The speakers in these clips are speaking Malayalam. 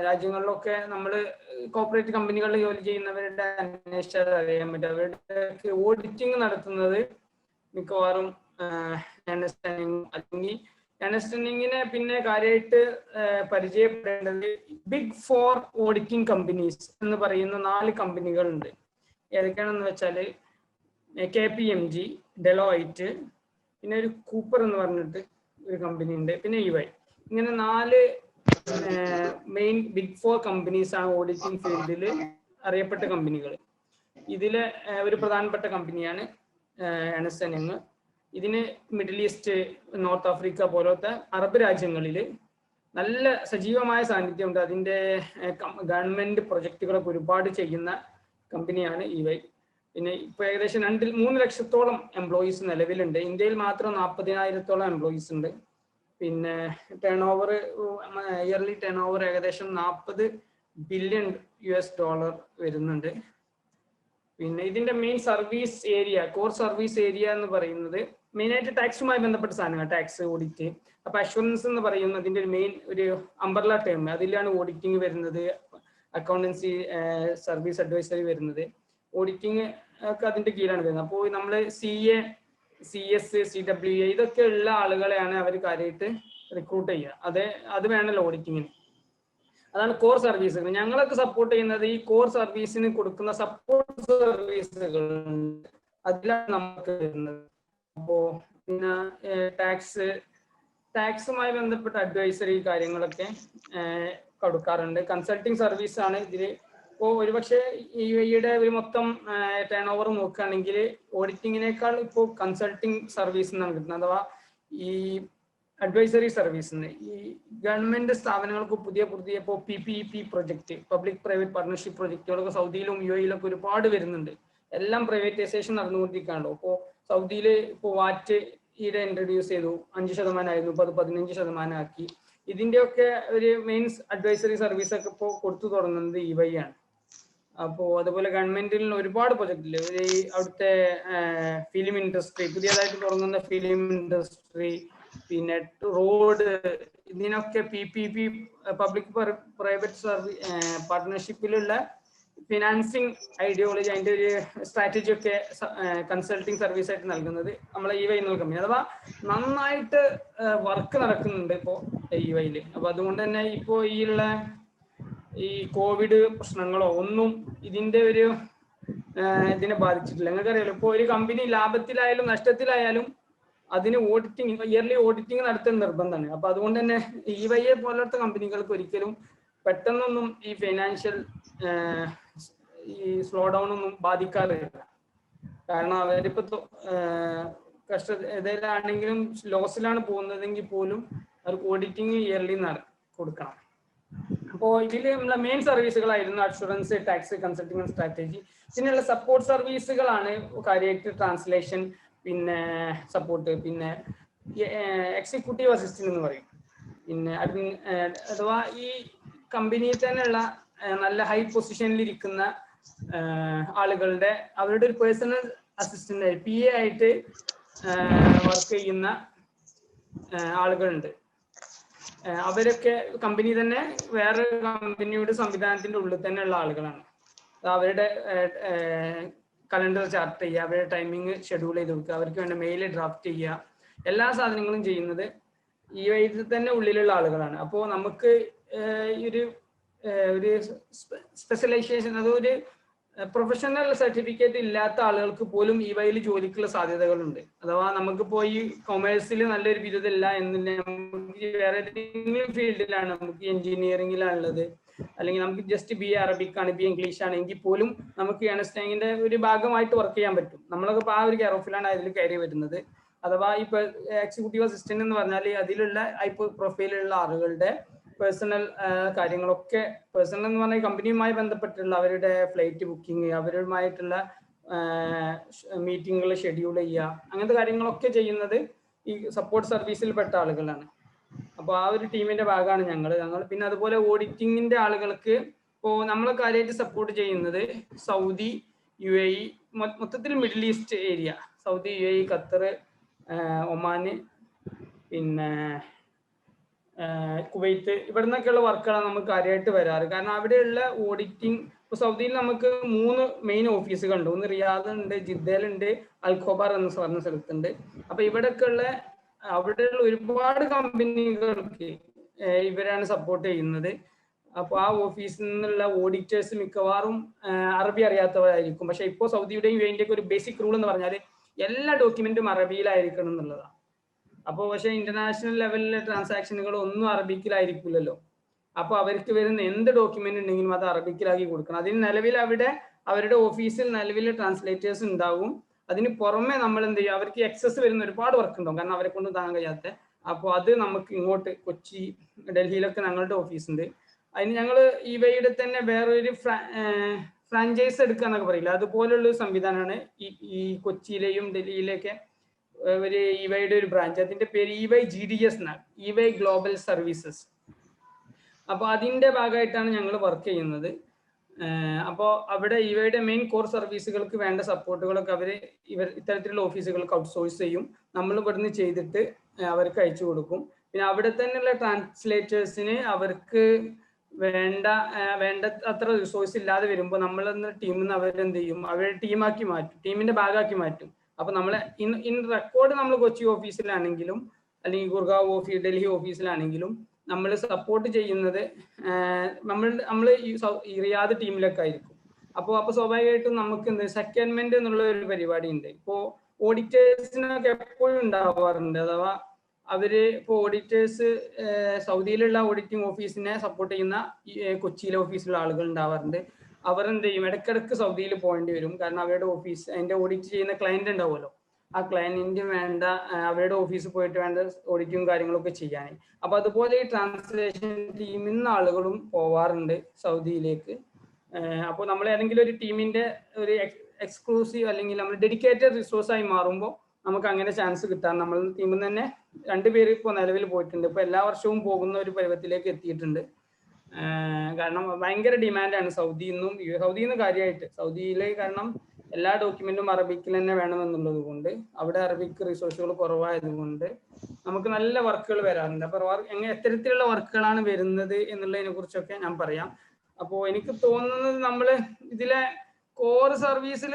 രാജ്യങ്ങളിലൊക്കെ നമ്മൾ കോർപ്പറേറ്റ് കമ്പനികളിൽ ജോലി ചെയ്യുന്നവരുടെ അന്വേഷിച്ചാൽ അറിയാൻ പറ്റും. അവരുടെ ഓഡിറ്റിംഗ് നടത്തുന്നത് മിക്കവാറും അല്ലെങ്കിൽ അണ്ടർസ്റ്റാൻഡിങ്ങിനെ പിന്നെ കാര്യമായിട്ട് പരിചയപ്പെടേണ്ടത് ബിഗ് 4 ഓഡിറ്റിംഗ് കമ്പനീസ് എന്ന് പറയുന്ന 4 കമ്പനികളുണ്ട്. ഏതൊക്കെയാണെന്ന് വെച്ചാൽ KPMG, ഡെലോയിറ്റ്, പിന്നെ ഒരു കൂപ്പർ എന്ന് പറഞ്ഞിട്ട് ഒരു കമ്പനി ഉണ്ട്, പിന്നെ EY. ഇങ്ങനെ 4 മെയിൻ ബിഗ് 4 കമ്പനീസ് ആണ് ഓഡിറ്റിംഗ് ഫീൽഡിൽ അറിയപ്പെട്ട കമ്പനികൾ. ഇതിലെ ഒരു പ്രധാനപ്പെട്ട കമ്പനിയാണ് ഏൺസ്റ്റ് ആൻഡ് യങ്. ഇതിന് മിഡിൽ ഈസ്റ്റ്, നോർത്ത് ആഫ്രിക്ക പോലത്തെ അറബ് രാജ്യങ്ങളിൽ നല്ല സജീവമായ സാന്നിധ്യമുണ്ട്. അതിൻ്റെ ഗവൺമെന്റ് പ്രൊജക്റ്റുകളൊക്കെ ഒരുപാട് ചെയ്യുന്ന കമ്പനിയാണ് EY. പിന്നെ ഇപ്പോൾ ഏകദേശം 2-3 ലക്ഷത്തോളം എംപ്ലോയീസ് നിലവിലുണ്ട്. ഇന്ത്യയിൽ മാത്രം 40,000-ഓളം എംപ്ലോയീസ് ഉണ്ട്. പിന്നെ ഇയർലി ടേൺ ഓവർ ഏകദേശം $40 ബില്യൺ വരുന്നുണ്ട്. പിന്നെ ഇതിന്റെ main service area, core service area എന്ന് പറയുന്നത് മെയിനായിട്ട് ടാക്സുമായി ബന്ധപ്പെട്ട സാധനങ്ങൾ, ടാക്സ്, ഓഡിറ്റ്. അപ്പൊ അഷുറൻസ് എന്ന് പറയുന്നതിന്റെ ഒരു മെയിൻ ഒരു അംബർല ടേം, അതിലാണ് ഓഡിറ്റിംഗ് വരുന്നത്, അക്കൗണ്ടൻസി, സർവീസ് അഡ്വൈസറി വരുന്നത്. ഓഡിറ്റിംഗ് ഒക്കെ അതിന്റെ കീഴിലാണ് വരുന്നത്. അപ്പോൾ നമ്മൾ CA, CS, CWA ഇതൊക്കെ ഉള്ള ആളുകളെയാണ് അവർ കാര്യമായിട്ട് റിക്രൂട്ട് ചെയ്യുക. അത് വേണമല്ലോ ഓഡിറ്റിങ്ങിന്. അതാണ് കോർ സർവീസുകൾ. ഞങ്ങളൊക്കെ സപ്പോർട്ട് ചെയ്യുന്നത് ഈ കോർ സർവീസിന് കൊടുക്കുന്ന സപ്പോർട്ട് സർവീസുകൾ, അതിലാണ് നമുക്ക് വരുന്നത്. അപ്പോ പിന്നെ ടാക്സുമായി ബന്ധപ്പെട്ട അഡ്വൈസറി കാര്യങ്ങളൊക്കെ കൊടുക്കാറുണ്ട്. കൺസൾട്ടിങ് സർവീസ് ആണ് ഇതിൽ. ഇപ്പോൾ ഒരുപക്ഷെ EYയുടെ ഒരു മൊത്തം ടേൺ ഓവർ നോക്കുകയാണെങ്കിൽ ഓഡിറ്റിങ്ങിനേക്കാൾ ഇപ്പോൾ കൺസൾട്ടിങ് സർവീസ് എന്നാണ് കിട്ടുന്നത്. അഥവാ ഈ അഡ്വൈസറി സർവീസിന് ഈ ഗവൺമെന്റ് സ്ഥാപനങ്ങൾക്ക് പുതിയ ഇപ്പോൾ PPP project, public private partnership പ്രൊജക്റ്റുകളൊക്കെ സൗദിയിലും UAEയിലൊക്കെ ഒരുപാട് വരുന്നുണ്ട്. എല്ലാം പ്രൈവറ്റൈസേഷൻ നടന്നുകൊണ്ടിരിക്കുകയാണല്ലോ. ഇപ്പോൾ സൗദിയിൽ ഇപ്പോൾ വാറ്റ് ഈടെ ഇൻട്രൊഡ്യൂസ് ചെയ്തു, 5% ആയിരുന്നു, ഇപ്പോൾ അത് 15% ആക്കി. ഇതിന്റെയൊക്കെ ഒരു മെയിൻസ് അഡ്വൈസറി സർവീസ് ഒക്കെ ഇപ്പോൾ കൊടുത്തു തുടങ്ങുന്നത് EY ആണ്. അപ്പോൾ അതുപോലെ ഗവൺമെന്റിൽ ഒരുപാട് പ്രൊജക്റ്റില് അവിടുത്തെ ഫിലിം ഇൻഡസ്ട്രി, പുതിയതായിട്ട് തുടങ്ങുന്ന ഫിലിം ഇൻഡസ്ട്രി, പിന്നെ റോഡ്, ഇതിനൊക്കെ PPP പബ്ലിക് പ്രൈവറ്റ് പാർട്ട്ണർഷിപ്പിലുള്ള ഫിനാൻസിങ് ഐഡിയോളജി, അതിന്റെ ഒരു സ്ട്രാറ്റജി ഒക്കെ കൺസൾട്ടിങ് സർവീസ് ആയിട്ട് നൽകുന്നത് നമ്മളെ EY എന്നുള്ള കമ്പനി. അഥവാ നന്നായിട്ട് വർക്ക് നടക്കുന്നുണ്ട് ഇപ്പോൾ EYയിൽ. അപ്പൊ അതുകൊണ്ട് തന്നെ ഇപ്പോൾ ഈ കോവിഡ് പ്രശ്നങ്ങളോ ഒന്നും ഇതിനെ ബാധിച്ചിട്ടില്ല. നിങ്ങൾക്കറിയാലോ, ഇപ്പോൾ ഒരു കമ്പനി ലാഭത്തിലായാലും നഷ്ടത്തിലായാലും അതിന് ഇയർലി ഓഡിറ്റിംഗ് നടത്തുന്ന നിർബന്ധമാണ്. അപ്പൊ അതുകൊണ്ട് തന്നെ EY പോലത്തെ കമ്പനികൾക്ക് ഒരിക്കലും പെട്ടെന്നൊന്നും ഈ ഫൈനാൻഷ്യൽ ഈ സ്ലോ ഡൗൺ ഒന്നും ബാധിക്കാറില്ല. കാരണം അവരിപ്പോ കഷ്ടത്തിലാണെങ്കിലും ലോസിലാണ് പോകുന്നതെങ്കിൽ പോലും അവർക്ക് ഓഡിറ്റിംഗ് ഇയർലി കൊടുക്കണം. അപ്പോൾ ഇതിൽ നമ്മളെ മെയിൻ സർവീസുകളായിരുന്നു assurance, tax, consulting and strategy. പിന്നെയുള്ള സപ്പോർട്ട് സർവീസുകളാണ് കാര്യമായിട്ട് ട്രാൻസ്ലേഷൻ, പിന്നെ സപ്പോർട്ട്, പിന്നെ എക്സിക്യൂട്ടീവ് അസിസ്റ്റന്റ് എന്ന് പറയും. പിന്നെ അഥവാ ഈ കമ്പനിയിൽ തന്നെയുള്ള നല്ല ഹൈ പൊസിഷനിൽ ഇരിക്കുന്ന ആളുകളുടെ അവരുടെ ഒരു പേഴ്സണൽ അസിസ്റ്റന്റ് PA ആയിട്ട് വർക്ക് ചെയ്യുന്ന ആളുകളുണ്ട്. അവരൊക്കെ കമ്പനി തന്നെ വേറെ കമ്പനിയുടെ സംവിധാനത്തിന്റെ ഉള്ളിൽ തന്നെ ഉള്ള ആളുകളാണ്. അവരുടെ കലണ്ടർ ചാർട്ട് ചെയ്യുക, അവരുടെ ടൈമിങ് ഷെഡ്യൂൾ ചെയ്ത് വെക്കുക, അവർക്ക് വേണ്ട മെയിൽ ഡ്രാഫ്റ്റ് ചെയ്യുക, എല്ലാ സാധനങ്ങളും ചെയ്യുന്നത് EY തന്നെ ഉള്ളിലുള്ള ആളുകളാണ്. അപ്പോൾ നമുക്ക് ഒരു സ്പെഷ്യലൈസേഷൻ, അതൊരു പ്രൊഫഷണൽ സർട്ടിഫിക്കറ്റ് ഇല്ലാത്ത ആളുകൾക്ക് പോലും EYയിൽ ജോലിക്കുള്ള സാധ്യതകളുണ്ട്. അഥവാ നമുക്കിപ്പോൾ ഈ കൊമേഴ്സിൽ നല്ലൊരു ബിരുദമില്ല എന്നില്ല, നമുക്ക് വേറെ ഏതെങ്കിലും ഫീൽഡിലാണ്, നമുക്ക് എഞ്ചിനീയറിംഗിലാണുള്ളത്, അല്ലെങ്കിൽ നമുക്ക് ജസ്റ്റ് BA അറബിക് ആണ്, BA ഇംഗ്ലീഷ് ആണ് എങ്കിൽ പോലും നമുക്ക് ഏൺസ്റ്റ് & യങ്ങിന്റെ ഒരു ഭാഗമായിട്ട് വർക്ക് ചെയ്യാൻ പറ്റും. നമ്മളൊക്കെ ആ ഒരു കെയർ ഓഫിലാണ് അതിൽ കയറി വരുന്നത്. അഥവാ ഇപ്പൊ എക്സിക്യൂട്ടീവ് അസിസ്റ്റന്റ് എന്ന് പറഞ്ഞാൽ അതിലുള്ള പ്രൊഫൈലുള്ള ആളുകളുടെ പേഴ്സണൽ കാര്യങ്ങളൊക്കെ, പേഴ്സണൽ എന്ന് പറഞ്ഞാൽ കമ്പനിയുമായി ബന്ധപ്പെട്ടുള്ള അവരുടെ ഫ്ലൈറ്റ് ബുക്കിംഗ്, അവരുമായിട്ടുള്ള മീറ്റിങ്ങുകൾ ഷെഡ്യൂൾ ചെയ്യുക, അങ്ങനത്തെ കാര്യങ്ങളൊക്കെ ചെയ്യുന്നത് ഈ സപ്പോർട്ട് സർവീസിൽ പെട്ട ആളുകളാണ്. അപ്പോൾ ആ ഒരു ടീമിന്റെ ഭാഗമാണ് ഞങ്ങൾ. പിന്നെ അതുപോലെ ഓഡിറ്റിങ്ങിന്റെ ആളുകൾക്ക് ഇപ്പോൾ നമ്മൾ കാര്യമായിട്ട് സപ്പോർട്ട് ചെയ്യുന്നത് സൗദി, UAE, മൊത്തത്തിൽ middle east area, Saudi, UAE, Qatar, Oman, പിന്നെ കുവൈറ്റ് ഇവിടെ നിന്നൊക്കെയുള്ള വർക്കുകളാണ് നമുക്ക് കാര്യമായിട്ട് വരാറ്. കാരണം അവിടെയുള്ള ഓഡിറ്റിംഗ്, ഇപ്പോൾ സൗദിയിൽ നമുക്ക് 3 മെയിൻ ഓഫീസുകളുണ്ട്. ഒന്ന് റിയാദ് ഉണ്ട്, ജിദ്ദയിലുണ്ട്, അൽഖോബാർ എന്ന് പറഞ്ഞ സ്ഥലത്തുണ്ട്. അപ്പൊ ഇവിടെയൊക്കെയുള്ള അവിടെയുള്ള ഒരുപാട് കമ്പനികൾക്ക് ഇവരാണ് സപ്പോർട്ട് ചെയ്യുന്നത്. അപ്പോൾ ആ ഓഫീസിൽ നിന്നുള്ള ഓഡിറ്റേഴ്സ് മിക്കവാറും അറബി അറിയാത്തവരായിരിക്കും. പക്ഷെ ഇപ്പോൾ സൗദിയുടെയും UAE ഒരു ബേസിക് റൂൾ എന്ന് പറഞ്ഞാൽ എല്ലാ ഡോക്യുമെന്റും അറബിയിലായിരിക്കണം എന്നുള്ളതാണ്. അപ്പോൾ പക്ഷെ ഇന്റർനാഷണൽ ലെവലിലെ ട്രാൻസാക്ഷനുകൾ ഒന്നും അറബിക്കിലായിരിക്കില്ലല്ലോ. അപ്പോൾ അവർക്ക് വരുന്ന എന്ത് ഡോക്യുമെന്റ് ഉണ്ടെങ്കിലും അത് അറബിക്കിലാക്കി കൊടുക്കണം. അതിന് നിലവിൽ അവിടെ അവരുടെ ഓഫീസിൽ നിലവിൽ ട്രാൻസ്ലേറ്റേഴ്സ് ഉണ്ടാവും. അതിന് പുറമെ നമ്മൾ എന്ത് ചെയ്യും, അവർക്ക് എക്സസ് വരുന്ന ഒരുപാട് വർക്ക് ഉണ്ടാവും, കാരണം അവരെ കൊണ്ട് താങ്ങാൻ കഴിയാത്ത. അപ്പോൾ അത് നമുക്ക് ഇങ്ങോട്ട് കൊച്ചി, ഡൽഹിയിലൊക്കെ ഞങ്ങളുടെ ഓഫീസ് ഉണ്ട്. അതിന് ഞങ്ങൾ UAE തന്നെ വേറൊരു ഫ്രാഞ്ചൈസ് എടുക്കുക എന്നൊക്കെ പറയില്ല, അതുപോലുള്ള ഒരു സംവിധാനമാണ് ഈ കൊച്ചിയിലെയും ഡൽഹിയിലെയൊക്കെ ഒരു UAE ഒരു ബ്രാഞ്ച്. അതിന്റെ പേര് EYGDS എന്നാണ്, EY ഗ്ലോബൽ സർവീസസ്. അപ്പോൾ അതിന്റെ ഭാഗമായിട്ടാണ് ഞങ്ങൾ വർക്ക് ചെയ്യുന്നത്. അപ്പോൾ അവിടെ UAE മെയിൻ കോർ സർവീസുകൾക്ക് വേണ്ട സപ്പോർട്ടുകളൊക്കെ ഇത്തരത്തിലുള്ള ഓഫീസുകൾക്ക് ഔട്ട്സോഴ്സ് ചെയ്യും. നമ്മൾ ഇവിടുന്ന് ചെയ്തിട്ട് അവർക്ക് അയച്ചു കൊടുക്കും. പിന്നെ അവിടെ തന്നെയുള്ള ട്രാൻസ്ലേറ്റേഴ്സിന് അവർക്ക് വേണ്ട അത്ര റിസോഴ്സ് ഇല്ലാതെ വരുമ്പോൾ നമ്മളെന്ന ടീമിൽ നിന്ന് അവരെന്ത് ചെയ്യും, അവരെ ടീമാക്കി മാറ്റും, ടീമിന്റെ ഭാഗമാക്കി മാറ്റും. അപ്പൊ നമ്മളെ ഇൻ റെക്കോർഡ് നമ്മൾ കൊച്ചി ഓഫീസിലാണെങ്കിലും അല്ലെങ്കിൽ ഗുർഗാവ് ഡൽഹി ഓഫീസിലാണെങ്കിലും നമ്മൾ സപ്പോർട്ട് ചെയ്യുന്നത് നമ്മൾ ഈ റിയാദ് ടീമിലൊക്കെ ആയിരിക്കും. അപ്പോൾ സ്വാഭാവികമായിട്ടും നമുക്ക് എന്ത് സെക്കൻഡ്മെന്റ് എന്നുള്ള ഒരു പരിപാടി ഉണ്ട്. ഇപ്പോൾ ഓഡിറ്റേഴ്സിനൊക്കെ എപ്പോഴും ഉണ്ടാവാറുണ്ട്. അഥവാ അവര് ഇപ്പോൾ ഓഡിറ്റേഴ്സ് സൗദിയിലുള്ള ഓഡിറ്റിംഗ് ഓഫീസിനെ സപ്പോർട്ട് ചെയ്യുന്ന കൊച്ചിയിലെ ഓഫീസിലുള്ള ആളുകൾ ഉണ്ടാവാറുണ്ട്. അവർ എന്ത് ചെയ്യും, ഇടയ്ക്കിടയ്ക്ക് സൗദിയിൽ പോകേണ്ടി വരും. കാരണം അവരുടെ ഓഫീസ് അതിന്റെ ഓഡിറ്റ് ചെയ്യുന്ന ക്ലയന്റ് ഉണ്ടാവുമല്ലോ, ആ ക്ലയന്റിന് വേണ്ട അവരുടെ ഓഫീസിൽ പോയിട്ട് വേണ്ട ഓഡിറ്റിങ്ങും കാര്യങ്ങളൊക്കെ ചെയ്യാൻ. അപ്പൊ അതുപോലെ ഈ ട്രാൻസ്ലേഷൻ ടീമിൽ നിന്ന് ആളുകളും പോവാറുണ്ട് സൗദിയിലേക്ക്. അപ്പോൾ നമ്മൾ ഏതെങ്കിലും ഒരു ടീമിന്റെ ഒരു എക്സ്ക്ലൂസീവ് അല്ലെങ്കിൽ നമ്മൾ ഡെഡിക്കേറ്റഡ് റിസോഴ്സായി മാറുമ്പോൾ നമുക്ക് അങ്ങനെ ചാൻസ് കിട്ടാൻ നമ്മൾ ടീമിൽ നിന്ന് തന്നെ 2 പേര് ഇപ്പോൾ നിലവിൽ പോയിട്ടുണ്ട്. ഇപ്പോൾ എല്ലാ വർഷവും പോകുന്ന ഒരു പരുവത്തിലേക്ക് എത്തിയിട്ടുണ്ട്. കാരണം ഭയങ്കര ഡിമാൻഡാണ് സൗദിയിൽ നിന്ന് കാര്യമായിട്ട്. സൗദിയിലെ കാരണം എല്ലാ ഡോക്യുമെന്റും അറബിക്കിൽ തന്നെ വേണമെന്നുള്ളത് കൊണ്ട്, അവിടെ അറബിക് റിസോഴ്സുകൾ കുറവായതുകൊണ്ട് നമുക്ക് നല്ല വർക്കുകൾ വരാറുണ്ട്. അപ്പോൾ എത്തരത്തിലുള്ള വർക്കുകളാണ് വരുന്നത് എന്നുള്ളതിനെ കുറിച്ചൊക്കെ ഞാൻ പറയാം. അപ്പോൾ എനിക്ക് തോന്നുന്നത് നമ്മൾ ഇതിലെ കോർ സർവീസിൽ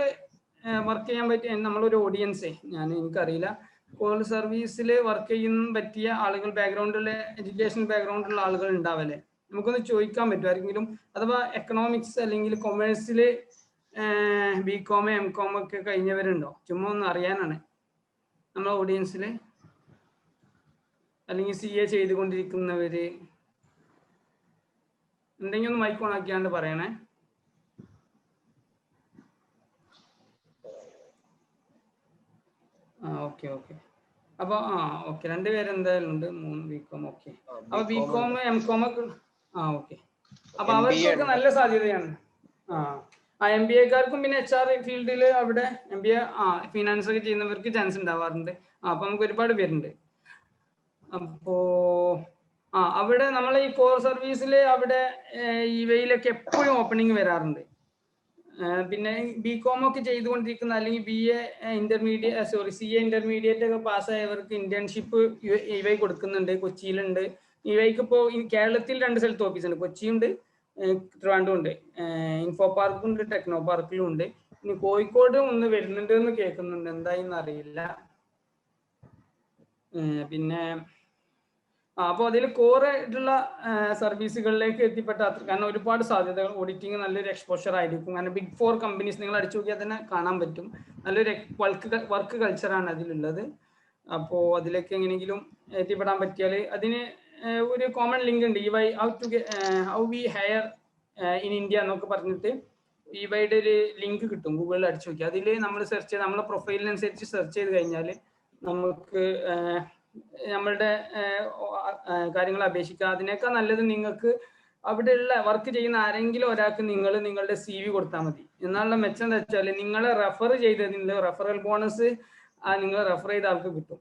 വർക്ക് ചെയ്യാൻ പറ്റിയ നമ്മളൊരു ഓഡിയൻസ്, എനിക്കറിയില്ല, കോർ സർവീസിൽ വർക്ക് ചെയ്യാൻ പറ്റിയ ആളുകൾ, എഡ്യൂക്കേഷൻ ബാക്ക്ഗ്രൗണ്ടുള്ള ആളുകൾ ഉണ്ടാവല്ലേ, നമുക്കൊന്ന് ചോദിക്കാൻ പറ്റും ആരെങ്കിലും. അഥവാ എക്കണോമിക്സ് അല്ലെങ്കിൽ കൊമേഴ്സിൽ BCom MCom ഒക്കെ കഴിഞ്ഞവരുണ്ടോ? ചുമ്മാ ഒന്ന് അറിയാനാണ് നമ്മളെ ഓഡിയൻസിൽ. അല്ലെങ്കിൽ CA ചെയ്തുകൊണ്ടിരിക്കുന്നവര് എന്തെങ്കിലും ഒന്ന് മൈക്ക് ഓൺ ആക്കിയാണ്ട് പറയണേ. ഓക്കെ. അപ്പൊ ഓക്കെ, 2 പേര് എന്തായാലും ഉണ്ട്. 3 BCom. ഓക്കെ. അപ്പൊ BCom MCom ഒക്കെ ഓക്കെ. അപ്പൊ അവർക്കൊക്കെ നല്ല സാധ്യതയാണ്. MBA-കാർക്കും പിന്നെ HR ഫീൽഡിൽ അവിടെ MBA ഫിനാൻസ് ഒക്കെ ചെയ്യുന്നവർക്ക് ചാൻസ് ഉണ്ടാവാറുണ്ട്. അപ്പൊ നമുക്ക് ഒരുപാട് പേരുണ്ട്. അപ്പോ അവിടെ നമ്മൾ ഈ കോർ സർവീസിൽ അവിടെ UAE-ലൊക്കെ എപ്പോഴും ഓപ്പണിംഗ് വരാറുണ്ട്. പിന്നെ BCom ഒക്കെ ചെയ്തുകൊണ്ടിരിക്കുന്ന അല്ലെങ്കിൽ CA ഇന്റർമീഡിയറ്റ് ഒക്കെ പാസ്സായവർക്ക് ഇന്റേൺഷിപ്പ് UAE കൊടുക്കുന്നുണ്ട്. കൊച്ചിയിലുണ്ട്. UAE-ക്ക് ഇപ്പോൾ കേരളത്തിൽ 2 സ്ഥലത്ത് ഓഫീസുണ്ട്, കൊച്ചിയുണ്ട്, ട്രിവാൻഡ്രം ഉണ്ട്. ഇൻഫോ പാർക്കും ഉണ്ട്, ടെക്നോ പാർക്കിലും ഉണ്ട്. ഇനി കോഴിക്കോട് ഒന്ന് വരുന്നുണ്ട് എന്ന് കേൾക്കുന്നുണ്ട്, എന്തായെന്ന് അറിയില്ല. പിന്നെ അപ്പോൾ അതിൽ കോർ ആയിട്ടുള്ള സർവീസുകളിലേക്ക് എത്തിപ്പെട്ട കാരണം ഒരുപാട് സാധ്യതകൾ, ഓഡിറ്റിംഗ് നല്ലൊരു എക്സ്പോഷർ ആയിരിക്കും. കാരണം Big 4 കമ്പനീസ് നിങ്ങൾ അടിച്ചു നോക്കിയാൽ തന്നെ കാണാൻ പറ്റും. നല്ലൊരു വർക്ക് കൾച്ചറാണ് അതിലുള്ളത്. അപ്പോൾ അതിലേക്ക് എങ്ങനെയെങ്കിലും എത്തിപ്പെടാൻ പറ്റിയാൽ അതിന് ഒരു കോമൺ ലിങ്ക് ഉണ്ട്, how we higher in India എന്നൊക്കെ പറഞ്ഞിട്ട് EYയുടെ ഒരു ലിങ്ക് കിട്ടും, ഗൂഗിളിൽ അടിച്ചു നോക്കി. അതിൽ നമ്മൾ സെർച്ച് ചെയ്ത് നമ്മളെ പ്രൊഫൈലിനനുസരിച്ച് സെർച്ച് ചെയ്ത് കഴിഞ്ഞാൽ നമുക്ക് നമ്മളുടെ കാര്യങ്ങൾ അപേക്ഷിക്കാം. അതിനേക്കാൾ നല്ലത് നിങ്ങൾക്ക് അവിടെയുള്ള വർക്ക് ചെയ്യുന്ന ആരെങ്കിലും ഒരാൾക്ക് നിങ്ങളുടെ CV കൊടുത്താൽ മതി. എന്നാലുള്ള മെച്ചം എന്താ വെച്ചാൽ നിങ്ങളെ റെഫർ ചെയ്തതിൻ്റെ റെഫറൽ ബോണസ് നിങ്ങൾ റെഫർ ചെയ്ത ആൾക്ക് കിട്ടും.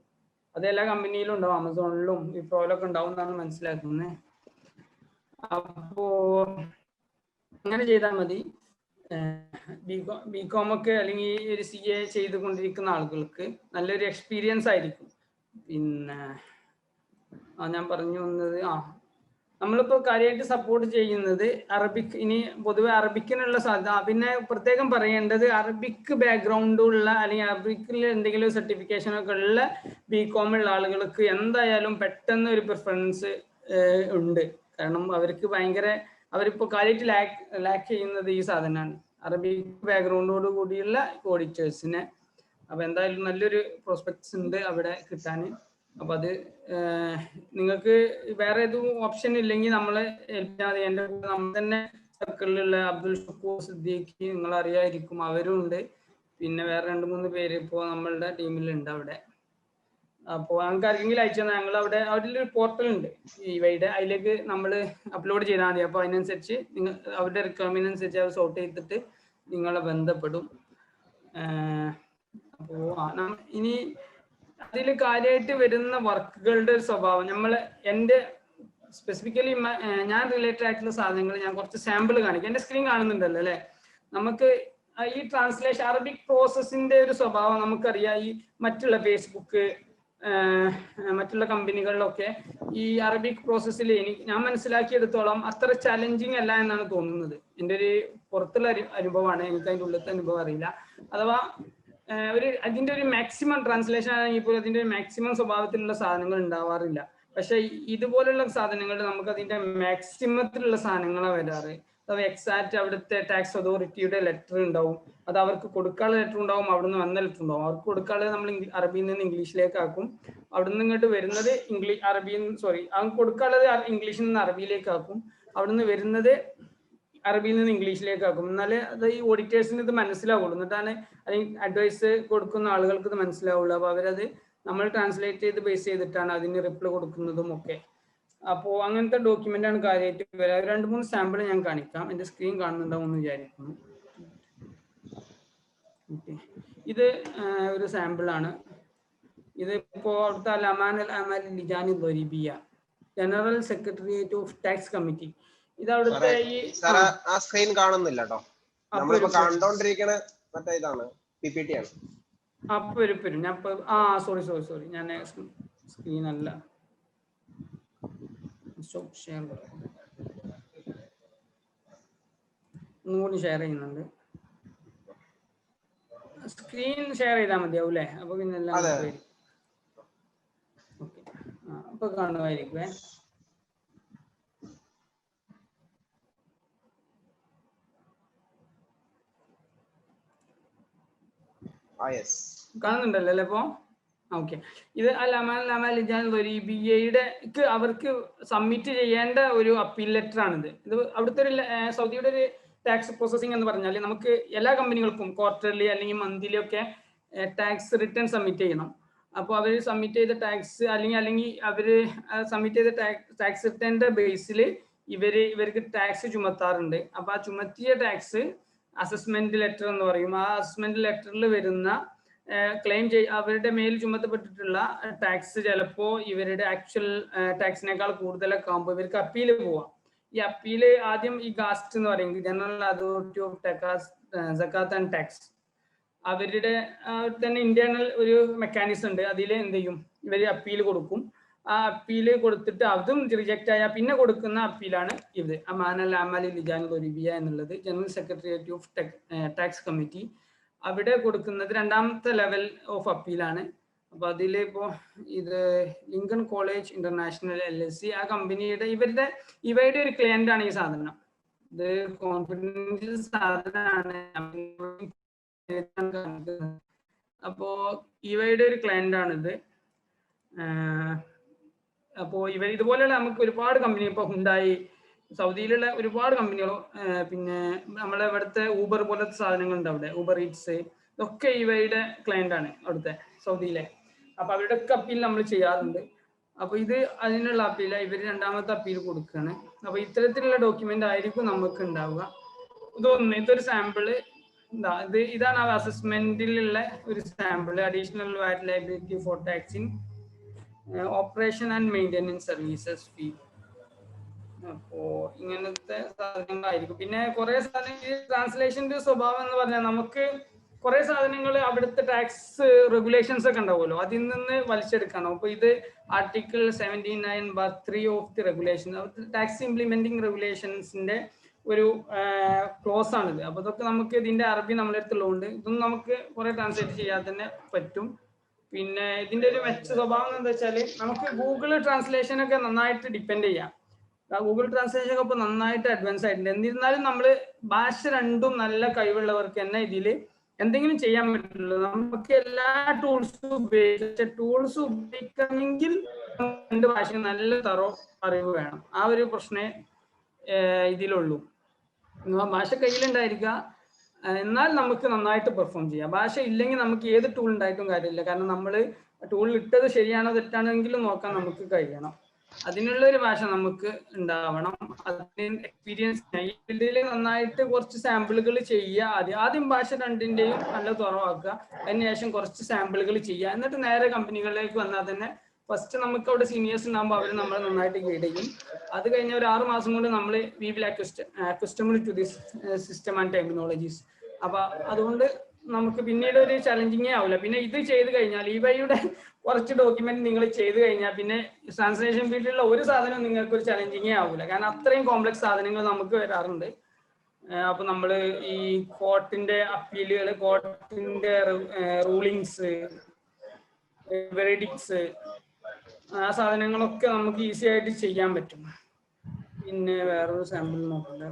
അത് എല്ലാ കമ്പനിയിലും ഉണ്ടാവും, ആമസോണിലും വിപ്രോയിലൊക്കെ ഉണ്ടാവും എന്നാണ് മനസ്സിലാക്കുന്നത്. അപ്പോ അങ്ങനെ ചെയ്താൽ മതി. BCom ഒക്കെ അല്ലെങ്കിൽ ഒരു CA ചെയ്തുകൊണ്ടിരിക്കുന്ന ആളുകൾക്ക് നല്ലൊരു എക്സ്പീരിയൻസ് ആയിരിക്കും. പിന്നെ ഞാൻ പറഞ്ഞു വന്നത് നമ്മളിപ്പോൾ കാര്യമായിട്ട് സപ്പോർട്ട് ചെയ്യുന്നത് അറബിക്. ഇനി പൊതുവെ അറബിക്കിനുള്ള സാധ്യത, പിന്നെ പ്രത്യേകം പറയേണ്ടത് അറബിക് ബാക്ക്ഗ്രൗണ്ടുള്ള അല്ലെങ്കിൽ അറബിക്കിൽ എന്തെങ്കിലും സർട്ടിഫിക്കേഷൻ ഒക്കെ ഉള്ള ബികോം ഉള്ള ആളുകൾക്ക് എന്തായാലും പെട്ടെന്ന് ഒരു പ്രിഫറൻസ് ഉണ്ട്. കാരണം അവർക്ക് അവരിപ്പോൾ കാര്യമായിട്ട് ലാക്ക് ചെയ്യുന്നത് ഈ സാധനമാണ്, അറബിക് ബാക്ക്ഗ്രൗണ്ടോട് കൂടിയുള്ള ഓഡിറ്റേഴ്സിനെ. അപ്പൊ എന്തായാലും നല്ലൊരു പ്രോസ്പെക്ട്സ് ഉണ്ട് അവിടെ കിട്ടാൻ. അപ്പൊ അത് നിങ്ങൾക്ക് വേറെ ഏതും ഓപ്ഷൻ ഇല്ലെങ്കിൽ നമ്മളെ ഏൽപ്പിച്ചാൽ മതി. എൻ്റെ കൂടെ നമ്മൾ തന്നെ സർക്കിളിലുള്ള അബ്ദുൽ ഷുക്കൂർ സിദ്ദീഖ് നിങ്ങൾ അറിയായിരിക്കും, അവരും ഉണ്ട്. പിന്നെ വേറെ 2-3 പേര് ഇപ്പോൾ നമ്മളുടെ ടീമിലുണ്ട് അവിടെ. അപ്പോൾ ഞങ്ങൾക്ക് ആർക്കെങ്കിലും അയച്ചു തന്നാൽ ഞങ്ങൾ അവരിലൊരു പോർട്ടൽ ഉണ്ട് ഈവയുടെ, അതിലേക്ക് നമ്മൾ അപ്ലോഡ് ചെയ്താൽ മതി. അപ്പോൾ അതിനനുസരിച്ച് അവരുടെ റിക്വയർമെന്റ് അനുസരിച്ച് അത് സോർട്ട് ചെയ്തിട്ട് നിങ്ങളെ ബന്ധപ്പെടും. അപ്പോൾ ഇനി അതിൽ കാര്യമായിട്ട് വരുന്ന വർക്കുകളുടെ ഒരു സ്വഭാവം, എൻ്റെ സ്പെസിഫിക്കലി ഞാൻ റിലേറ്റഡ് ആയിട്ടുള്ള സാധനങ്ങൾ ഞാൻ കുറച്ച് സാമ്പിൾ കാണിക്കാം. എൻ്റെ സ്ക്രീൻ കാണുന്നുണ്ടല്ലോ അല്ലേ? നമുക്ക് ഈ ട്രാൻസ്ലേഷൻ അറബിക് പ്രോസസ്സിന്റെ ഒരു സ്വഭാവം നമുക്കറിയാം. ഈ മറ്റുള്ള ഫേസ്ബുക്ക് മറ്റുള്ള കമ്പനികളിലൊക്കെ ഈ അറബിക് പ്രോസസ്സിൽ ഞാൻ മനസ്സിലാക്കിയെടുത്തോളം അത്ര ചലഞ്ചിങ് അല്ല എന്നാണ് തോന്നുന്നത്. എൻ്റെ ഒരു പുറത്തുള്ള അനുഭവമാണ്, എനിക്ക് അതിൻ്റെ ഉള്ളിലത്തെ അനുഭവം അറിയില്ല. അഥവാ അതിന്റെ ഒരു മാക്സിമം ട്രാൻസ്ലേഷൻ ആണെങ്കിൽ പോലും അതിന്റെ ഒരു മാക്സിമം സ്വഭാവത്തിലുള്ള സാധനങ്ങൾ ഉണ്ടാവാറില്ല. പക്ഷെ ഇതുപോലുള്ള സാധനങ്ങൾ നമുക്ക് അതിന്റെ മാക്സിമത്തിലുള്ള സാധനങ്ങളാണ് വരാറ്. അഥവാ എക്സാക്ട് അവിടുത്തെ ടാക്സ് അതോറിറ്റിയുടെ ലെറ്റർ ഉണ്ടാവും, അത് അവർക്ക് കൊടുക്കാനുള്ള ലെറ്റർ ഉണ്ടാവും, അവിടുന്ന് വന്ന ലെറ്റർ ഉണ്ടാവും. അവർക്ക് കൊടുക്കാനുള്ളത് നമ്മൾ അറബിയിൽ നിന്ന് ഇംഗ്ലീഷിലേക്ക് ആക്കും, അവിടുന്ന് ഇങ്ങോട്ട് വരുന്നത് അവർക്ക് കൊടുക്കാനുള്ളത് ഇംഗ്ലീഷിൽ നിന്ന് അറബിയിലേക്ക് ആക്കും, അവിടുന്ന് വരുന്നത് അറബിയിൽ നിന്ന് ഇംഗ്ലീഷിലേക്ക് ആക്കും. എന്നാലേ അത് ഈ ഓഡിറ്റേഴ്സിന് ഇത് മനസ്സിലാവുള്ളൂ, എന്നിട്ടാണ് അല്ലെങ്കിൽ അഡ്വൈസ് കൊടുക്കുന്ന ആളുകൾക്ക് ഇത് മനസ്സിലാവുള്ളൂ. അപ്പോൾ അവരത് നമ്മൾ ട്രാൻസ്ലേറ്റ് ചെയ്ത് ബേസ് ചെയ്തിട്ടാണ് അതിന് റിപ്ലൈ കൊടുക്കുന്നതും ഒക്കെ. അപ്പോൾ അങ്ങനത്തെ ഡോക്യുമെന്റ് ആണ് കാര്യമായിട്ട് വരാം. 2-3 സാമ്പിൾ ഞാൻ കാണിക്കാം. എൻ്റെ സ്ക്രീൻ കാണുന്നുണ്ടാവും എന്ന് വിചാരിക്കുന്നു. ഇത് ഒരു സാമ്പിൾ ആണ്. ഇത് ഇപ്പോൾ അവിടുത്തെ അമാൻ ലിജാനി ദൊരിബിയ, general secretariat of tax committee. ഇത് അവിടുത്തെ ആ സ്ക്രീൻ കാണുന്നില്ല കേട്ടോ, നമ്മളിപ്പോ കണ്ടോണ്ടിരിക്കണ മറ്റേ ഇതാണ് പിപിടി ആണ്. വരും ഞാൻ സോറി ഞാൻ സ്ക്രീൻ അല്ല, ഒന്നുകൂടി ഷെയർ ചെയ്യുന്നുണ്ട്. സ്ക്രീൻ ഷെയർ ചെയ്താൽ മതിയാവും അല്ലേ? അപ്പൊ പിന്നെ എല്ലാം ഓക്കെ. അപ്പൊ കാണുമായിരിക്കുവേ. കാണുന്നുണ്ടല്ലോ അല്ലേ ഇപ്പോ? ഓക്കെ. ഇത് അമാൻ ലിജാൻ ദൊരീബിയയുടെ അവർക്ക് സബ്മിറ്റ് ചെയ്യേണ്ട ഒരു അപ്പീൽ ലെറ്റർ ആണിത്. ഇത് അവിടുത്തെ ഒരു സൗദിയുടെ ഒരു ടാക്സ് പ്രോസസ്സിംഗ് എന്ന് പറഞ്ഞാൽ നമുക്ക് എല്ലാ കമ്പനികൾക്കും ക്വാർട്ടർലി അല്ലെങ്കിൽ മന്ത്ലി ഒക്കെ ടാക്സ് റിട്ടേൺ സബ്മിറ്റ് ചെയ്യണം. അപ്പോൾ അവർ സബ്മിറ്റ് ചെയ്ത ടാക്സ് അല്ലെങ്കിൽ അവർ സബ്മിറ്റ് ചെയ്ത ടാക്സ് റിട്ടേണിന്റെ ബേസിൽ ഇവർക്ക് ടാക്സ് ചുമത്താറുണ്ട്. അപ്പോൾ ആ ചുമത്തിയ ടാക്സ് അസസ്മെന്റ് ലെറ്റർ എന്ന് പറയും. ആ അസസ്മെന്റ് ലെറ്ററിൽ വരുന്ന ക്ലെയിം അവരുടെ മേൽ ചുമത്തപ്പെട്ടിട്ടുള്ള ടാക്സ് ചിലപ്പോൾ ഇവരുടെ ആക്ച്വൽ ടാക്സിനേക്കാൾ കൂടുതലൊക്കെ ആകുമ്പോൾ ഇവർക്ക് അപ്പീൽ പോവാം. ഈ അപ്പീല് ആദ്യം ഈ ഗാസ്റ്റ് എന്ന് പറയുന്നത് general authority of zakat and tax, അവരുടെ തന്നെ ഇന്റേണൽ ഒരു മെക്കാനിസം ഉണ്ട്. അതിൽ എന്ത് ചെയ്യും, ഇവർ അപ്പീൽ കൊടുക്കും. ആ അപ്പീല് കൊടുത്തിട്ട് അതും റിജക്റ്റ് ആയാൽ പിന്നെ കൊടുക്കുന്ന അപ്പീലാണ് ഇത് അമാൻ ലിജാൻ ദൊരീബിയ എന്നുള്ളത്, general secretariat of tax committee. അവിടെ കൊടുക്കുന്നത് 2ാമത്തെ ലെവൽ ഓഫ് അപ്പീലാണ്. അപ്പൊ അതിലിപ്പോ ഇത് ലിങ്കൺ കോളേജ് ഇന്റർനാഷണൽ LLC, ആ കമ്പനിയുടെ ഇവയുടെ ഒരു ക്ലയന്റ് ആണ് ഈ സാധനം. ഇത് കോൺഫിഡൻഷ്യൽ സാധനമാണ്. അപ്പോ ഇവയുടെ ഒരു ക്ലയന്റ് ആണിത്. അപ്പോൾ ഇതുപോലെയുള്ള നമുക്ക് ഒരുപാട് കമ്പനി, ഇപ്പൊ ഹുണ്ടായി, സൗദിയിലുള്ള ഒരുപാട് കമ്പനികളോ പിന്നെ നമ്മളെ ഇവിടുത്തെ ഊബർ പോലത്തെ സാധനങ്ങളുണ്ട് അവിടെ, ഊബർ ഈറ്റ്സ്, ഇതൊക്കെ ഇവയുടെ ക്ലയന്റ് ആണ് അവിടുത്തെ സൗദിയിലെ. അപ്പൊ അവരുടെ ഒക്കെ അപ്പീൽ നമ്മൾ ചെയ്യാറുണ്ട്. അപ്പൊ ഇത് അതിനുള്ള അപ്പീല, ഇവർ 2ാമത്തെ അപ്പീൽ കൊടുക്കുകയാണ്. അപ്പൊ ഇത്തരത്തിലുള്ള ഡോക്യുമെന്റ് ആയിരിക്കും നമുക്ക് ഉണ്ടാവുക. ഇതൊരു സാമ്പിള്. ഇതാണ് ആ അസസ്മെന്റിലുള്ള ഒരു sample. Additional VAT liability for taxing operation and maintenance services fee. അപ്പോ ഇങ്ങനത്തെ സാധനങ്ങളായിരിക്കും. പിന്നെ കുറെ സാധനങ്ങൾ ട്രാൻസ്ലേഷന്റെ സ്വഭാവം എന്ന് പറഞ്ഞാൽ നമുക്ക് കുറെ സാധനങ്ങൾ അവിടുത്തെ ടാക്സ് റെഗുലേഷൻസ് ഒക്കെ ഉണ്ടാവുമല്ലോ, അതിൽ നിന്ന് വലിച്ചെടുക്കണം. അപ്പൊ ഇത് article 79(3) of the regulation, tax implementing റെഗുലേഷൻസിന്റെ ഒരു ക്ലോസ് ആണിത്. അപ്പൊ ഇതൊക്കെ നമുക്ക് ഇതിന്റെ അറബി നമ്മുടെ അടുത്തുള്ളതുകൊണ്ട് ഇതൊന്നും നമുക്ക് കുറെ ട്രാൻസ്ലേറ്റ് ചെയ്യാൻ തന്നെ പറ്റും. പിന്നെ ഇതിന്റെ ഒരു മെച്ച സ്വഭാവം എന്താ വെച്ചാല് നമുക്ക് ഗൂഗിൾ ട്രാൻസ്ലേഷൻ ഒക്കെ നന്നായിട്ട് ഡിപ്പെൻഡ് ചെയ്യാം. ഗൂഗിൾ ട്രാൻസ്ലേഷൻ ഒക്കെ ഇപ്പൊ നന്നായിട്ട് അഡ്വാൻസ് ആയിട്ടുണ്ട്. എന്നിരുന്നാലും നമ്മള് ഭാഷ രണ്ടും നല്ല കഴിവുള്ളവർക്ക് തന്നെ ഇതിൽ എന്തെങ്കിലും ചെയ്യാൻ പറ്റുള്ളൂ. നമുക്ക് എല്ലാ ടൂൾസും ഉപയോഗിച്ച് ടൂൾസ് ഉപയോഗിക്കണമെങ്കിൽ രണ്ട് ഭാഷ നല്ല തറോ അറിവ് വേണം. ആ ഒരു പ്രശ്നമേ ഇതിലുള്ളൂ. ഭാഷ കയ്യിലുണ്ടായിരിക്കുക, എന്നാൽ നമുക്ക് നന്നായിട്ട് പെർഫോം ചെയ്യാം. ഭാഷ ഇല്ലെങ്കിൽ നമുക്ക് ഏത് ടൂൾ ഉണ്ടായിട്ടും കാര്യമില്ല. കാരണം നമ്മൾ ടൂളിൽ ഇട്ടത് ശരിയാണോ തെറ്റാണോ എങ്കിലും നോക്കാൻ നമുക്ക് കഴിയണം. അതിനുള്ള ഒരു ഭാഷ നമുക്ക് ഉണ്ടാവണം. അതിന് എക്സ്പീരിയൻസ് ഇതിൽ നന്നായിട്ട് കുറച്ച് സാമ്പിളുകൾ ചെയ്യുക. ആദ്യം ഭാഷ രണ്ടിന്റെയും നല്ല തുറവാക്കുക, അതിനുശേഷം കുറച്ച് സാമ്പിളുകൾ ചെയ്യുക. എന്നിട്ട് നേരെ കമ്പനികളിലേക്ക് വന്നാൽ തന്നെ ഫസ്റ്റ് നമുക്ക് അവിടെ സീനിയേഴ്സ് ഉണ്ടാകുമ്പോൾ അവർ നമ്മളെ നന്നായിട്ട് ഗൈഡ് ചെയ്യും. അത് കഴിഞ്ഞ ഒരു 6 മാസം കൊണ്ട് നമ്മൾ we will accustomed to this system and technologies. അപ്പൊ അതുകൊണ്ട് നമുക്ക് പിന്നീട് ഒരു ചലഞ്ചിങ്ങേ ആവില്ല. പിന്നെ ഇത് ചെയ്ത് കഴിഞ്ഞാൽ EY-യുടെ കുറച്ച് ഡോക്യുമെന്റ് നിങ്ങൾ ചെയ്ത് കഴിഞ്ഞാൽ പിന്നെ ട്രാൻസ്ലേഷൻ ഫീൽഡിലുള്ള ഒരു സാധനം നിങ്ങൾക്ക് ഒരു ചലഞ്ചിങ്ങേ ആവില്ല. കാരണം അത്രയും കോംപ്ലക്സ് സാധനങ്ങൾ നമുക്ക് വരാറുണ്ട്. അപ്പൊ നമ്മൾ ഈ കോർട്ടിന്റെ അപ്പീലുകൾ, കോർട്ടിന്റെ റൂളിങ്സ്, വെർഡിക്ട്സ്, ആ സാധനങ്ങളൊക്കെ നമുക്ക് ഈസി ആയിട്ട് ചെയ്യാൻ പറ്റും. പിന്നെ വേറൊരു സാമ്പിൾ നോക്കട്ടെ.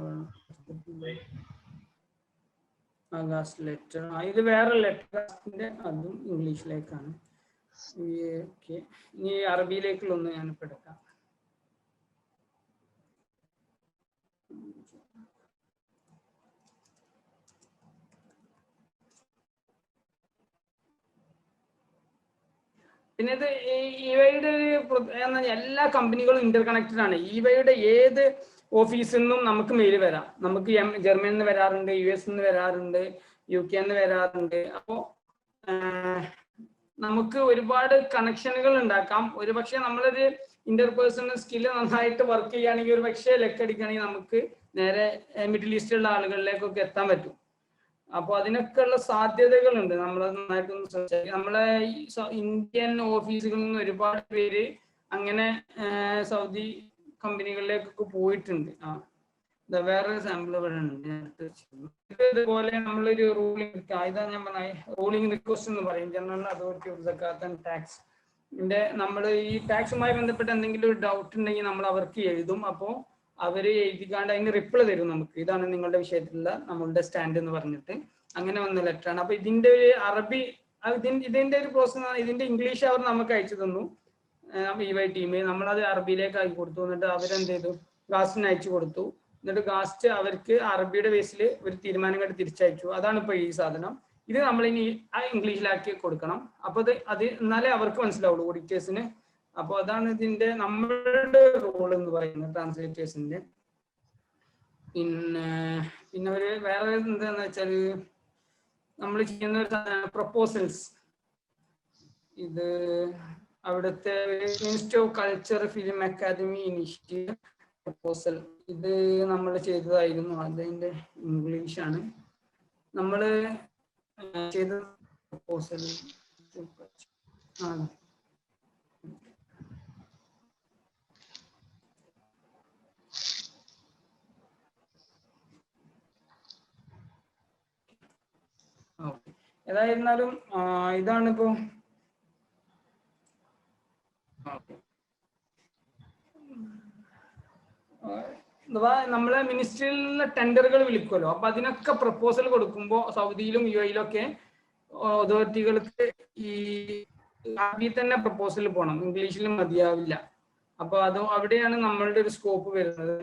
ആകാശ് ലെറ്റർ, ഇത് വേറെ ലെറ്ററിന്റെ അതും ഇംഗ്ലീഷിലേക്കാണ്. ഇനി അറബിയിലേക്കുള്ളൊന്ന് ഞാനിപ്പോൾ എടുക്കാം. പിന്നെ ഇത് EY-യുടെ ഒരു എല്ലാ കമ്പനികളും ഇന്റർ കണക്റ്റഡ് ആണ്. EY-യുടെ ഏത് ഓഫീസിൽ നിന്നും നമുക്ക് മെയിൽ വരാം. നമുക്ക് ജർമ്മനിയിൽ നിന്ന് വരാറുണ്ട്, US നിന്ന് വരാറുണ്ട്, UK നിന്ന് വരാറുണ്ട്. അപ്പോൾ നമുക്ക് ഒരുപാട് കണക്ഷനുകൾ ഉണ്ടാക്കാം. ഒരു പക്ഷേ നമ്മളൊരു ഇന്റർപേഴ്സണൽ സ്കില്ല് നന്നായിട്ട് വർക്ക് ചെയ്യുകയാണെങ്കിൽ ഒരു പക്ഷേ ലക്കടിക്കുകയാണെങ്കിൽ നമുക്ക് നേരെ മിഡിൽ ഈസ്റ്റിലുള്ള ആളുകളിലേക്കൊക്കെ എത്താൻ പറ്റും. അപ്പോൾ അതിനൊക്കെ ഉള്ള സാധ്യതകളുണ്ട്. നമ്മൾ നന്നായിട്ടൊന്ന് ശ്രദ്ധിക്കുക. നമ്മളെ ഇന്ത്യൻ ഓഫീസുകളിൽ നിന്ന് ഒരുപാട് പേര് അങ്ങനെ സൗദി കമ്പനികളിലേക്കൊക്കെ പോയിട്ടുണ്ട്. വേറൊരു സാമ്പിൾ ഇവിടെ ഉണ്ട്. ഇതുപോലെ നമ്മളൊരു റൂളിംഗ്, ഇതാ ഞാൻ പറഞ്ഞ റൂളിംഗ് റിക്വസ്റ്റ് എന്ന് പറയും, general authority of zakat and tax. നമ്മൾ ഈ ടാക്സുമായി ബന്ധപ്പെട്ട് എന്തെങ്കിലും ഒരു ഡൗട്ട് ഉണ്ടെങ്കിൽ നമ്മൾ അവർക്ക് എഴുതും. അപ്പോൾ അവര് എഴുതിക്കാണ്ട് അതിന് റിപ്ലൈ തരും നമുക്ക്. ഇതാണ് നിങ്ങളുടെ വിഷയത്തിലുള്ള നമ്മളുടെ സ്റ്റാൻഡ് എന്ന് പറഞ്ഞിട്ട് അങ്ങനെ വന്ന ലെറ്ററാണ്. അപ്പൊ ഇതിന്റെ ഒരു അറബി, ഇതിന്റെ ഒരു പ്രോസസ്, ഇതിന്റെ ഇംഗ്ലീഷ് അവർ നമുക്ക് അയച്ചു തന്നു. EY ടീം നമ്മളത് അറബിയിലേക്ക് ആക്കി കൊടുത്തു. എന്നിട്ട് അവരെന്ത് ചെയ്തു, ഗാസ്റ്റിന് അയച്ചു കൊടുത്തു. എന്നിട്ട് ഗാസ്റ്റ് അവർക്ക് അറബിയുടെ ബേസിൽ ഒരു തീരുമാനം കണ്ട് തിരിച്ചയച്ചു. അതാണ് ഇപ്പൊ ഈ സാധനം. ഇത് നമ്മളിനി ആ ഇംഗ്ലീഷിലാക്കി കൊടുക്കണം. അപ്പൊ അത് എന്നാലേ അവർക്ക് മനസ്സിലാവുള്ളൂ, ഓഡിറ്റേഴ്സിന്. അപ്പൊ അതാണ് ഇതിന്റെ നമ്മളുടെ റോൾ എന്ന് പറയുന്നത്, ട്രാൻസ്ലേറ്റേഴ്സിന്റെ. പിന്നെ ഒരു വേറെ എന്താന്ന് വെച്ചാല് നമ്മൾ ചെയ്യുന്ന ഒരു പ്രപ്പോസൽസ്. ഇത് അവിടുത്തെ ministry of culture film academy initiative proposal, ഇത് നമ്മൾ ചെയ്തതായിരുന്നു. അതിന്റെ ഇംഗ്ലീഷാണ് നമ്മൾ ചെയ്ത പ്രപ്പോസൽ. ഏതായിരുന്നാലും ഇതാണിപ്പോ നമ്മളെ മിനിസ്ട്രിയിലുള്ള ടെൻഡറുകൾ വിളിക്കുമല്ലോ. അപ്പൊ അതിനൊക്കെ പ്രപ്പോസൽ കൊടുക്കുമ്പോൾ സൗദിയിലും UAE-യിലും ഒക്കെ അതോറിറ്റികൾക്ക് ഈ അറബിയിൽ തന്നെ പ്രപ്പോസൽ പോകണം, ഇംഗ്ലീഷിൽ മതിയാവില്ല. അപ്പൊ അത് അവിടെയാണ് നമ്മളുടെ ഒരു സ്കോപ്പ് വരുന്നത്.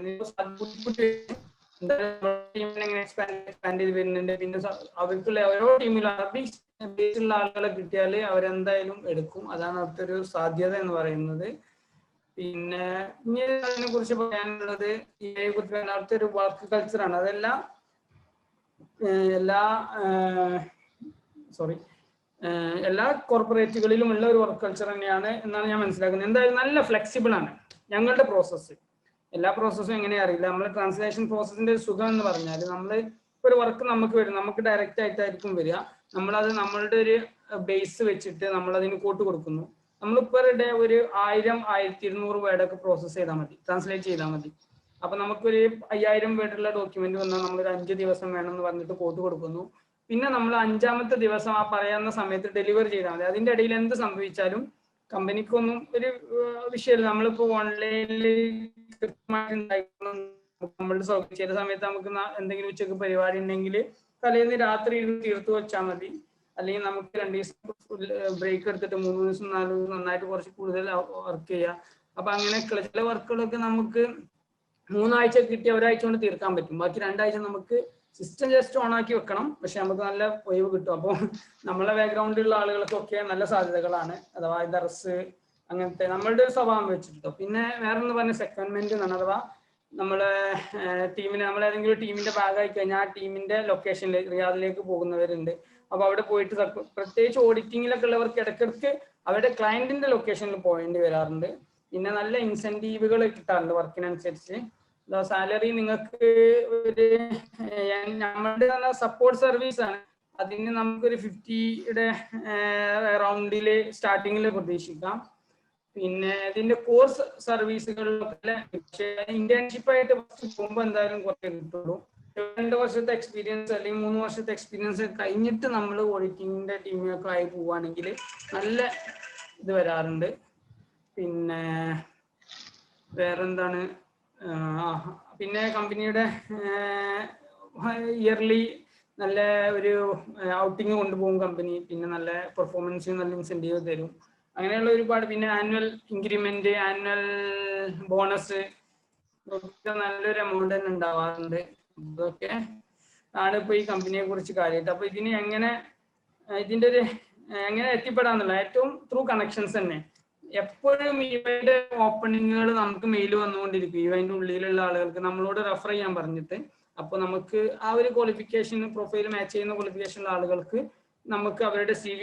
എക്സ്പാൻഡ് ചെയ്ത് വരുന്നുണ്ട്. പിന്നെ അവർക്കുള്ള ഓരോ ടീമിലും അറബി ബേസുള്ള ആളുകളെ കിട്ടിയാൽ അവരെന്തായാലും എടുക്കും. അതാണ് അവിടുത്തെ ഒരു സാധ്യത എന്ന് പറയുന്നത്. പിന്നെ ഇനി അതിനെ കുറിച്ച് പറയാനുള്ളത്, EY കുറിച്ച് അവിടുത്തെ ഒരു വർക്ക് കൾച്ചറാണ്. അതെല്ലാം എല്ലാ കോർപ്പറേറ്റുകളിലും ഉള്ള ഒരു വർക്ക് കൾച്ചർ തന്നെയാണ് എന്നാണ് ഞാൻ മനസ്സിലാക്കുന്നത്. എന്തായാലും നല്ല ഫ്ലെക്സിബിൾ ആണ് ഞങ്ങളുടെ പ്രോസസ്സ്. എല്ലാ പ്രോസസ്സും എങ്ങനെയാ അറിയില്ല. നമ്മൾ ട്രാൻസ്ലേഷൻ പ്രോസസ്സിന്റെ സുഖം എന്ന് പറഞ്ഞാൽ നമ്മൾ ഒരു വർക്ക് നമുക്ക് വരും, നമുക്ക് ഡയറക്റ്റ് ആയിട്ടായിരിക്കും വരിക. നമ്മളത് നമ്മളുടെ ഒരു ബേസ് വെച്ചിട്ട് നമ്മൾ അതിന് കോട്ട് കൊടുക്കുന്നു. നമ്മൾ പെർ ഡേ ഒരു 1000-1200 വേർഡൊക്കെ പ്രോസസ്സ് ചെയ്താൽ മതി, ട്രാൻസ്ലേറ്റ് ചെയ്താൽ മതി. അപ്പൊ നമുക്കൊരു 5000 വേർഡുള്ള ഡോക്യുമെന്റ് വന്നാൽ നമ്മളൊരു 5 ദിവസം വേണമെന്ന് പറഞ്ഞിട്ട് കോട്ട് കൊടുക്കുന്നു. പിന്നെ നമ്മൾ 5ാമത്തെ ദിവസം ആ പറയുന്ന സമയത്ത് ഡെലിവർ ചെയ്താൽ മതി. അതിന്റെ ഇടയിൽ എന്ത് സംഭവിച്ചാലും കമ്പനിക്കൊന്നും ഒരു വിഷയമില്ല. നമ്മളിപ്പോ ഓൺലൈനിൽ നമ്മളുടെ സൗകര്യം ചെയ്ത സമയത്ത് നമുക്ക് എന്തെങ്കിലും ഉച്ചക്ക് പരിപാടി ഉണ്ടെങ്കിൽ തലേന്ന് രാത്രി തീർത്തു വെച്ചാൽ മതി. അല്ലെങ്കിൽ നമുക്ക് 2 ദിവസം ബ്രേക്ക് എടുത്തിട്ട് 3 ദിവസം 4 ദിവസം നന്നായിട്ട് കുറച്ച് കൂടുതൽ വർക്ക് ചെയ്യാം. അപ്പൊ അങ്ങനെയൊക്കെയുള്ള ചില വർക്കുകളൊക്കെ നമുക്ക് 3 ആഴ്ച കിട്ടിയ ഒരാഴ്ച കൊണ്ട് തീർക്കാൻ പറ്റും. ബാക്കി 2 ആഴ്ച നമുക്ക് സിസ്റ്റം ജസ്റ്റ് ഓൺ ആക്കി വെക്കണം, പക്ഷെ നമുക്ക് നല്ല ഒഴിവ് കിട്ടും. അപ്പോൾ നമ്മളെ ബാക്ക്ഗ്രൗണ്ടിലുള്ള ആളുകൾക്കൊക്കെ നല്ല സാധ്യതകളാണ്. അഥവാ ദർസ് അങ്ങനത്തെ നമ്മളുടെ ഒരു സ്വഭാവം വെച്ചിട്ടോ. പിന്നെ വേറെ ഒന്ന് പറഞ്ഞ സെക്കൻഡ്മെന്റ് എന്നാണ്, അഥവാ നമ്മളെ ടീമിന് നമ്മൾ ഏതെങ്കിലും ടീമിന്റെ ഭാഗമായി കഴിഞ്ഞാൽ ആ ടീമിന്റെ ലൊക്കേഷനിൽ റിയാദിലേക്ക് പോകുന്നവരുണ്ട്. അപ്പൊ അവിടെ പോയിട്ട് പ്രത്യേകിച്ച് ഓഡിറ്റിങ്ങിലൊക്കെ ഉള്ളവർക്ക് ഇടയ്ക്കിടയ്ക്ക് അവരുടെ ക്ലയന്റിന്റെ ലൊക്കേഷനിൽ പോകേണ്ടി വരാറുണ്ട്. പിന്നെ നല്ല ഇൻസെന്റീവുകൾ കിട്ടാറുണ്ട് വർക്കിനനുസരിച്ച്. സാലറി നിങ്ങൾക്ക് ഒരു നമ്മളുടെ സപ്പോർട്ട് സർവീസ് ആണ്, അതിന് നമുക്കൊരു 50യുടെ റൗണ്ടില് സ്റ്റാർട്ടിങ്ങിൽ പ്രതീക്ഷിക്കാം. പിന്നെ ഇതിന്റെ കോഴ്സ് സർവീസുകളിലൊക്കെ ഇന്റേൺഷിപ്പ് ആയിട്ട് പോകുമ്പോൾ എന്തായാലും കുറച്ച് കിട്ടുള്ളൂ. 2 വർഷത്തെ എക്സ്പീരിയൻസ് അല്ലെങ്കിൽ 3 വർഷത്തെ എക്സ്പീരിയൻസ് കഴിഞ്ഞിട്ട് നമ്മൾ ഓഡിറ്റിങ്ങിന്റെ ടീമിലൊക്കെ ആയി പോവുകയാണെങ്കിൽ നല്ല ഇത് വരാറുണ്ട്. പിന്നെ വേറെന്താണ്, പിന്നെ കമ്പനിയുടെ ഇയർലി നല്ല ഒരു ഔട്ടിങ് കൊണ്ടുപോകും കമ്പനി. പിന്നെ നല്ല പെർഫോമൻസ്, നല്ല ഇൻസെന്റീവ് തരും. അങ്ങനെയുള്ള ഒരുപാട്. പിന്നെ ആനുവൽ ഇൻക്രിമെന്റ്, ആനുവൽ ബോണസ് ഒക്കെ നല്ലൊരു എമൗണ്ട് തന്നെ ഉണ്ടാവാറുണ്ട്. ഇതൊക്കെ ആണ് ഇപ്പൊ ഈ കമ്പനിയെ കുറിച്ച് കാര്യമായിട്ട്. അപ്പൊ ഇതിന് ഇതിന്റെ ഒരു എങ്ങനെ എത്തിപ്പെടാന്നുള്ള ഏറ്റവും ത്രൂ കണക്ഷൻസ് തന്നെ. എപ്പോഴും ഇവയുടെ ഓപ്പണിങ്ങുകൾ നമുക്ക് മെയിൽ വന്നുകൊണ്ടിരിക്കും, ഇവന്റെ ഉള്ളിലുള്ള ആളുകൾക്ക് നമ്മളോട് റെഫർ ചെയ്യാൻ പറഞ്ഞിട്ട്. അപ്പൊ നമുക്ക് ആ ഒരു ക്വാളിഫിക്കേഷൻ പ്രൊഫൈൽ മാച്ച് ചെയ്യുന്ന ക്വാളിഫിക്കേഷനുള്ള ആളുകൾക്ക് നമുക്ക് അവരുടെ CV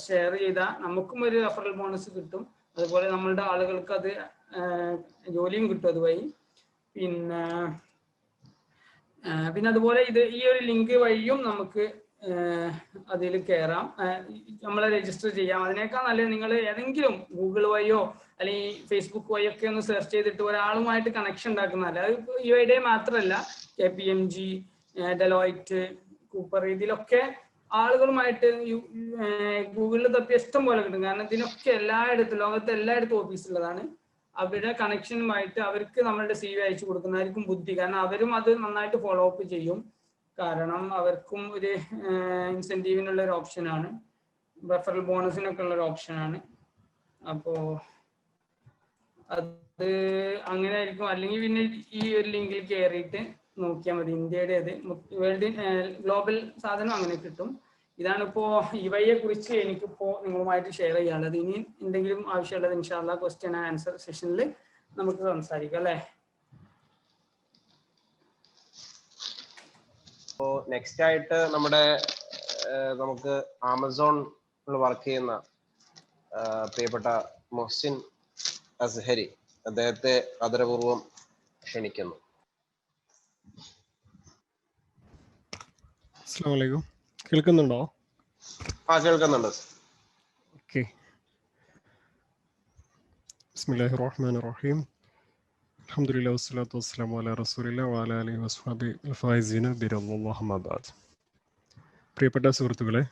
ഷെയർ ചെയ്താൽ നമുക്കും ഒരു റെഫറൽ ബോണസ് കിട്ടും. അതുപോലെ നമ്മളുടെ ആളുകൾക്ക് അത് ജോലിയും കിട്ടും അതുവഴി. പിന്നെ അതുപോലെ ഈ ഒരു ലിങ്ക് വഴിയും നമുക്ക് അതിൽ കയറാം, നമ്മളെ രജിസ്റ്റർ ചെയ്യാം. അതിനേക്കാൾ നല്ലത് നിങ്ങൾ ഏതെങ്കിലും ഗൂഗിൾ വഴിയോ അല്ലെങ്കിൽ ഫേസ്ബുക്ക് വഴിയോ ഒക്കെ ഒന്ന് സെർച്ച് ചെയ്തിട്ട് ഒരാളുമായിട്ട് കണക്ഷൻ ഉണ്ടാക്കുന്നതല്ല. അത് UID മാത്രമല്ല, KPMG, ഡെലോയിറ്റ്, കൂപ്പർ, ഇതിലൊക്കെ ആളുകളുമായിട്ട് ഗൂഗിളിൽ തപ്പി ഇഷ്ടം പോലെ കിട്ടും. കാരണം ഇതിനൊക്കെ എല്ലായിടത്തും, ലോകത്തെ എല്ലായിടത്തും ഓഫീസ് ഉള്ളതാണ്. അവരുടെ കണക്ഷനുമായിട്ട് അവർക്ക് നമ്മളുടെ CV അയച്ചു കൊടുക്കുന്നതായിരിക്കും ബുദ്ധി. കാരണം അവരും അത് നന്നായിട്ട് ഫോളോ അപ്പ് ചെയ്യും. കാരണം അവർക്കും ഒരു ഇൻസെന്റീവിനുള്ള ഒരു ഓപ്ഷനാണ്, റെഫറൽ ബോണസിനൊക്കെ ഉള്ള ഒരു ഓപ്ഷനാണ്. അപ്പോ അത് അങ്ങനെ ആയിരിക്കും. അല്ലെങ്കിൽ പിന്നെ ഈ ഒരു ലിങ്കിൽ കയറിയിട്ട് നോക്കിയാൽ മതി. ഇന്ത്യയുടെ വേൾഡ് ഗ്ലോബൽ സാധനം അങ്ങനെ കിട്ടും. ഇതാണ് ഇപ്പോ ഇവയെ കുറിച്ച് എനിക്കിപ്പോ നിങ്ങളുമായിട്ട് ഷെയർ ചെയ്യാനുള്ളത്. ഇനി എന്തെങ്കിലും ആവശ്യമുള്ളത് ഇൻഷാ അല്ലാഹ് ക്വസ്റ്റ്യൻ ആൻഡ് ആൻസർ സെഷനിൽ നമുക്ക് സംസാരിക്കാം അല്ലേ? നെക്സ്റ്റ് ആയിട്ട് നമുക്ക് ആമസോണിൽ വർക്ക് ചെയ്യുന്ന പ്രിയപ്പെട്ട മൊഹ്സിൻ അസ്ഹരി, അദ്ദേഹത്തെ ആദരപൂർവ്വം ക്ഷണിക്കുന്നു. അസ്സലാമു അലൈക്കും. കേൾക്കുന്നുണ്ടോ? കേൾക്കുന്നുണ്ട്. ഓക്കെ. ബിസ്മില്ലാഹിർ റഹ്മാനിർ റഹീം. അൽഹംദുലില്ലാഹി വസ്സലാത്തു വസ്സലാമു അലാ റസൂലില്ലാഹി വഅലാ ആലിഹി വസ്ഹബിഹി അൽ ഫായിസീന ബിറല്ലാഹി അമ്മാ ബഅദ്. പ്രിയപ്പെട്ട സുഹൃത്തുക്കളെ,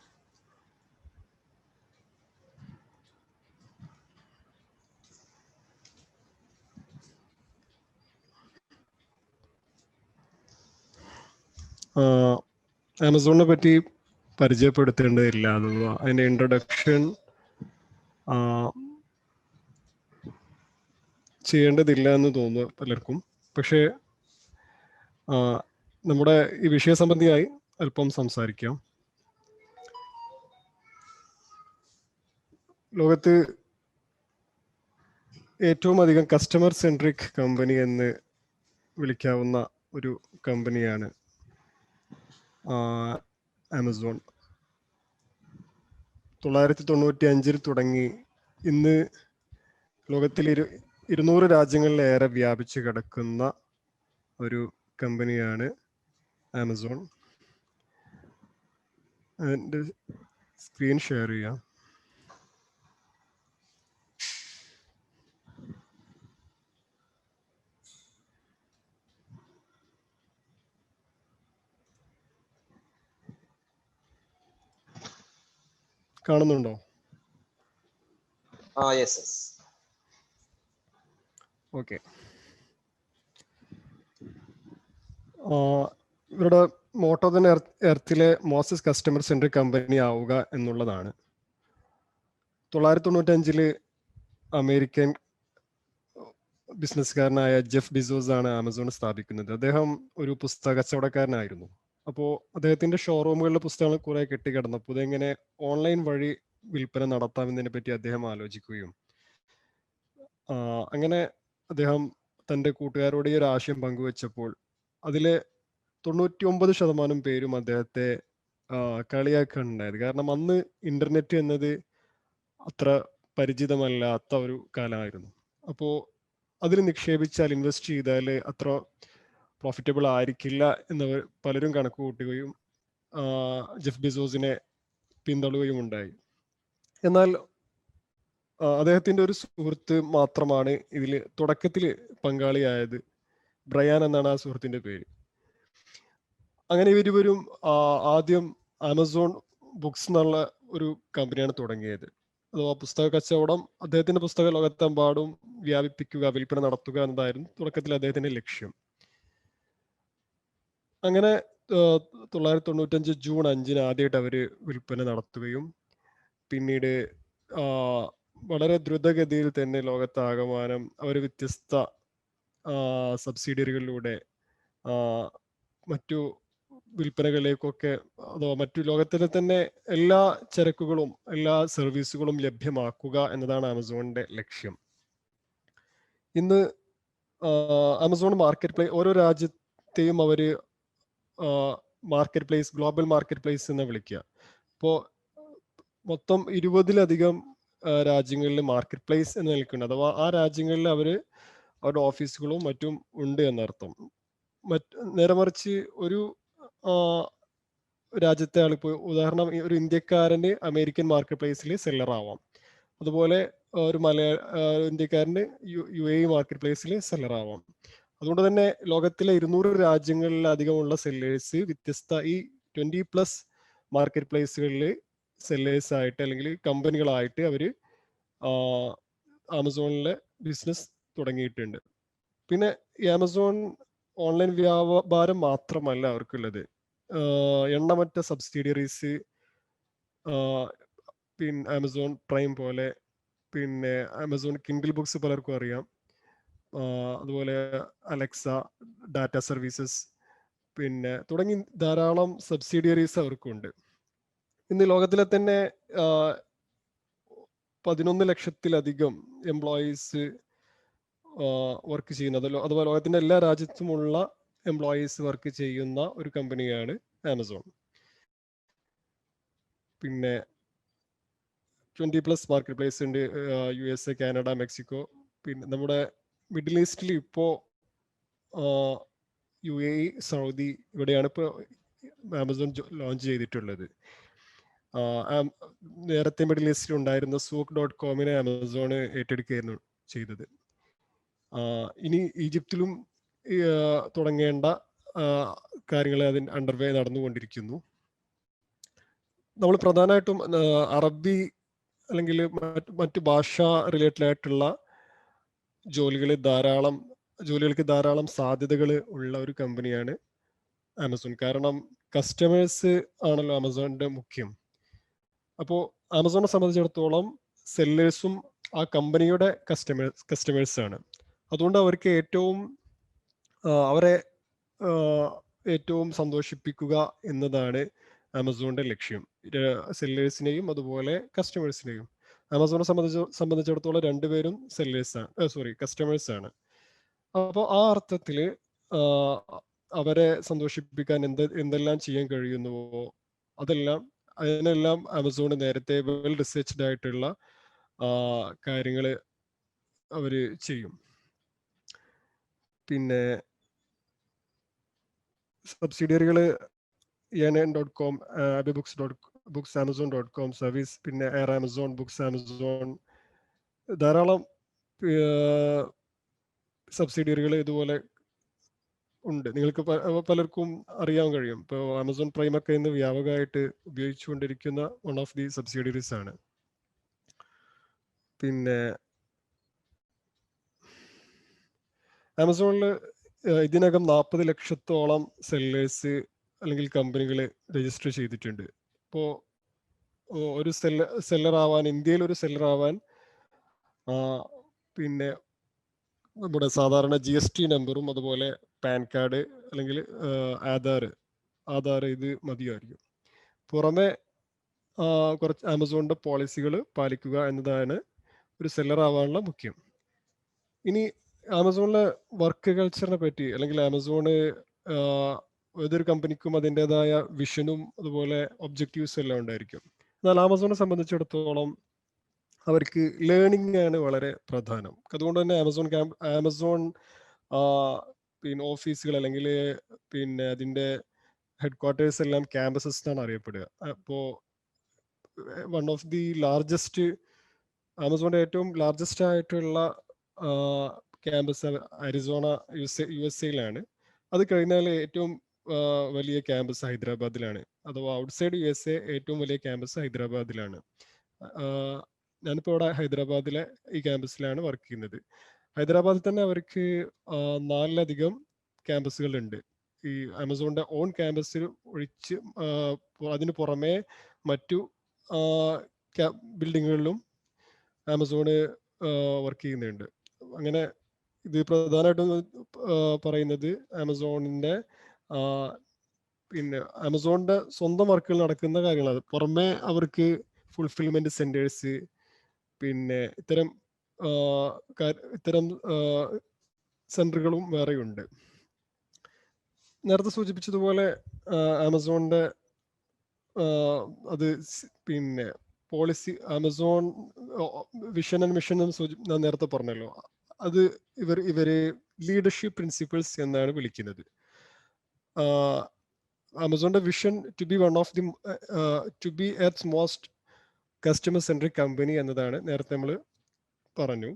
ആമസോണിനെ പറ്റി പരിചയപ്പെടുത്തേണ്ടതില്ല. അതിൻ്റെ ഇൻട്രൊഡക്ഷൻ ചെയ്യേണ്ടതില്ല എന്ന് തോന്നുന്നു പലർക്കും. പക്ഷേ നമ്മുടെ ഈ വിഷയ സംബന്ധിയായി അല്പം സംസാരിക്കാം. ലോകത്ത് ഏറ്റവും അധികം കസ്റ്റമർ സെൻട്രിക് കമ്പനി എന്ന് വിളിക്കാവുന്ന ഒരു കമ്പനിയാണ് ആമസോൺ. 1995 തുടങ്ങി ഇന്ന് ലോകത്തിൽ 200 രാജ്യങ്ങളിലേറെ വ്യാപിച്ചു കിടക്കുന്ന ഒരു കമ്പനിയാണ് ആമസോൺ. എൻ്റെ സ്ക്രീൻ ഷെയർ ചെയ്യാം. കാണുന്നുണ്ടോ? യെസ്. ഓക്കെ. ഇവരുടെ മോട്ടോ തന്നെ എർത്തിലെ മോസ്റ്റസ്റ്റ് കസ്റ്റമർ സെൻട്രിക് കമ്പനി ആവുക എന്നുള്ളതാണ്. 995 അമേരിക്കൻ ബിസിനസ്സുകാരനായ ജെഫ് ബിസോസ് ആണ് ആമസോൺ സ്ഥാപിക്കുന്നത്. അദ്ദേഹം ഒരു പുസ്തക കച്ചവടക്കാരനായിരുന്നു. അപ്പോൾ അദ്ദേഹത്തിന്റെ ഷോറൂമുകളിലെ പുസ്തകങ്ങൾ കുറെ കെട്ടിക്കിടന്നപ്പോൾ ഇതെങ്ങനെ ഓൺലൈൻ വഴി വിൽപ്പന നടത്താമെന്നതിനെ പറ്റി അദ്ദേഹം ആലോചിക്കുകയും അങ്ങനെ അദ്ദേഹം തൻ്റെ കൂട്ടുകാരോട് ഈ ഒരു ആശയം പങ്കുവച്ചപ്പോൾ അതിലെ 99% പേരും അദ്ദേഹത്തെ കളിയാക്കാനുണ്ടായത്. കാരണം അന്ന് ഇന്റർനെറ്റ് എന്നത് അത്ര പരിചിതമല്ലാത്ത ഒരു കാലമായിരുന്നു. അപ്പോൾ അതിൽ നിക്ഷേപിച്ചാൽ, ഇൻവെസ്റ്റ് ചെയ്താൽ അത്ര പ്രോഫിറ്റബിൾ ആയിരിക്കില്ല എന്നവർ പലരും കണക്ക് കൂട്ടുകയും ജെഫ് ബിസോസിനെ പിന്തള്ളുകയും ഉണ്ടായി. എന്നാൽ അദ്ദേഹത്തിന്റെ ഒരു സുഹൃത്ത് മാത്രമാണ് ഇതിൽ തുടക്കത്തിൽ പങ്കാളിയായത്. ബ്രയാൻ എന്നാണ് ആ സുഹൃത്തിന്റെ പേര്. അങ്ങനെ ഇവരും ആദ്യം ആമസോൺ ബുക്സ് എന്നുള്ള ഒരു കമ്പനിയാണ് തുടങ്ങിയത്. അഥവാ പുസ്തക കച്ചവടം, അദ്ദേഹത്തിന്റെ പുസ്തക ലോകത്തെമ്പാടും വ്യാപിപ്പിക്കുക, വിൽപ്പന നടത്തുക എന്നതായിരുന്നു തുടക്കത്തിൽ അദ്ദേഹത്തിന്റെ ലക്ഷ്യം. അങ്ങനെ 995 ജൂൺ 5 ആദ്യമായിട്ട് അവര് വിൽപ്പന നടത്തുകയും പിന്നീട് വളരെ ദ്രുതഗതിയിൽ തന്നെ ലോകത്താകമാനം അവർ വ്യത്യസ്ത സബ്സിഡിയറികളിലൂടെ മറ്റു വിൽപ്പനകളിലേക്കൊക്കെ, അഥവാ മറ്റു ലോകത്തിലെ തന്നെ എല്ലാ ചരക്കുകളും എല്ലാ സർവീസുകളും ലഭ്യമാക്കുക എന്നതാണ് ആമസോണിന്റെ ലക്ഷ്യം. ഇന്ന് ആമസോൺ മാർക്കറ്റ് പ്ലേസ്, ഓരോ രാജ്യത്തെയും അവര് market place, global market place എന്ന് വിളിക്കുക. ഇപ്പോൾ മൊത്തം 20-ലധികം രാജ്യങ്ങളിൽ മാർക്കറ്റ് പ്ലേസ് എന്ന് നിൽക്കുന്നുണ്ട്. അഥവാ ആ രാജ്യങ്ങളിൽ അവരുടെ ഓഫീസുകളും മറ്റും ഉണ്ട് എന്നർത്ഥം. നേരെ മറിച്ച് ഒരു രാജ്യത്തെ ആളിപ്പോൾ ഉദാഹരണം ഒരു ഇന്ത്യക്കാരന് അമേരിക്കൻ മാർക്കറ്റ് പ്ലേസിൽ സെല്ലർ ആവാം. അതുപോലെ ഒരു ഇന്ത്യക്കാരന് UAE മാർക്കറ്റ് പ്ലേസിൽ സെല്ലർ ആവാം. അതുകൊണ്ട് തന്നെ ലോകത്തിലെ 200 രാജ്യങ്ങളിലധികമുള്ള സെല്ലേഴ്സ് വ്യത്യസ്ത ഈ 20+ മാർക്കറ്റ് പ്ലേസുകളിൽ സെല്ലേഴ്സ് ആയിട്ട് അല്ലെങ്കിൽ കമ്പനികളായിട്ട് അവര് ആമസോണിലെ ബിസിനസ് തുടങ്ങിയിട്ടുണ്ട്. പിന്നെ ഈ ആമസോൺ ഓൺലൈൻ വ്യാപാരം മാത്രമല്ല അവർക്കുള്ളത്. എണ്ണമറ്റ സബ്സിഡിയറീസ്, പിന്നെ ആമസോൺ പ്രൈം പോലെ, പിന്നെ ആമസോൺ കിൻഡിൽ ബുക്സ് പലർക്കും അറിയാം. അതുപോലെ അലക്സ, ഡാറ്റ സർവീസസ്, പിന്നെ തുടങ്ങി ധാരാളം സബ്സിഡിയറീസ് അവർക്കുണ്ട്. ഇന്ന് ലോകത്തിലെ തന്നെ 11 ലക്ഷത്തിലധികം എംപ്ലോയീസ് വർക്ക് ചെയ്യുന്നത്, അഥവാ ലോകത്തിന്റെ എല്ലാ രാജ്യത്തുമുള്ള എംപ്ലോയീസ് വർക്ക് ചെയ്യുന്ന ഒരു കമ്പനിയാണ് ആമസോൺ. പിന്നെ 20+ മാർക്കറ്റ് പ്ലേസ് ഉണ്ട്, USA, കാനഡ, മെക്സിക്കോ. പിന്നെ നമ്മുടെ മിഡിൽ ഈസ്റ്റിൽ ഇപ്പോ UAE, സൗദി, ഇവിടെയാണ് ഇപ്പോൾ ആമസോൺ ലോഞ്ച് ചെയ്തിട്ടുള്ളത്. നേരത്തെ മിഡിൽ ഈസ്റ്റിൽ ഉണ്ടായിരുന്ന Souq.com ആമസോൺ ഏറ്റെടുക്കുകയായിരുന്നു ചെയ്തത്. ഇനി ഈജിപ്തിലും തുടങ്ങേണ്ട കാര്യങ്ങൾ അതിന് അണ്ടർവേ നടന്നുകൊണ്ടിരിക്കുന്നു. നമ്മൾ പ്രധാനമായിട്ടും അറബി അല്ലെങ്കിൽ മറ്റു ഭാഷ റിലേറ്റഡ് ആയിട്ടുള്ള ജോലികൾക്ക് ധാരാളം സാധ്യതകൾ ഉള്ള ഒരു കമ്പനിയാണ് ആമസോൺ. കാരണം കസ്റ്റമേഴ്സ് ആണല്ലോ ആമസോണിന്റെ മുഖ്യം. അപ്പോൾ ആമസോണിനെ സംബന്ധിച്ചിടത്തോളം സെല്ലേഴ്സും ആ കമ്പനിയുടെ കസ്റ്റമേഴ്സ് ആണ്. അതുകൊണ്ട് അവർക്ക് അവരെ ഏറ്റവും സന്തോഷിപ്പിക്കുക എന്നതാണ് ആമസോണിന്റെ ലക്ഷ്യം, സെല്ലേഴ്സിനെയും അതുപോലെ കസ്റ്റമേഴ്സിനെയും. ആമസോണെ സംബന്ധിച്ചിടത്തോളം രണ്ടുപേരും കസ്റ്റമേഴ്സ് ആണ്. അപ്പോൾ ആ അർത്ഥത്തിൽ അവരെ സന്തോഷിപ്പിക്കാൻ എന്തെല്ലാം ചെയ്യാൻ കഴിയുന്നുവോ അതിനെല്ലാം ആമസോൺ നേരത്തെ വെൽ റിസർച്ച്ഡ് ആയിട്ടുള്ള കാര്യങ്ങൾ അവര് ചെയ്യും. പിന്നെ സബ്സിഡിയറികൾ ENN.com, abibooks.com, books Amazon.com service, പിന്നെ എയർ ആമസോൺ, ബുക്സ് ആമസോൺ, ധാരാളം സബ്സിഡിയറികൾ ഇതുപോലെ ഉണ്ട്. നിങ്ങൾക്ക് പലർക്കും അറിയാൻ കഴിയും. ഇപ്പോൾ ആമസോൺ പ്രൈം ഒക്കെ ഇന്ന് വ്യാപകമായിട്ട് ഉപയോഗിച്ചുകൊണ്ടിരിക്കുന്ന വൺ ഓഫ് ദി സബ്സിഡിയറീസ് ആണ്. പിന്നെ ആമസോണിൽ ഇതിനകം 40 ലക്ഷത്തോളം സെല്ലേഴ്സ് അല്ലെങ്കിൽ കമ്പനികൾ രജിസ്റ്റർ ചെയ്തിട്ടുണ്ട്. ഇപ്പോൾ ഒരു സെല്ലർ ആവാൻ, ഇന്ത്യയിൽ ഒരു സെല്ലർ ആവാൻ പിന്നെ നമ്മുടെ സാധാരണ GST നമ്പറും അതുപോലെ പാൻ കാർഡ് അല്ലെങ്കിൽ ആധാർ ഇത് മതിയായിരിക്കും. പുറമെ കുറച്ച് ആമസോണിന്റെ പോളിസികൾ പാലിക്കുക എന്നതാണ് ഒരു സെല്ലർ ആവാനുള്ള മുഖ്യം. ഇനി ആമസോണിലെ വർക്ക് കൾച്ചറിനെ പറ്റി, അല്ലെങ്കിൽ ആമസോണ് ഏതൊരു കമ്പനിക്കും അതിൻ്റെതായ വിഷനും അതുപോലെ ഒബ്ജക്റ്റീവ്സും എല്ലാം ഉണ്ടായിരിക്കും. എന്നാൽ ആമസോണിനെ സംബന്ധിച്ചിടത്തോളം അവർക്ക് ലേണിംഗ് ആണ് വളരെ പ്രധാനം. അതുകൊണ്ട് തന്നെ ആമസോൺ പിന്നെ ഓഫീസുകൾ അല്ലെങ്കിൽ പിന്നെ അതിൻ്റെ ഹെഡ് ക്വാർട്ടേഴ്സ് എല്ലാം ക്യാമ്പസസ് എന്നാണ് അറിയപ്പെടുക. അപ്പോൾ വൺ ഓഫ് ദി ലാർജസ്റ്റ്, ആമസോണിന്റെ ഏറ്റവും ലാർജസ്റ്റ് ആയിട്ടുള്ള ക്യാമ്പസ് അരിസോണ USA അത് കഴിഞ്ഞാൽ ഏറ്റവും വലിയ ക്യാമ്പസ് ഹൈദരാബാദിലാണ്. അഥവാ ഔട്ട്സൈഡ് USA ഏറ്റവും വലിയ ക്യാമ്പസ് ഹൈദരാബാദിലാണ്. ഞാനിപ്പോൾ ഇവിടെ ഹൈദരാബാദിലെ ഈ ക്യാമ്പസിലാണ് വർക്ക് ചെയ്യുന്നത്. ഹൈദരാബാദിൽ തന്നെ അവർക്ക് 4ലധികം ക്യാമ്പസുകളുണ്ട്. ഈ ആമസോണിന്റെ ഓൺ ക്യാമ്പസിൽ ഒഴിച്ച് അതിന് പുറമെ മറ്റു ബിൽഡിങ്ങുകളിലും ആമസോണ് വർക്ക് ചെയ്യുന്നുണ്ട്. അങ്ങനെ ഇത് പ്രധാനമായിട്ടും പറയുന്നത് ആമസോണിന്റെ പിന്നെ ആമസോണിന്റെ സ്വന്തം വർക്കുകൾ നടക്കുന്ന കാര്യങ്ങളാണ്. പുറമെ അവർക്ക് ഫുൾഫിൽമെന്റ് സെന്റേഴ്സ്, പിന്നെ ഇത്തരം സെന്ററുകളും വേറെയുണ്ട്. നേരത്തെ സൂചിപ്പിച്ചതുപോലെ ആമസോണിന്റെ അത് പിന്നെ policy, Amazon vision and mission എന്ന് ഞാൻ നേരത്തെ പറഞ്ഞല്ലോ, അത് ഇവര് ലീഡർഷിപ്പ് പ്രിൻസിപ്പിൾസ് എന്നാണ് വിളിക്കുന്നത്. ആമസോണിന്റെ vision to be earth most customer centric company എന്നതാണ് നേരത്തെ നമ്മൾ പറഞ്ഞു.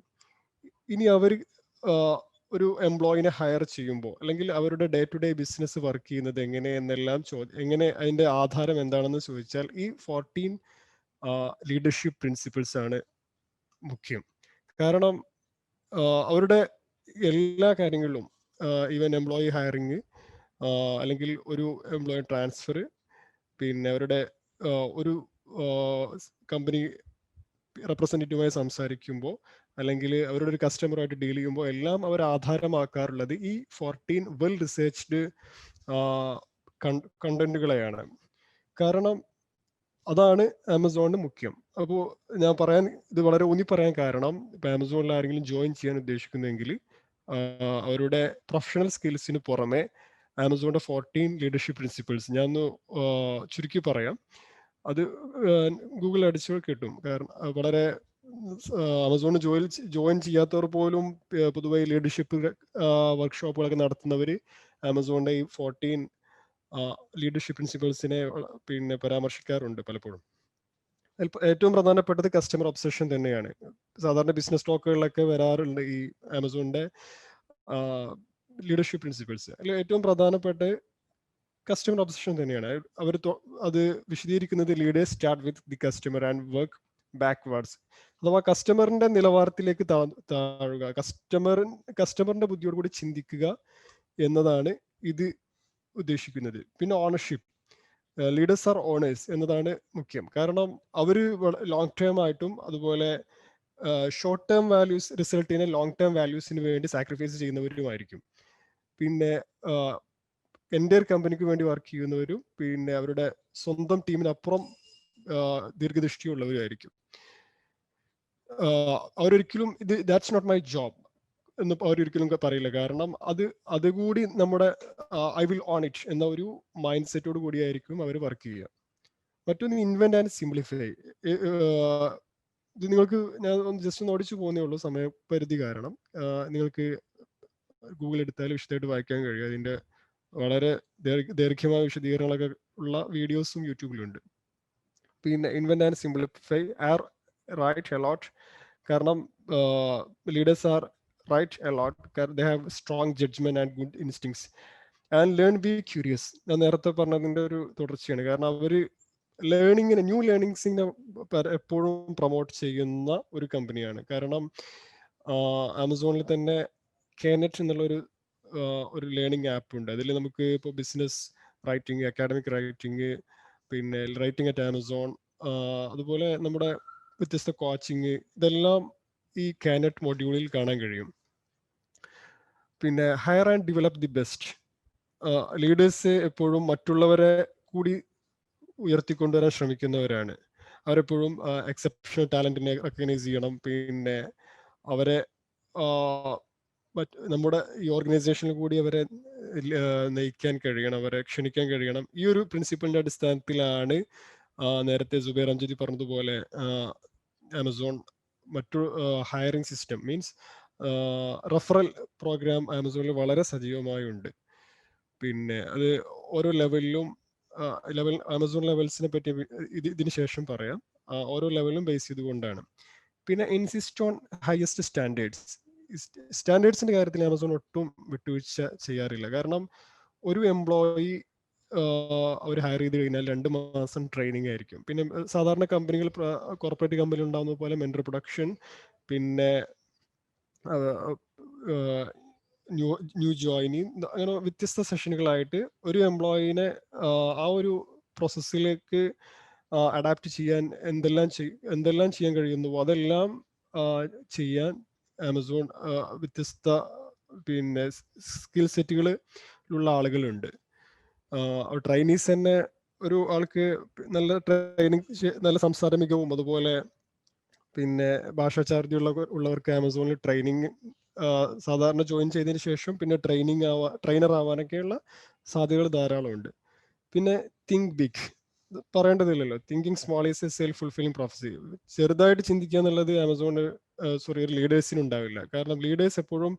ഇനി അവർ ഒരു എംപ്ലോയിനെ ഹയർ ചെയ്യുമ്പോൾ, അല്ലെങ്കിൽ അവരുടെ day to day business work ചെയ്യുന്നത് എങ്ങനെ എന്നെല്ലാം എങ്ങനെ അതിന്റെ ആധാരം എന്താണെന്ന് ചോദിച്ചാൽ ഈ 14 ലീഡർഷിപ്പ് പ്രിൻസിപ്പിൾസ് ആണ് മുഖ്യം. കാരണം അവരുടെ എല്ലാ കാര്യങ്ങളിലും, ഈവൻ എംപ്ലോയി ഹയറിങ് അല്ലെങ്കിൽ ഒരു എംപ്ലോയി ട്രാൻസ്ഫർ, പിന്നെ അവരുടെ ഒരു കമ്പനി റെപ്രസെൻറ്റേറ്റീവുമായി സംസാരിക്കുമ്പോൾ, അല്ലെങ്കിൽ അവരുടെ ഒരു കസ്റ്റമറുമായിട്ട് ഡീൽ ചെയ്യുമ്പോൾ എല്ലാം അവർ ആധാരമാക്കാറുള്ളത് ഈ 14 വെൽ റിസർച്ച്ഡ് കണ്ടന്റുകളെയാണ്. കാരണം അതാണ് ആമസോണിന് മുഖ്യം. അപ്പോൾ ഞാൻ ഇത് വളരെ ഊന്നി പറയാൻ കാരണം, ഇപ്പൊ ആമസോണിൽ ആരെങ്കിലും ജോയിൻ ചെയ്യാൻ ഉദ്ദേശിക്കുന്നെങ്കിൽ അവരുടെ പ്രൊഫഷണൽ സ്കിൽസിന് പുറമെ ആമസോണിന്റെ 14 ലീഡർഷിപ്പ് പ്രിൻസിപ്പിൾസ് ഞാൻ ഒന്ന് ചുരുക്കി പറയാം. അത് ഗൂഗിൾ അടിച്ചാൽ കിട്ടും. കാരണം വളരെ ആമസോണിൽ ജോയിൻ ചെയ്യാത്തവർ പോലും പൊതുവെ ലീഡർഷിപ്പ് വർക്ക്ഷോപ്പുകളൊക്കെ നടത്തുന്നവർ ആമസോണിന്റെ ഈ 14 ലീഡർഷിപ്പ് പ്രിൻസിപ്പിൾസിനെ പിന്നെ പരാമർശിക്കാറുണ്ട് പലപ്പോഴും. ഏറ്റവും പ്രധാനപ്പെട്ടത് കസ്റ്റമർ ഒബ്സഷൻ തന്നെയാണ്. സാധാരണ ബിസിനസ് ടോക്കുകളിലൊക്കെ വരാറുണ്ട് ഈ ആമസോണിന്റെ ലീഡർഷിപ്പ് പ്രിൻസിപ്പിൾസ്. അതിൽ ഏറ്റവും പ്രധാനപ്പെട്ട കസ്റ്റമർ ഒബ്സഷൻ തന്നെയാണ്. അവർ അത് വിശദീകരിക്കുന്നത് leaders start with the customer and work backwards. അഥവാ കസ്റ്റമറിന്റെ നിലവാരത്തിലേക്ക് താഴുക, കസ്റ്റമറിന്റെ ബുദ്ധിയോട് കൂടി ചിന്തിക്കുക എന്നതാണ് ഇത് ഉദ്ദേശിക്കുന്നത്. പിന്നെ ഓണർഷിപ്പ്, ലീഡേഴ്സ് ആർ ഓണേഴ്സ് എന്നതാണ് മുഖ്യം. കാരണം അവർ ലോങ് ടേം ആയിട്ടും അതുപോലെ ഷോർട്ട് ടേം വാല്യൂസ് റിസൾട്ട് ചെയ്യുന്ന ലോങ് ടേം വാല്യൂസിന് വേണ്ടി സാക്രിഫൈസ് ചെയ്യുന്നവരുമായിരിക്കും. പിന്നെ എൻ്റെ കമ്പനിക്ക് വേണ്ടി വർക്ക് ചെയ്യുന്നവരും പിന്നെ അവരുടെ സ്വന്തം ടീമിനപ്പുറം ദീർഘദൃഷ്ടിയുള്ളവരുമായിരിക്കും. അവരൊരിക്കലും ദാറ്റ്സ് നോട്ട് മൈ ജോബ് എന്ന് അവരൊരിക്കലും പറയില്ല. കാരണം അതുകൂടി നമ്മുടെ ഐ വിൽ ഓൺ ഇറ്റ് എന്ന ഒരു മൈൻഡ് സെറ്റോട് കൂടിയായിരിക്കും അവർ വർക്ക് ചെയ്യുക. മറ്റൊന്ന് ഇൻവെന്റ് ആൻഡ് സിംപ്ലിഫൈ. ഇത് നിങ്ങൾക്ക് ഞാൻ ജസ്റ്റ് ഒന്ന് ഓടിച്ചു പോകുന്നേ ഉള്ളൂ സമയപരിധി കാരണം. നിങ്ങൾക്ക് ഗൂഗിൾ എടുത്താൽ വിശദമായിട്ട് വായിക്കാൻ കഴിയും. അതിന്റെ വളരെ ദൈർഘ്യമായ വിശദീകരണങ്ങളൊക്കെ ഉള്ള വീഡിയോസും യൂട്യൂബിലുണ്ട്. പിന്നെ invent and simplify are right a lot. കാരണം leaders are right a lot. They have strong judgment and good instincts. And learn be curious. ഞാൻ നേരത്തെ പറഞ്ഞതിന്റെ ഒരു തുടർച്ചയാണ്. കാരണം അവര് ന്യൂ ലേണിങ്സിനെ എപ്പോഴും പ്രൊമോട്ട് ചെയ്യുന്ന ഒരു കമ്പനിയാണ്. കാരണം ആമസോണിൽ തന്നെ കേനെറ്റ് എന്നുള്ളൊരു ഒരു ലേണിംഗ് ആപ്പ് ഉണ്ട്. അതിൽ നമുക്ക് ഇപ്പോൾ ബിസിനസ് റൈറ്റിംഗ്, അക്കാഡമിക് റൈറ്റിംഗ്, പിന്നെ റൈറ്റിംഗ് അറ്റ് ആമസോൺ, അതുപോലെ നമ്മുടെ വ്യത്യസ്ത കോച്ചിങ്, ഇതെല്ലാം ഈ കാനെറ്റ് മൊഡ്യൂളിൽ കാണാൻ കഴിയും. പിന്നെ higher and develop the best. Leaders എപ്പോഴും മറ്റുള്ളവരെ കൂടി ഉയർത്തിക്കൊണ്ടുവരാൻ ശ്രമിക്കുന്നവരാണ്. അവരെപ്പോഴും എക്സെപ്ഷണൽ ടാലന്റിനെ റെക്കഗ്നൈസ് ചെയ്യണം. പിന്നെ അവരെ നമ്മുടെ ഈ ഓർഗനൈസേഷനിൽ കൂടി അവരെ നയിക്കാൻ കഴിയണം, അവരെ ക്ഷണിക്കാൻ കഴിയണം. ഈ ഒരു പ്രിൻസിപ്പിളിന്റെ അടിസ്ഥാനത്തിലാണ് നേരത്തെ സുബൈർ അംജദി പറഞ്ഞതുപോലെ ആമസോൺ മറ്റു hiring system means referral program ആമസോണിൽ വളരെ സജീവമായുണ്ട്. പിന്നെ അത് ഓരോ ലെവലിലും ആമസോൺ ലെവൽസിനെ പറ്റി ഇതിന് ശേഷം പറയാം. ഓരോ ലെവലും ബേസ് ചെയ്തുകൊണ്ടാണ്. പിന്നെ ഇൻസിസ്റ്റ് ഓൺ ഹയസ്റ്റ് സ്റ്റാൻഡേർഡ്സ്. സ്റ്റാൻഡേർഡ്സിന്റെ കാര്യത്തിൽ ആമസോൺ ഒട്ടും വിട്ടുവീഴ്ച ചെയ്യാറില്ല. കാരണം ഒരു എംപ്ലോയി അവർ ഹയർ ചെയ്ത് കഴിഞ്ഞാൽ 2 മാസം ട്രെയിനിങ് ആയിരിക്കും. പിന്നെ സാധാരണ കമ്പനികൾ, കോർപ്പറേറ്റ് കമ്പനി ഉണ്ടാകുന്ന പോലെ മെന്റർ പ്രൊഡക്ഷൻ, പിന്നെ ന്യൂ ജോയിനിങ്, അങ്ങനെ വ്യത്യസ്ത സെഷനുകളായിട്ട് ഒരു എംപ്ലോയിനെ ആ ഒരു പ്രോസസ്സിലേക്ക് അഡാപ്റ്റ് ചെയ്യാൻ എന്തെല്ലാം ചെയ്യാൻ കഴിയുന്നുവോ അതെല്ലാം ചെയ്യാൻ ആമസോൺ വ്യത്യസ്ത പിന്നെ സ്കിൽ സെറ്റുകളുള്ള ആളുകളുണ്ട്. ട്രെയിനീസ് തന്നെ ഒരു ആൾക്ക് നല്ല ട്രെയിനിങ്, നല്ല സംസാര മികവും അതുപോലെ പിന്നെ ഭാഷാചാർജ് ഉള്ളവർക്ക് ആമസോണിൽ ട്രെയിനിങ് സാധാരണ ജോയിൻ ചെയ്തതിന് ശേഷം പിന്നെ ട്രെയിനർ ആവാനൊക്കെയുള്ള സാധ്യതകൾ ധാരാളമുണ്ട്. പിന്നെ തിങ്ക് ബിഗ്, പറയേണ്ടതില്ലല്ലോ. Thinking small is a self fulfilling prophecy. ചെറുതായിട്ട് ചിന്തിക്കുക എന്നുള്ളത് ലീഡേഴ്സിന് ഉണ്ടാവില്ല. കാരണം ലീഡേഴ്സ് എപ്പോഴും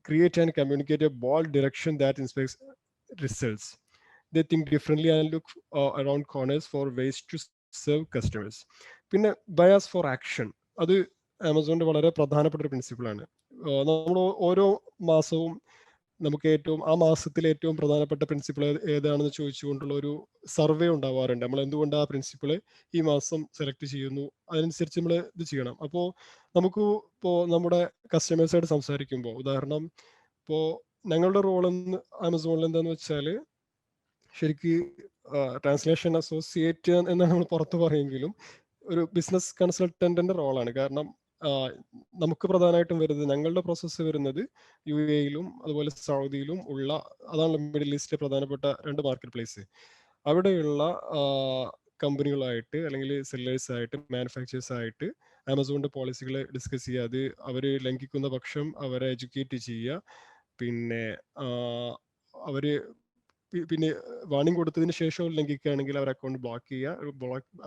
create and communicate a bold direction that inspires results. They think differently and look around corners for ways to serve customers. പിന്നെ ബയാസ് ഫോർ ആക്ഷൻ, അത് ആമസോണിന്റെ വളരെ പ്രധാനപ്പെട്ട ഒരു പ്രിൻസിപ്പിളാണ്. നമ്മൾ ഓരോ മാസവും നമുക്ക് ആ മാസത്തിലെ ഏറ്റവും പ്രധാനപ്പെട്ട പ്രിൻസിപ്പിൾ ഏതാണെന്ന് ചോദിച്ചുകൊണ്ടുള്ള ഒരു സർവേ ഉണ്ടാവാറുണ്ട്. നമ്മൾ എന്തുകൊണ്ട് ആ പ്രിൻസിപ്പിള് ഈ മാസം സെലക്ട് ചെയ്യുന്നു, അതിനനുസരിച്ച് നമ്മൾ ഇത് ചെയ്യണം. അപ്പോൾ നമുക്ക് ഇപ്പോൾ നമ്മുടെ കസ്റ്റമേഴ്സായിട്ട് സംസാരിക്കുമ്പോൾ, ഉദാഹരണം ഇപ്പോൾ ഞങ്ങളുടെ റോൾ ആമസോണിൽ എന്താന്ന് വെച്ചാൽ, ശരിക്ക് ട്രാൻസ്ലേഷൻ അസോസിയേറ്റ് എന്നാണ് നമ്മൾ പുറത്ത് പറയുമെങ്കിലും ഒരു ബിസിനസ് കൺസൾട്ടന്റിന്റെ റോളാണ്. കാരണം നമുക്ക് പ്രധാനമായിട്ടും വരുന്നത്, ഞങ്ങളുടെ പ്രോസസ്സ് വരുന്നത് UAE-യിലും അതുപോലെ സൗദിയിലും ഉള്ള, അതാണ് മിഡിൽ ഈസ്റ്റിലെ പ്രധാനപ്പെട്ട 2 മാർക്കറ്റ് പ്ലേസ്. അവിടെയുള്ള കമ്പനികളായിട്ട് അല്ലെങ്കിൽ സെല്ലേഴ്സ് ആയിട്ട്, മാനുഫാക്ചേഴ്സ് ആയിട്ട് ആമസോണിന്റെ പോളിസികൾ ഡിസ്കസ് ചെയ്യുക, അത് അവർ ലംഘിക്കുന്ന പക്ഷം അവരെ എഡ്യൂക്കേറ്റ് ചെയ്യുക. പിന്നെ പിന്നെ വാർണിംഗ് കൊടുത്തതിന് ശേഷം ലംഘിക്കുകയാണെങ്കിൽ അവർ അക്കൗണ്ട് ബ്ലോക്ക് ചെയ്യുക.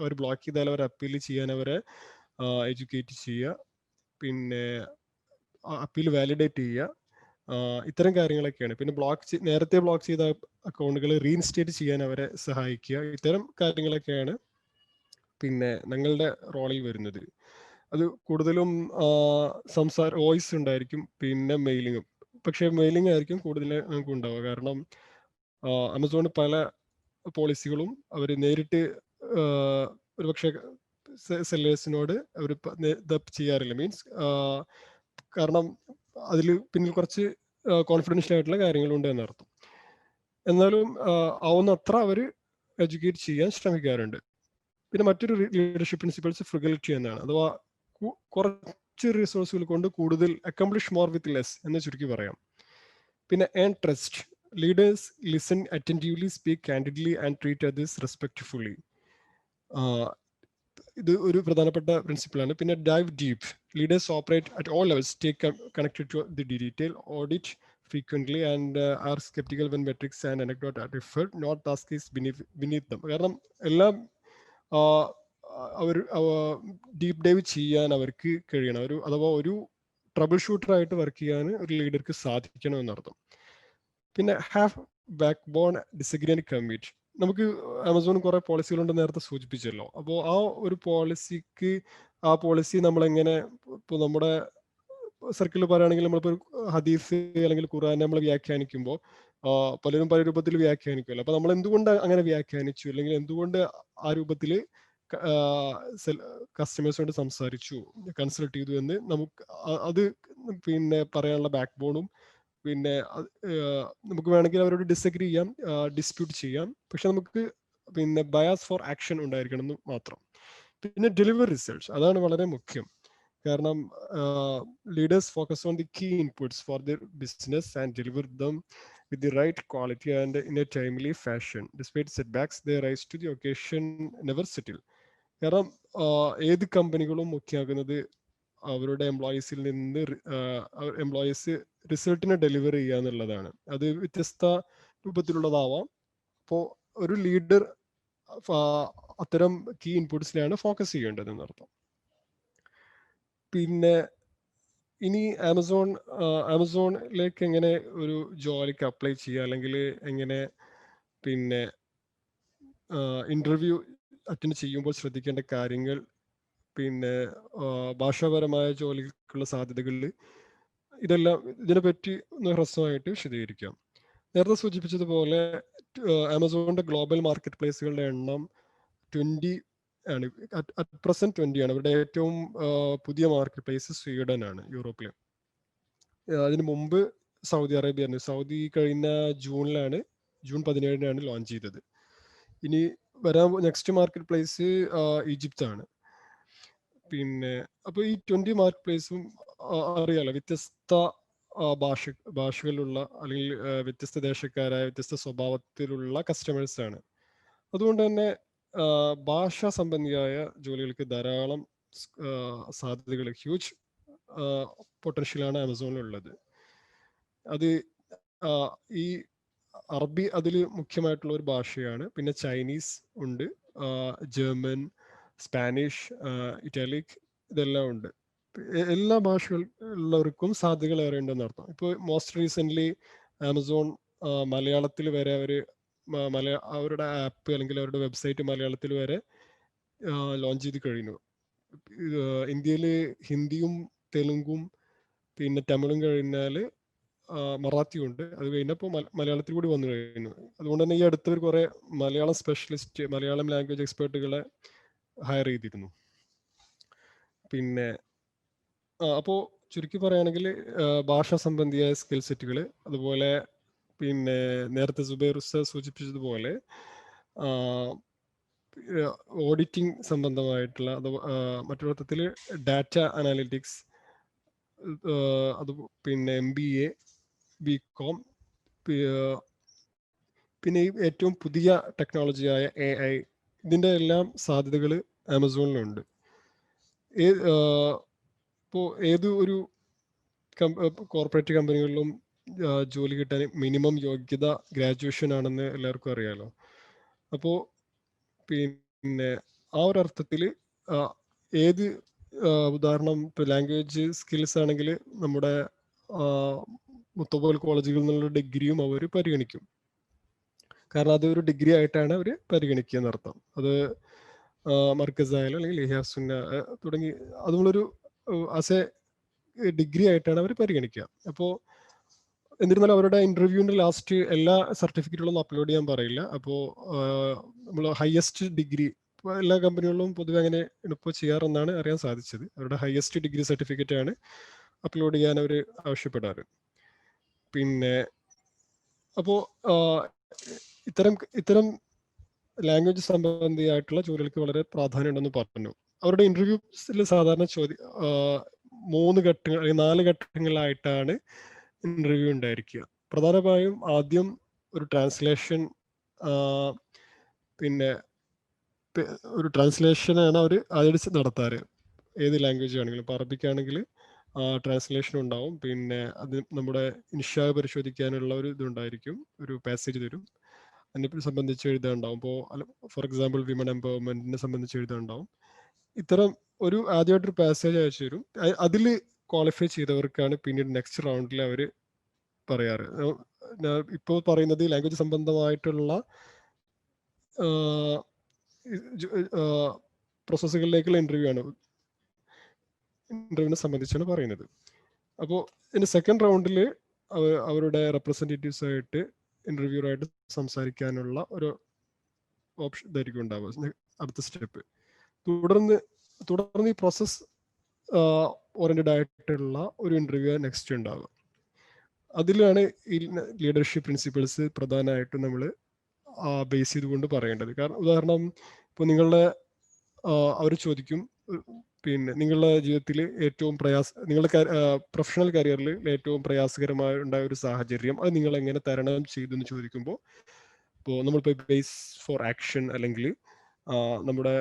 അവർ ബ്ലോക്ക് ചെയ്താൽ അവർ അപ്പീൽ ചെയ്യാൻ അവരെ എഡ്യൂക്കേറ്റ് ചെയ്യുക. പിന്നെ അപ്പീൽ വാലിഡേറ്റ് ചെയ്യുക. ഇത്തരം കാര്യങ്ങളൊക്കെയാണ്. പിന്നെ നേരത്തെ ബ്ലോക്ക് ചെയ്ത അക്കൗണ്ടുകൾ റീഇൻസ്റ്റേറ്റ് ചെയ്യാൻ അവരെ സഹായിക്കുക. ഇത്തരം കാര്യങ്ങളൊക്കെയാണ് പിന്നെ ഞങ്ങളുടെ റോളിൽ വരുന്നത്. അത് കൂടുതലും വോയിസ് ഉണ്ടായിരിക്കും, പിന്നെ മെയിലിങ്ങും. പക്ഷെ മെയിലിംഗ് ആയിരിക്കും കൂടുതൽ നമുക്ക് ഉണ്ടാവുക. കാരണം ആമസോണിന് പല പോളിസികളും അവർ നേരിട്ട് ഒരുപക്ഷെ സെല്ലേഴ്സിനോട് അവർ ചെയ്യാറില്ല. മീൻസ് കാരണം അതിൽ പിന്നിൽ കുറച്ച് കോൺഫിഡൻഷ്യൽ ആയിട്ടുള്ള കാര്യങ്ങളുണ്ട് എന്നർത്ഥം. എന്നാലും ആവുന്നത്ര അവർ എഡ്യൂക്കേറ്റ് ചെയ്യാൻ ശ്രമിക്കാറുണ്ട്. പിന്നെ മറ്റൊരു ലീഡർഷിപ്പ് പ്രിൻസിപ്പിൾസ് ഫ്രിഗലിറ്റി എന്നാണ്. അഥവാ കുറച്ച് റിസോഴ്സുകൾ കൊണ്ട് കൂടുതൽ അക്കംപ്ലിഷ് മോർ വിത്ത് ലെസ് എന്ന് ചുരുക്കി പറയാം. പിന്നെ earn trust. Leaders listen attentively, speak candidly and treat others respectfully. ഇത് ഒരു പ്രധാനപ്പെട്ട പ്രിൻസിപ്പിളാണ്. പിന്നെ dive deep. Leaders operate at all levels, stay connected to the detail, audit frequently and are skeptical when metrics and anecdote are referred, not task is beneath them. കാരണം എല്ലാം അവർ ഡീപ്പ് ഡൈവ് ചെയ്യാൻ അവർക്ക് കഴിയണം. അഥവാ ഒരു ട്രബിൾ ഷൂട്ടർ ആയിട്ട് വർക്ക് ചെയ്യാൻ ഒരു ലീഡർക്ക് സാധിക്കണം എന്നർത്ഥം. പിന്നെ have backbone, disagree and commit. നമുക്ക് ആമസോൺ കുറെ പോളിസികളുണ്ട് നേരത്തെ സൂചിപ്പിച്ചല്ലോ. അപ്പോൾ ആ ഒരു പോളിസിക്ക് ആ പോളിസി നമ്മളെങ്ങനെ ഇപ്പോൾ നമ്മുടെ സർക്കിളിൽ പറയുകയാണെങ്കിൽ നമ്മളിപ്പോൾ ഹദീസ് അല്ലെങ്കിൽ ഖുർആൻ നമ്മൾ വ്യാഖ്യാനിക്കുമ്പോൾ പലരും പല രൂപത്തിൽ വ്യാഖ്യാനിക്കുമല്ലോ. അപ്പോൾ നമ്മൾ എന്തുകൊണ്ട് അങ്ങനെ വ്യാഖ്യാനിച്ചു, അല്ലെങ്കിൽ എന്തുകൊണ്ട് ആ രൂപത്തിൽ കസ്റ്റമേഴ്സിനോട് സംസാരിച്ചു, കൺസൾട്ട് ചെയ്തു എന്ന് നമുക്ക് അത് പിന്നെ പറയാനുള്ള ബാക്ക് ബോണും, പിന്നെ നമുക്ക് വേണമെങ്കിൽ അവരോട് ഡിസഗ്രി ചെയ്യാം, ഡിസ്പ്യൂട്ട് ചെയ്യാം, പക്ഷെ നമുക്ക് പിന്നെ ബയാസ് ഫോർ ആക്ഷൻ ഉണ്ടായിരിക്കണം എന്ന് മാത്രം. പിന്നെ ഡെലിവറി റിസൾട്ട്സ്, അതാണ് വളരെ മുഖ്യം. കാരണം leaders focus on the key inputs for their business and deliver them with the right quality and in a timely fashion. Despite setbacks, they rise to the occasion, never settle. കാരണം ഏത് കമ്പനികളും മുഖ്യമാക്കുന്നത് അവരുടെ എംപ്ലോയീസിൽ നിന്ന് എംപ്ലോയീസ് റിസൾട്ടിനെ ഡെലിവർ ചെയ്യുക എന്നുള്ളതാണ്. അത് വ്യത്യസ്ത രൂപത്തിലുള്ളതാവാം. അപ്പോൾ ഒരു ലീഡർ അത്തരം കീ ഇൻപുട്സിലാണ് ഫോക്കസ് ചെയ്യേണ്ടത് എന്നർത്ഥം. പിന്നെ ഇനി ആമസോണിലേക്ക് എങ്ങനെ ഒരു ജോലിക്ക് അപ്ലൈ ചെയ്യുക, അല്ലെങ്കിൽ എങ്ങനെ പിന്നെ ഇന്റർവ്യൂ അറ്റൻഡ് ചെയ്യുമ്പോൾ ശ്രദ്ധിക്കേണ്ട കാര്യങ്ങൾ, പിന്നെ ഭാഷാപരമായ ജോലിക്കുള്ള സാധ്യതകളിൽ, ഇതെല്ലാം ഇതിനെപ്പറ്റി ഒന്ന് ഹ്രസ്വമായിട്ട് വിശദീകരിക്കാം. നേരത്തെ സൂചിപ്പിച്ചതുപോലെ ആമസോണിന്റെ ഗ്ലോബൽ മാർക്കറ്റ് പ്ലേസുകളുടെ എണ്ണം 20 ആണ്. അറ്റ് പ്രസന്റ് 20 ആണ്. അവരുടെ ഏറ്റവും പുതിയ മാർക്കറ്റ് പ്ലേസ് സ്വീഡൻ ആണ്, യൂറോപ്പിൽ. അതിന് മുമ്പ് സൗദി അറേബ്യ ആണ്. സൗദി കഴിഞ്ഞ ജൂൺ 17 ലോഞ്ച് ചെയ്തത്. ഇനി വരാൻ നെക്സ്റ്റ് മാർക്കറ്റ് പ്ലേസ് ഈജിപ്ത് ആണ്. പിന്നെ അപ്പോൾ ഈ 20 മാർക്കറ്റ് പ്ലേസും അറിയാലോ, വ്യത്യസ്ത ഭാഷകളിലുള്ള അല്ലെങ്കിൽ വ്യത്യസ്ത ദേശക്കാരായ വ്യത്യസ്ത സ്വഭാവത്തിലുള്ള കസ്റ്റമേഴ്സ് ആണ്. അതുകൊണ്ട് തന്നെ ഭാഷാ സംബന്ധിയായ ജോലികൾക്ക് ധാരാളം സാധ്യതകൾ, ഹ്യൂജ് പൊട്ടൻഷ്യലാണ് ആമസോണിലുള്ളത്. അത് ഈ അറബി അതിൽ മുഖ്യമായിട്ടുള്ള ഒരു ഭാഷയാണ്. പിന്നെ ചൈനീസ് ഉണ്ട്, ജർമ്മൻ, സ്പാനിഷ്, ഇറ്റാലിക്, ഇതെല്ലാം ഉണ്ട്. എല്ലാ ഭാഷകളുള്ളവർക്കും സാധ്യതകൾ ഏറെ ഉണ്ടെന്ന് അർത്ഥം. ഇപ്പോൾ മോസ്റ്റ് റീസെൻ്റ്ലി ആമസോൺ മലയാളത്തിൽ വരെ അവരുടെ ആപ്പ് അല്ലെങ്കിൽ അവരുടെ വെബ്സൈറ്റ് മലയാളത്തിൽ വരെ ലോഞ്ച് ചെയ്ത് കഴിഞ്ഞു. ഇന്ത്യയിൽ ഹിന്ദിയും തെലുങ്കും പിന്നെ തമിഴും കഴിഞ്ഞാൽ മറാത്തിയും ഉണ്ട്. അത് കഴിഞ്ഞപ്പോൾ മലയാളത്തിൽ കൂടി വന്നു കഴിഞ്ഞു. അതുകൊണ്ട് തന്നെ ഈ അടുത്തൊരു കുറെ മലയാളം സ്പെഷ്യലിസ്റ്റ്, മലയാളം ലാംഗ്വേജ് എക്സ്പേർട്ടുകളെ ഹയർ ചെയ്തിരുന്നു. പിന്നെ അപ്പോൾ ചുരുക്കി പറയുകയാണെങ്കിൽ ഭാഷാ സംബന്ധിയായ സ്കിൽ സെറ്റുകൾ, അതുപോലെ പിന്നെ നേരത്തെ സുബൈർ ഉസ്താദ് സൂചിപ്പിച്ചതുപോലെ ഓഡിറ്റിംഗ് സംബന്ധമായിട്ടുള്ള, മറ്റൊരർത്ഥത്തിൽ ഡാറ്റ അനാലിറ്റിക്സ്, അത് പിന്നെ MBA, BCom, പിന്നെ ഈ ഏറ്റവും പുതിയ ടെക്നോളജിയായ AI, ഇതിൻ്റെ എല്ലാം സാധ്യതകൾ ആമസോണിലുണ്ട്. ഇപ്പോൾ ഏത് ഒരു കോർപ്പറേറ്റ് കമ്പനികളിലും ജോലി കിട്ടാൻ മിനിമം യോഗ്യത ഗ്രാജുവേഷൻ ആണെന്ന് എല്ലാവർക്കും അറിയാലോ. അപ്പോൾ പിന്നെ ആ ഒരു അർത്ഥത്തിൽ ഏത് ഉദാഹരണം ഇപ്പോൾ ലാംഗ്വേജ് സ്കിൽസ് ആണെങ്കിൽ നമ്മുടെ മുത്തബോൽ കോളേജുകളിൽ നിന്നുള്ള ഡിഗ്രിയും അവർ പരിഗണിക്കും. കാരണം അതൊരു ഡിഗ്രി ആയിട്ടാണ് അവർ പരിഗണിക്കുക എന്നർത്ഥം. അത് മർക്കസ് ആയാലും അല്ലെങ്കിൽ ഇഹിയാസ് സുന്ന തുടങ്ങി അതുപോലൊരു ആസ് എ ഡിഗ്രി ആയിട്ടാണ് അവർ പരിഗണിക്കുക. അപ്പോൾ എന്നിരുന്നാലും അവരുടെ ഇന്റർവ്യൂവിൻ്റെ ലാസ്റ്റ് എല്ലാ സർട്ടിഫിക്കറ്റുകളൊന്നും അപ്ലോഡ് ചെയ്യാൻ പറയില്ല. അപ്പോൾ നമ്മൾ ഹയസ്റ്റ് ഡിഗ്രി എല്ലാ കമ്പനികളിലും പൊതുവെ അങ്ങനെ ഇപ്പോൾ ചെയ്യാറെന്നാണ് അറിയാൻ സാധിച്ചത്. അവരുടെ ഹയസ്റ്റ് ഡിഗ്രി സർട്ടിഫിക്കറ്റ് ആണ് അപ്ലോഡ് ചെയ്യാൻ അവർ ആവശ്യപ്പെടാറ്. പിന്നെ അപ്പോൾ ഇത്തരം ലാംഗ്വേജ് സംബന്ധിയായിട്ടുള്ള ജോലികൾക്ക് വളരെ പ്രാധാന്യമുണ്ടെന്ന് പറഞ്ഞു. അവരുടെ ഇന്റർവ്യൂസിൽ സാധാരണ 3 ഘട്ടങ്ങൾ അല്ലെങ്കിൽ 4 ഘട്ടങ്ങളായിട്ടാണ് ഇന്റർവ്യൂ ഉണ്ടായിരിക്കുക. പ്രധാനമായും ആദ്യം ഒരു ട്രാൻസ്ലേഷൻ, പിന്നെ ഒരു ട്രാൻസ്ലേഷനാണ് അവർ ആദ്യം നടത്താറ്. ഏത് ലാംഗ്വേജ് ആണെങ്കിലും. ഇപ്പോൾ അറബിക്കാണെങ്കിൽ ട്രാൻസ്ലേഷൻ ഉണ്ടാവും. പിന്നെ അത് നമ്മുടെ ഇൻഷാ പരിശോധിക്കാനുള്ള ഒരു ഇതുണ്ടായിരിക്കും, ഒരു പാസേജ് തരും, അതിനെ സംബന്ധിച്ച് എഴുതാനുണ്ടാവും. ഇപ്പോൾ ഫോർ എക്സാമ്പിൾ വിമൻ എംപവർമെന്റിനെ സംബന്ധിച്ച് എഴുതാനുണ്ടാവും. ഇത്തരം ഒരു ആദ്യമായിട്ടൊരു പാസേജ് അയച്ചു തരും. അതിൽ ക്വാളിഫൈ ചെയ്തവർക്കാണ് പിന്നീട് നെക്സ്റ്റ് റൗണ്ടിൽ അവർ പറയാറ്. ഇപ്പോൾ പറയുന്നത് ലാംഗ്വേജ് സംബന്ധമായിട്ടുള്ള പ്രോസസ്സുകളിലേക്കുള്ള ഇന്റർവ്യൂവിനെ സംബന്ധിച്ചാണ് പറയുന്നത്. അപ്പോൾ ഇതിന്റെ സെക്കൻഡ് റൗണ്ടിൽ അവരുടെ റെപ്രസെൻറ്റേറ്റീവ്സ് ആയിട്ട് ഇന്റർവ്യൂറായിട്ട് സംസാരിക്കാനുള്ള ഒരു ഓപ്ഷൻ ഇതായിരിക്കും ഉണ്ടാവുക അടുത്ത സ്റ്റെപ്പ്. തുടർന്ന് ഈ പ്രോസസ് ഓറിയന്റഡ് ആയിട്ടുള്ള ഒരു ഇന്റർവ്യൂ നെക്സ്റ്റ് ഉണ്ടാവുക. അതിലാണ് ഈ ലീഡർഷിപ്പ് പ്രിൻസിപ്പിൾസ് പ്രധാനമായിട്ടും നമ്മൾ ബേസ് ചെയ്തുകൊണ്ട് പറയേണ്ടത്. ഉദാഹരണം ഇപ്പോൾ നിങ്ങളുടെ അവർ ചോദിക്കും, പിന്നെ നിങ്ങളുടെ ജീവിതത്തിൽ ഏറ്റവും നിങ്ങളുടെ പ്രൊഫഷണൽ കരിയറിൽ ഏറ്റവും പ്രയാസകരമായ ഉണ്ടായ ഒരു സാഹചര്യം അത് നിങ്ങൾ എങ്ങനെ തരണം ചെയ്തു എന്ന് ചോദിക്കുമ്പോൾ, ഇപ്പോൾ നമ്മളിപ്പോൾ ബേസ് ഫോർ ആക്ഷൻ അല്ലെങ്കിൽ നമ്മുടെ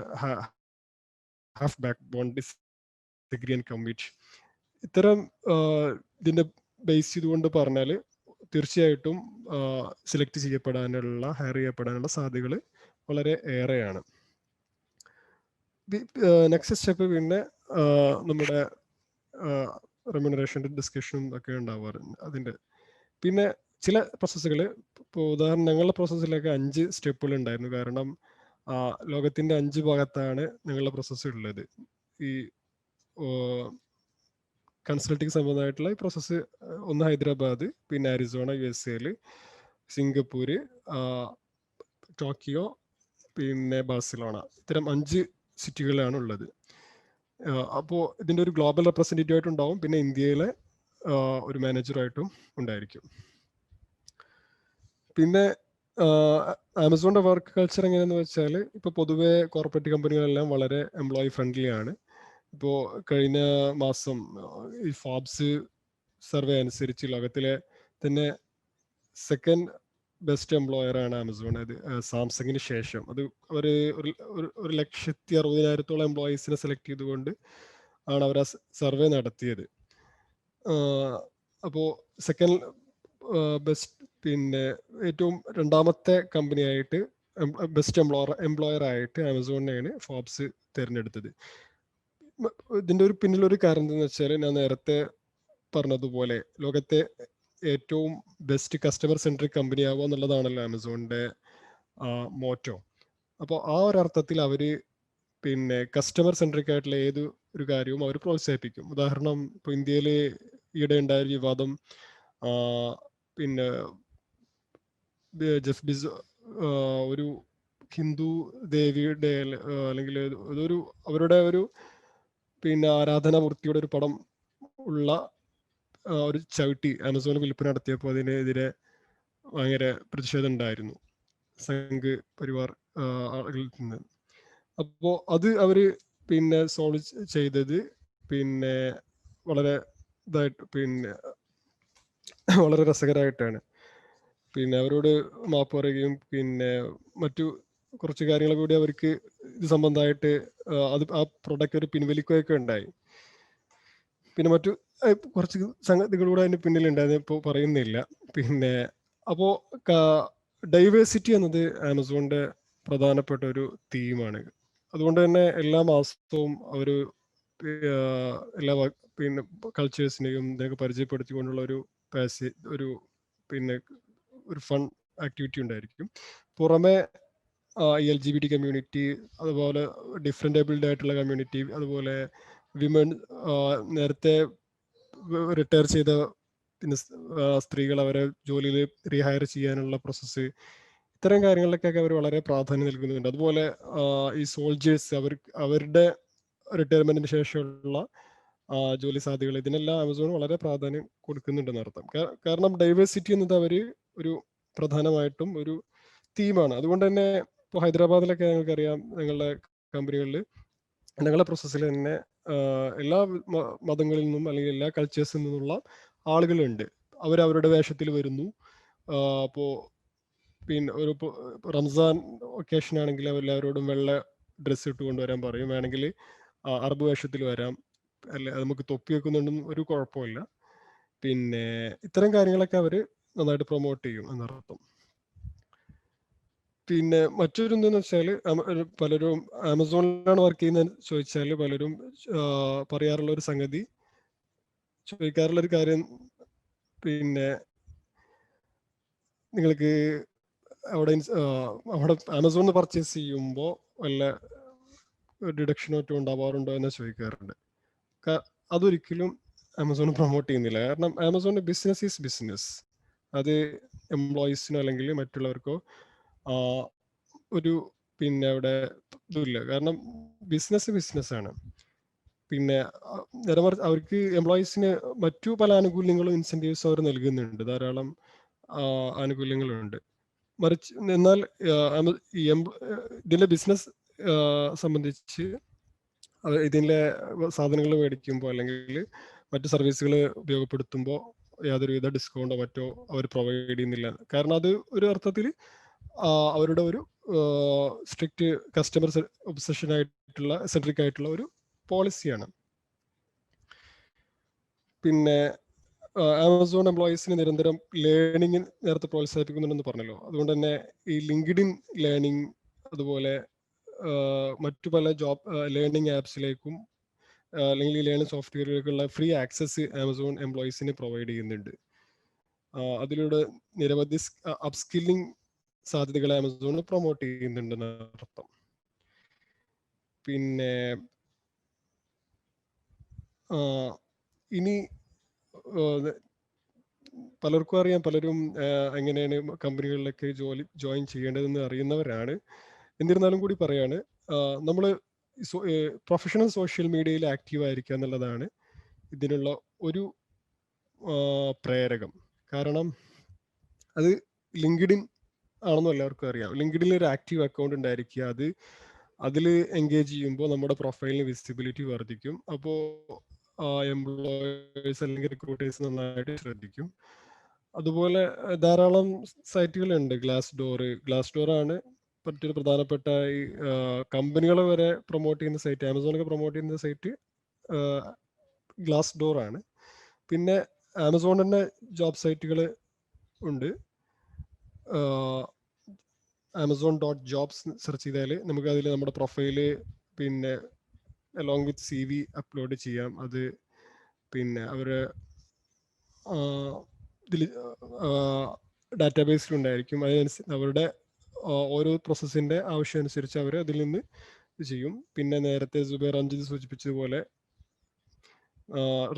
have backbone disagree and commit, ഇത്തരം ഇതിന്റെ ബേസ് ചെയ്തുകൊണ്ട് പറഞ്ഞാൽ തീർച്ചയായിട്ടും സെലക്ട് ചെയ്യപ്പെടാനുള്ള, ഹയർ ചെയ്യപ്പെടാനുള്ള സാധ്യതകൾ വളരെ ഏറെയാണ്. നെക്സ്റ്റ് സ്റ്റെപ്പ് പിന്നെ നമ്മുടെ റെമ്യൂണറേഷൻ്റെ ഡിസ്കഷനും ഒക്കെ ഉണ്ടാവാറുണ്ട്. അതിൻ്റെ പിന്നെ ചില പ്രോസസ്സുകൾ, ഇപ്പോൾ ഉദാഹരണം ഞങ്ങളുടെ പ്രോസസ്സിലൊക്കെ 5 സ്റ്റെപ്പുകൾ ഉണ്ടായിരുന്നു. കാരണം ലോകത്തിൻ്റെ 5 ഭാഗത്താണ് ഞങ്ങളുടെ പ്രോസസ്സ് ഉള്ളത്. ഈ കൺസൾട്ടിങ് സംബന്ധമായിട്ടുള്ള ഈ പ്രോസസ്സ് ഒന്ന് ഹൈദരാബാദ്, പിന്നെ അരിസോണ USA, സിംഗപ്പൂർ, ടോക്കിയോ, പിന്നെ ബാഴ്സലോണ, ഇത്തരം 5 സിറ്റികളിലാണ് ഉള്ളത്. അപ്പോൾ ഇതിൻ്റെ ഒരു ഗ്ലോബൽ റെപ്രസെൻറ്റേറ്റീവ് ആയിട്ടുണ്ടാവും, പിന്നെ ഇന്ത്യയിലെ ഒരു മാനേജറായിട്ടും ഉണ്ടായിരിക്കും. പിന്നെ ആമസോണിൻ്റെ വർക്ക് കൾച്ചർ എങ്ങനെയാണെന്ന് വെച്ചാൽ, ഇപ്പോൾ പൊതുവെ കോർപ്പറേറ്റ് കമ്പനികളെല്ലാം വളരെ എംപ്ലോയി ഫ്രണ്ട്ലി ആണ്. ഇപ്പോൾ കഴിഞ്ഞ മാസം ഈ ഫോബ്സ് സർവേ അനുസരിച്ച് ലോകത്തിലെ തന്നെ സെക്കൻഡ് ബെസ്റ്റ് എംപ്ലോയർ ആണ് ആമസോൺ. അത് സാംസങ്ങിന് ശേഷം. അത് അവർ 1,60,000 എംപ്ലോയീസിനെ സെലക്ട് ചെയ്തുകൊണ്ട് ആണ് അവർ ആ സർവേ നടത്തിയത്. അപ്പോൾ സെക്കൻഡ് ബെസ്റ്റ്, പിന്നെ ഏറ്റവും രണ്ടാമത്തെ കമ്പനിയായിട്ട് ബെസ്റ്റ് എംപ്ലോയർ ആയിട്ട് ആമസോണിനെയാണ് ഫോബ്സ് തിരഞ്ഞെടുത്തത്. ഇതിൻ്റെ പിന്നിലൊരു കാരണം എന്താണെന്ന് വെച്ചാൽ, ഞാൻ നേരത്തെ പറഞ്ഞതുപോലെ ലോകത്തെ ഏറ്റവും ബെസ്റ്റ് കസ്റ്റമർ സെൻട്രിക് കമ്പനി ആവുക എന്നുള്ളതാണല്ലോ ആമസോണിൻ്റെ മോറ്റോ. അപ്പോൾ ആ ഒരു അർത്ഥത്തിൽ അവർ പിന്നെ കസ്റ്റമർ സെൻട്രിക് ആയിട്ടുള്ള ഏത് ഒരു കാര്യവും അവർ പ്രോത്സാഹിപ്പിക്കും. ഉദാഹരണം, ഇപ്പോൾ ഇന്ത്യയിൽ ഈയിടെ ഉണ്ടായ വിവാദം, പിന്നെ ജെഫ് ബിസോ ഒരു ഹിന്ദു ദേവിയുടെ അല്ലെങ്കിൽ അവരുടെ ഒരു പിന്നെ ആരാധനാമൂർത്തിയുടെ ഒരു പടം ഉള്ള ഒരു ചവിട്ടി ആമസോണിൽ വിൽപ്പന നടത്തിയപ്പോൾ അതിനെതിരെ ഭയങ്കര പ്രതിഷേധം ഉണ്ടായിരുന്നു സംഘ് പരിവാർ ആളുകളിൽ നിന്ന്. അപ്പോൾ അത് അവർ പിന്നെ സോൾവ് ചെയ്തത് പിന്നെ വളരെ ഇതായിട്ട്, പിന്നെ വളരെ രസകരമായിട്ടാണ്. പിന്നെ അവരോട് മാപ്പ് പറയുകയും പിന്നെ മറ്റു കുറച്ച് കാര്യങ്ങൾ കൂടി അവർക്ക് ഇത് സംബന്ധമായിട്ട് ആ പ്രൊഡക്റ്റ് ഒരു പിൻവലിക്കുകയൊക്കെ ഉണ്ടായി. പിന്നെ മറ്റു കുറച്ച് സംഗതികളൂടെ അതിൻ്റെ പിന്നിലുണ്ടായിരുന്നു, ഇപ്പോൾ പറയുന്നില്ല. പിന്നെ അപ്പോൾ ഡൈവേഴ്സിറ്റി എന്നത് ആമസോണിൻ്റെ പ്രധാനപ്പെട്ട ഒരു തീമാണ്. അതുകൊണ്ട് തന്നെ എല്ലാ മാസവും അവർ എല്ലാ പിന്നെ കൾച്ചേഴ്സിനെയും ഇതൊക്കെ പരിചയപ്പെടുത്തിക്കൊണ്ടുള്ള ഒരു പിന്നെ ഒരു ഫൺ ആക്ടിവിറ്റി ഉണ്ടായിരിക്കും. പുറമെ LGBT കമ്മ്യൂണിറ്റി, അതുപോലെ ഡിഫറെൻ്റ് ഏബിൾഡ് ആയിട്ടുള്ള കമ്മ്യൂണിറ്റി, അതുപോലെ വിമൻ, നേരത്തെ റിട്ടയർ ചെയ്ത പിന്നെ സ്ത്രീകൾ അവരെ ജോലിയിൽ റീഹയർ ചെയ്യാനുള്ള പ്രോസസ്സ്, ഇത്തരം കാര്യങ്ങളിലൊക്കെ അവർ വളരെ പ്രാധാന്യം നൽകുന്നുണ്ട്. അതുപോലെ ഈ സോൾജേഴ്സ് അവരുടെ റിട്ടയർമെന്റിന് ശേഷമുള്ള ജോലി സാധ്യതകൾ, ഇതിനെല്ലാം ആമസോൺ വളരെ പ്രാധാന്യം കൊടുക്കുന്നുണ്ടെന്ന് അർത്ഥം. കാരണം ഡൈവേഴ്സിറ്റി എന്നത് അവർ ഒരു പ്രധാനമായിട്ടും ഒരു തീമാണ്. അതുകൊണ്ട് തന്നെ ഇപ്പോൾ ഹൈദരാബാദിലൊക്കെ ഞങ്ങൾക്കറിയാം, ഞങ്ങളുടെ കമ്പനികളിൽ ഞങ്ങളുടെ പ്രോസസ്സിൽ തന്നെ എല്ലാ മതങ്ങളിൽ നിന്നും അല്ലെങ്കിൽ എല്ലാ കൾച്ചേഴ്സിൽ നിന്നുള്ള ആളുകളുണ്ട്. അവരവരുടെ വേഷത്തിൽ വരുന്നു. അപ്പോൾ പിന്നെ ഒരു റംസാൻ ഒക്കേഷൻ ആണെങ്കിൽ അവരെല്ലാവരോടും വെള്ള ഡ്രസ്സ് ഇട്ട് കൊണ്ടുവരാൻ പറയും. വേണമെങ്കിൽ അറബ് വേഷത്തിൽ വരാം, അല്ലെ നമുക്ക് തൊപ്പി വെക്കുന്നുണ്ടെന്നും ഒരു കുഴപ്പമില്ല. പിന്നെ ഇത്തരം കാര്യങ്ങളൊക്കെ അവർ നന്നായിട്ട് പ്രൊമോട്ട് ചെയ്യും എന്നർത്ഥം. പിന്നെ മറ്റൊരു എന്തെന്ന് വെച്ചാൽ, പലരും ആമസോണിലാണ് വർക്ക് ചെയ്യുന്നതെന്ന് ചോദിച്ചാൽ പലരും പറയാറുള്ള ഒരു സംഗതി, ചോദിക്കാറുള്ള ഒരു കാര്യം, പിന്നെ നിങ്ങൾക്ക് അവിടെ അവിടെ ആമസോണിൽ പർച്ചേസ് ചെയ്യുമ്പോൾ വല്ല ഡിഡക്ഷനോ മറ്റോ ഉണ്ടാവാറുണ്ടോ എന്ന് ചോദിക്കാറുണ്ട്. അതൊരിക്കലും ആമസോൺ പ്രൊമോട്ട് ചെയ്യുന്നില്ല. കാരണം ആമസോണിന്റെ ബിസിനസ് ഈസ് ബിസിനസ്. അത് എംപ്ലോയീസിനോ അല്ലെങ്കിൽ മറ്റുള്ളവർക്കോ ഒരു പിന്നെ അവിടെ ഇതില്ല. കാരണം ബിസിനസ് ആണ്. പിന്നെ നേരെ മറിച്ച് അവർക്ക് എംപ്ലോയീസിന് മറ്റു പല ആനുകൂല്യങ്ങളും ഇൻസെന്റീവ്സും അവർ നൽകുന്നുണ്ട്. ധാരാളം ആനുകൂല്യങ്ങളുണ്ട്. മറിച്ച് എന്നാൽ ഇതിന്റെ ബിസിനസ് സംബന്ധിച്ച് ഇതിന്റെ സാധനങ്ങൾ മേടിക്കുമ്പോൾ അല്ലെങ്കിൽ മറ്റു സർവീസുകൾ ഉപയോഗപ്പെടുത്തുമ്പോൾ യാതൊരുവിധ ഡിസ്കൗണ്ടോ മറ്റോ അവർ പ്രൊവൈഡ് ചെയ്യുന്നില്ല. കാരണം അത് ഒരു അർത്ഥത്തിൽ അവരുടെ ഒരു സ്ട്രിക്റ്റ് കസ്റ്റമർ ഒബ്സഷൻ ആയിട്ടുള്ള സെൻട്രിക് ആയിട്ടുള്ള ഒരു പോളിസിയാണ്. പിന്നെ ആമസോൺ എംപ്ലോയീസിന് നിരന്തരം ലേണിംഗ് നേരത്തെ പ്രോത്സാഹിപ്പിക്കുന്നുണ്ടെന്ന് പറഞ്ഞല്ലോ. അതുകൊണ്ട് തന്നെ ഈ ലിങ്ക്ഡിൻ ലേണിംഗ് അതുപോലെ മറ്റു പല ജോബ് ലേണിംഗ് ആപ്സിലേക്കും അല്ലെങ്കിൽ ലേണിംഗ് സോഫ്റ്റ്വെയറുകൾക്കുള്ള ഫ്രീ ആക്സസ് ആമസോൺ എംപ്ലോയീസിന് പ്രൊവൈഡ് ചെയ്യുന്നുണ്ട്. അതിലൂടെ നിരവധി അപ്സ്കില്ലിംഗ് സാധ്യതകൾ ആമസോൺ പ്രൊമോട്ട് ചെയ്യുന്നുണ്ടെന്ന് അർത്ഥം. പിന്നെ ഇനി പലർക്കും അറിയാം, പലരും എങ്ങനെയാണ് കമ്പനികളിലൊക്കെ ജോയിൻ ചെയ്യേണ്ടതെന്ന് അറിയുന്നവരാണ്. എന്നിരുന്നാലും കൂടി പറയാണ്, നമ്മൾ പ്രൊഫഷണൽ സോഷ്യൽ മീഡിയയിൽ ആക്റ്റീവ് ആയിരിക്കുക എന്നുള്ളതാണ് ഇതിനുള്ള ഒരു പ്രേരകം. കാരണം അത് ലിങ്ക്ഡിൻ ആണെന്നും എല്ലാവർക്കും അറിയാം. ലിങ്ക്ഡിനിൽ ഒരു ആക്റ്റീവ് അക്കൗണ്ട് ഉണ്ടായിരിക്കുക, അതിൽ എൻഗേജ് ചെയ്യുമ്പോൾ നമ്മുടെ പ്രൊഫൈലിന് വിസിബിലിറ്റി വർദ്ധിക്കും. അപ്പോൾ എംപ്ലോയേഴ്സ് അല്ലെങ്കിൽ റിക്രൂട്ടേഴ്സ് നന്നായിട്ട് ശ്രദ്ധിക്കും. അതുപോലെ ധാരാളം സൈറ്റുകളുണ്ട്. ഗ്ലാസ് ഡോർ ആണ് മറ്റൊരു പ്രധാനപ്പെട്ട ഈ കമ്പനികളെ വരെ പ്രൊമോട്ട് ചെയ്യുന്ന സൈറ്റ്. ആമസോണൊക്കെ പ്രൊമോട്ട് ചെയ്യുന്ന സൈറ്റ് ഗ്ലാസ് ഡോർ ആണ്. പിന്നെ ആമസോൺ തന്നെ ജോബ് സൈറ്റുകൾ ഉണ്ട്. amazon.jobs സെർച്ച് ചെയ്താൽ നമുക്ക് അതിൽ നമ്മുടെ പ്രൊഫൈല് പിന്നെ അലോങ് വിത്ത് CV അപ്ലോഡ് ചെയ്യാം. അത് പിന്നെ അവർ ഇതിൽ ഡാറ്റാബേസിലുണ്ടായിരിക്കും. അതിനനുസരിച്ച് അവരുടെ ഓരോ പ്രോസസ്സിൻ്റെ ആവശ്യം അനുസരിച്ച് അവർ അതിൽ നിന്ന് ഇത് ചെയ്യും. പിന്നെ നേരത്തെ സുബൈർ അഞ്ജിത് സൂചിപ്പിച്ചതുപോലെ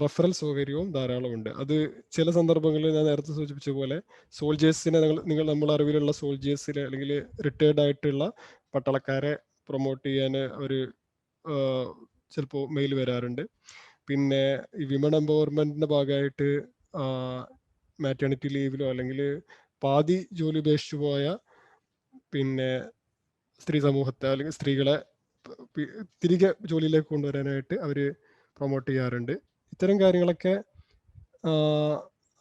റെഫറൽ സൗകര്യവും ധാരാളമുണ്ട്. അത് ചില സന്ദർഭങ്ങളിൽ ഞാൻ നേരത്തെ സൂചിപ്പിച്ച പോലെ സോൾജേഴ്സിനെ നമ്മൾ അറിവിലുള്ള സോൾജേഴ്സിൽ അല്ലെങ്കിൽ റിട്ടയർഡ് ആയിട്ടുള്ള പട്ടാളക്കാരെ പ്രൊമോട്ട് ചെയ്യാൻ ഒരു ചിലപ്പോൾ മെയിൽ വരാറുണ്ട്. പിന്നെ ഈ വിമൺ എംപവർമെന്റിന്റെ ഭാഗമായിട്ട് മാറ്റേണിറ്റി ലീവിലോ അല്ലെങ്കിൽ പാതി ജോലി ഉപേക്ഷിച്ചു പോയ പിന്നെ സ്ത്രീ സമൂഹത്തെ അല്ലെങ്കിൽ സ്ത്രീകളെ തിരികെ ജോലിയിലേക്ക് കൊണ്ടുവരാനായിട്ട് അവർ പ്രൊമോട്ട് ചെയ്യാറുണ്ട്. ഇത്തരം കാര്യങ്ങളൊക്കെ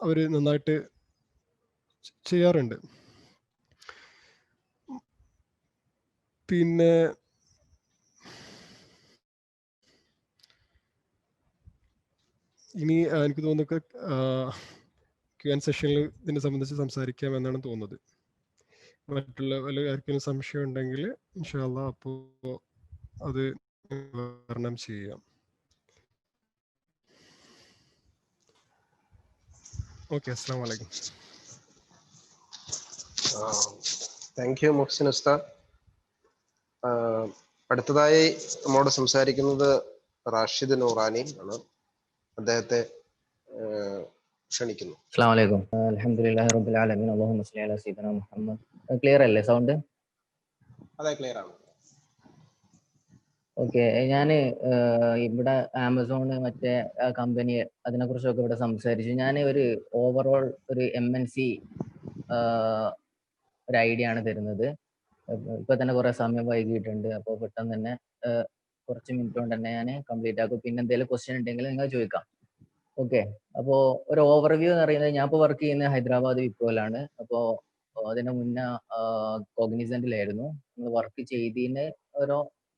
അവർ നന്നായിട്ട് ചെയ്യാറുണ്ട്. പിന്നെ ഇനി എനിക്ക് തോന്നുന്നു Q&A സെഷനിൽ ഇതിനെ സംബന്ധിച്ച് സംസാരിക്കാം എന്നാണ് തോന്നുന്നത്. മറ്റുള്ള വല്ല ആർക്കെങ്കിലും സംശയം ഉണ്ടെങ്കിൽ ഇൻഷാ അല്ലാഹ് അപ്പോൾ അത് വിവരണം ചെയ്യാം. ഓക്കെ, അസ്സലാമു അലൈക്കും. താങ്ക് യു മുഹ്സിൻ ഉസ്താദ്. അടുത്തതായി നമ്മോട് സംസാരിക്കുന്നത് റാഷിദ് നൂറാനി ആണ്. അദ്ദേഹത്തെ ക്ഷണിക്കുന്നു. അസ്സലാമു അലൈക്കും. അൽഹംദുലില്ലാഹി റബ്ബിൽ ആലമീൻ. അല്ലാഹുമ്മ സ്വല്ലി അലാ സയ്യിദിനാ മുഹമ്മദ്. ക്ലിയർ അല്ലേ സൗണ്ട്? അതെ, ക്ലിയർ ആണ്. ഓക്കെ, ഞാൻ ഇവിടെ ആമസോൺ മറ്റേ കമ്പനി അതിനെ കുറിച്ചൊക്കെ ഇവിടെ സംസാരിച്ചു. ഞാൻ ഒരു ഓവറോൾ ഒരു MNC ഒരു ഐഡിയ ആണ് തരുന്നത്. ഇപ്പൊ തന്നെ കുറെ സമയം വൈകിട്ടുണ്ട്. അപ്പോൾ പെട്ടെന്ന് തന്നെ കുറച്ച് മിനിറ്റ് കൊണ്ട് തന്നെ ഞാൻ കംപ്ലീറ്റ് ആക്കും. പിന്നെ എന്തെങ്കിലും ക്വസ്റ്റ്യൻ ഉണ്ടെങ്കിൽ നിങ്ങൾ ചോദിക്കാം. ഓക്കെ, അപ്പോ ഒരു ഓവർവ്യൂ എന്ന് പറയുന്നത്, ഞാൻ ഇപ്പോൾ വർക്ക് ചെയ്യുന്നത് ഹൈദരാബാദ് വിപ്രോയിലാണ്. അപ്പോൾ അതിന് മുന്നേ കോഗ്നിസന്റിലായിരുന്നു വർക്ക് ചെയ്തതിന്.